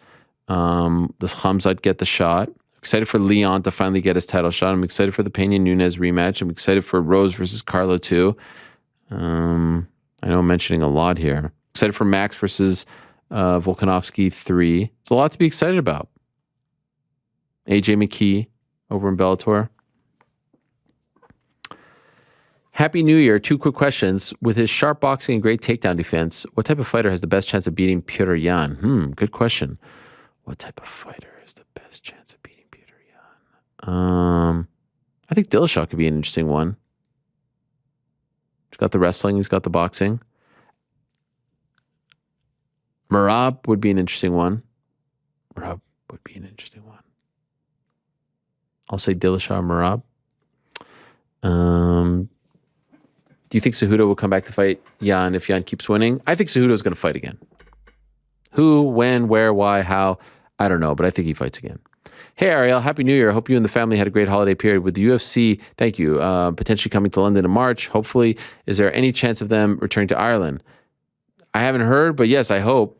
S2: Does Khamzat get the shot? Excited for Leon to finally get his title shot. I'm excited for the Pena-Nunes rematch. I'm excited for Rose versus Carlo too. I know I'm mentioning a lot here. Excited for Max versus Volkanovski 3. There's a lot to be excited about. AJ McKee over in Bellator. Happy New Year. 2 quick questions. With his sharp boxing and great takedown defense, what type of fighter has the best chance of beating Petr Yan? Good question. What type of fighter has the best chance of beating Petr Yan? I think Dillashaw could be an interesting one. He's got the wrestling. He's got the boxing. Merab would be an interesting one. I'll say Dillashaw or Merab. Do you think Cejudo will come back to fight Yan if Yan keeps winning? I think Cejudo's going to fight again. Who, when, where, why, how? I don't know, but I think he fights again. Hey, Ariel, Happy New Year. I hope you and the family had a great holiday period. With the UFC, thank you, potentially coming to London in March, hopefully, is there any chance of them returning to Ireland? I haven't heard, but yes, I hope.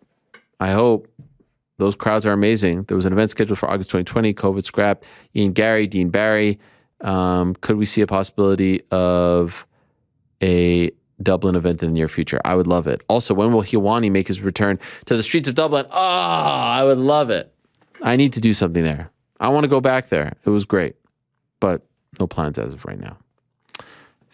S2: Those crowds are amazing. There was an event scheduled for August 2020. COVID scrapped. Ian Gary, Dean Barry. Could we see a possibility of a Dublin event in the near future? I would love it. Also, when will Hiwani make his return to the streets of Dublin? Oh, I would love it. I need to do something there. I want to go back there. It was great, but no plans as of right now.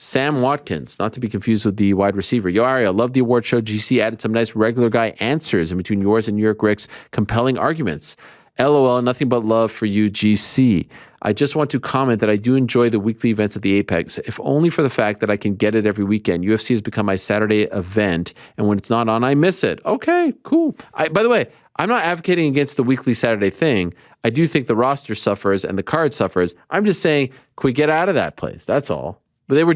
S2: Sam Watkins, not to be confused with the wide receiver. Yo, Ariel, love the award show. GC added some nice regular guy answers in between yours and New York Rick's compelling arguments. LOL, nothing but love for you, GC. I just want to comment that I do enjoy the weekly events at the Apex, if only for the fact that I can get it every weekend. UFC has become my Saturday event, and when it's not on, I miss it. Okay, cool. By the way, I'm not advocating against the weekly Saturday thing. I do think the roster suffers and the card suffers. I'm just saying, can we get out of that place? That's all. But they were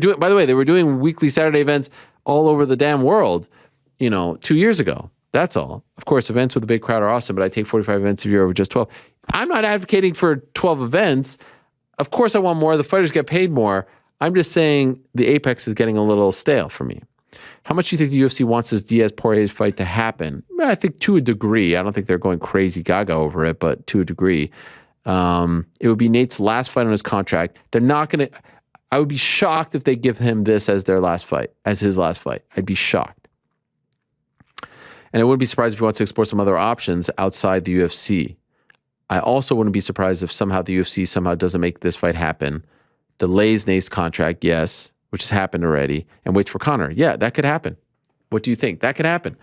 S2: doing weekly Saturday events all over the damn world, 2 years ago. That's all. Of course, events with a big crowd are awesome, but I take 45 events a year over just 12. I'm not advocating for 12 events. Of course, I want more. The fighters get paid more. I'm just saying the Apex is getting a little stale for me. How much do you think the UFC wants this Diaz-Poirier fight to happen? I think to a degree. I don't think they're going crazy gaga over it, but to a degree. It would be Nate's last fight on his contract. They're not going to... I would be shocked if they give him this as their last fight, as his last fight. I'd be shocked. And I wouldn't be surprised if he wants to explore some other options outside the UFC. I also wouldn't be surprised if somehow the UFC somehow doesn't make this fight happen. Delays Nate's contract, yes, which has happened already, and waits for Conor. Yeah, that could happen. What do you think? That could happen.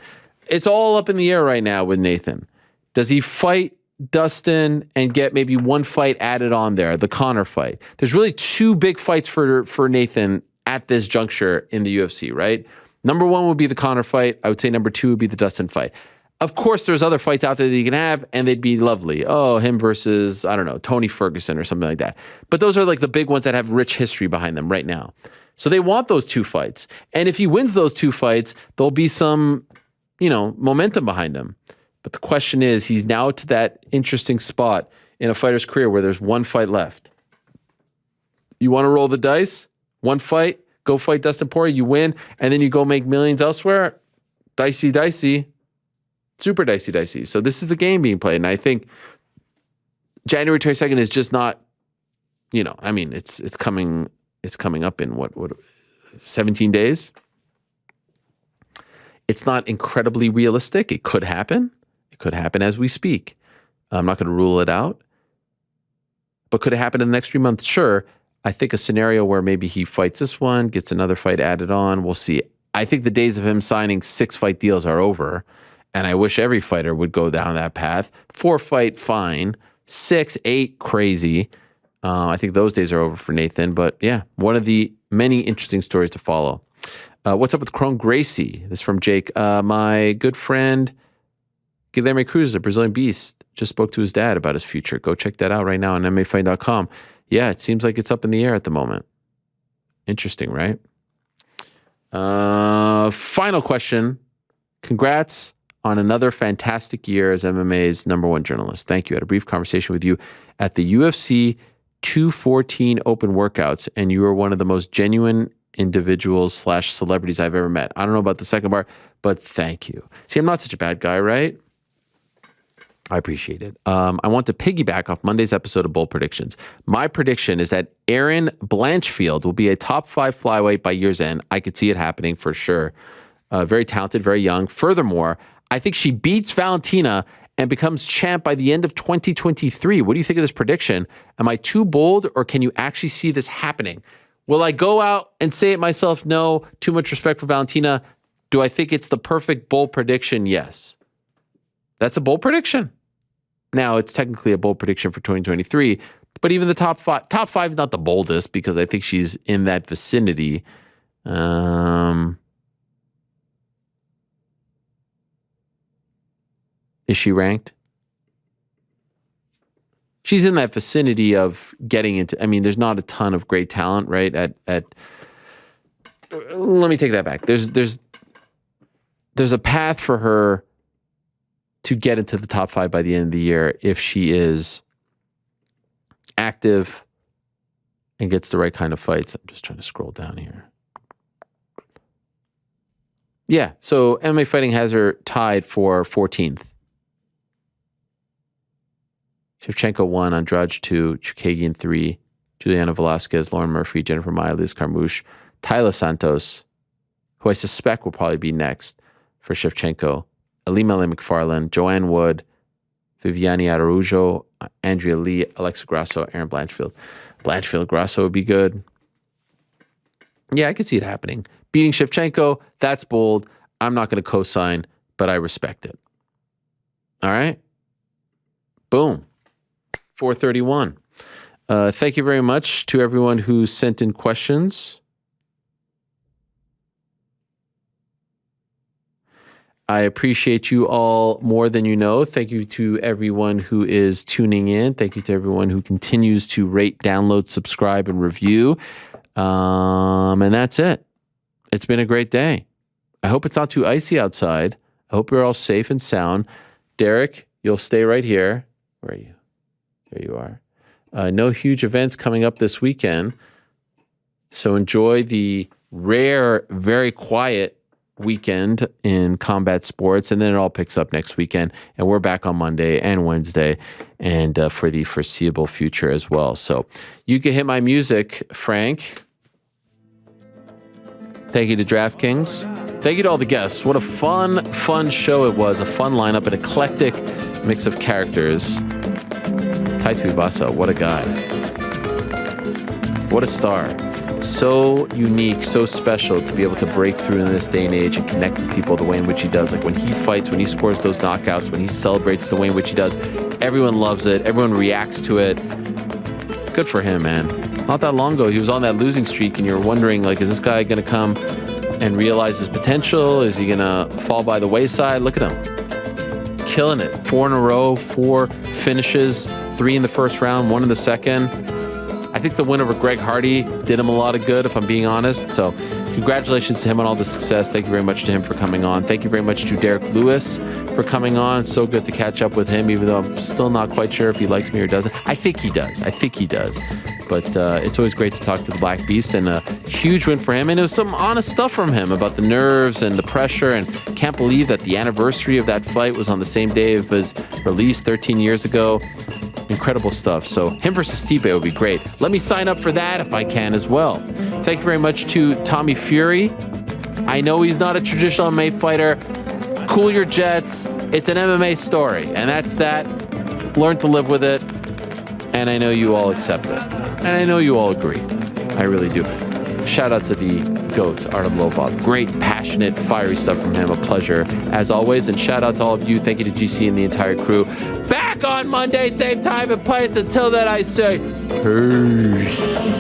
S2: It's all up in the air right now with Nathan. Does he fight Dustin and get maybe one fight added on there, the Conor fight? There's really two big fights for Nathan at this juncture in the UFC, right? Number one would be the Conor fight. I would say number two would be the Dustin fight. Of course, there's other fights out there that you can have, and they'd be lovely. Oh, him versus, I don't know, Tony Ferguson or something like that. But those are like the big ones that have rich history behind them right now. So they want those two fights. And if he wins those two fights, there'll be some, momentum behind him. But the question is, he's now to that interesting spot in a fighter's career where there's one fight left. You want to roll the dice? One fight, go fight Dustin Poirier, you win, and then you go make millions elsewhere? Dicey. Super dicey. So this is the game being played. And I think January 22nd is just not, it's coming up in what 17 days? It's not incredibly realistic. It could happen. It could happen as we speak. I'm not going to rule it out. But could it happen in the next 3 months? Sure. I think a scenario where maybe he fights this one, gets another fight added on. We'll see. I think the days of him signing 6-fight deals are over. And I wish every fighter would go down that path. 4-fight, fine. 6, 8, crazy. I think those days are over for Nathan. But yeah, one of the many interesting stories to follow. What's up with Kron Gracie? This is from Jake. My good friend, Guilherme Cruz, the Brazilian Beast, just spoke to his dad about his future. Go check that out right now on MMAfighting.com. Yeah, it seems like it's up in the air at the moment. Interesting, right? Final question. Congrats on another fantastic year as MMA's #1 journalist. Thank you. I had a brief conversation with you at the UFC 214 open workouts, and you were one of the most genuine individuals / celebrities I've ever met. I don't know about the second part, but thank you. See, I'm not such a bad guy, right? I appreciate it. I want to piggyback off Monday's episode of Bold Predictions. My prediction is that Erin Blanchfield will be a top 5 flyweight by year's end. I could see it happening for sure. Very talented, very young. Furthermore, I think she beats Valentina and becomes champ by the end of 2023. What do you think of this prediction? Am I too bold, or can you actually see this happening? Will I go out and say it myself? No. Too much respect for Valentina. Do I think it's the perfect bold prediction? Yes. That's a bold prediction. Now, it's technically a bold prediction for 2023, but even the top five, not the boldest, because I think she's in that vicinity. Is she ranked? She's in that vicinity of getting into, there's not a ton of great talent, right? Let me take that back. There's a path for her to get into the top 5 by the end of the year if she is active and gets the right kind of fights. I'm just trying to scroll down here. Yeah, so MMA Fighting has her tied for 14th. Shevchenko 1, Andrade 2, Chukagian 3, Juliana Velasquez, Lauren Murphy, Jennifer Maia, Liz Carmouche, Tyler Santos, who I suspect will probably be next for Shevchenko, Alima Lee McFarland, Joanne Wood, Viviane Araujo, Andrea Lee, Alexa Grasso, Erin Blanchfield. Grasso would be good. Yeah, I could see it happening. Beating Shevchenko, that's bold. I'm not going to co-sign, but I respect it. All right? Boom. 431. Thank you very much to everyone who sent in questions. I appreciate you all more than you know. Thank you to everyone who is tuning in. Thank you to everyone who continues to rate, download, subscribe, and review. And that's it. It's been a great day. I hope it's not too icy outside. I hope you're all safe and sound. Derrick, you'll stay right here. Where are you? There you are. No huge events coming up this weekend. So enjoy the rare, very quiet weekend in combat sports, and then it all picks up next weekend, and we're back on Monday and Wednesday and for the foreseeable future as well. So you can hit my music, Frank. Thank you to DraftKings. Thank you to all the guests. What a fun show it was. A fun lineup, an eclectic mix of characters. Tai Tuivasa, what a guy. What a star. So unique, so special to be able to break through in this day and age and connect with people the way in which he does. Like when he fights, when he scores those knockouts, when he celebrates the way in which he does, everyone loves it. Everyone reacts to it. Good for him, man. Not that long ago, he was on that losing streak and you're wondering, like, is this guy going to come and realize his potential? Is he going to fall by the wayside? Look at him. Killing it. 4 in a row, 4 finishes, 3 in the first round, 1 in the second. I think the win over Greg Hardy did him a lot of good, if I'm being honest. So congratulations to him on all the success. Thank you very much to him for coming on. Thank you very much to Derrick Lewis for coming on. So good to catch up with him, even though I'm still not quite sure if he likes me or doesn't. I think he does. But it's always great to talk to the Black Beast, and a huge win for him. And it was some honest stuff from him about the nerves and the pressure, and can't believe that the anniversary of that fight was on the same day of his release 13 years ago. Incredible stuff. So him versus Stipe would be great. Let me sign up for that if I can as well. Thank you very much to Tommy Fury. I know he's not a traditional MMA fighter. Cool your jets. It's an MMA story, and that's that. Learn to live with it, and I know you all accept it. And I know you all agree. I really do. Shout out to the GOAT, Artem Lobov. Great, passionate, fiery stuff from him. A pleasure, as always. And shout out to all of you. Thank you to GC and the entire crew. Back on Monday, same time and place. Until then, I say peace.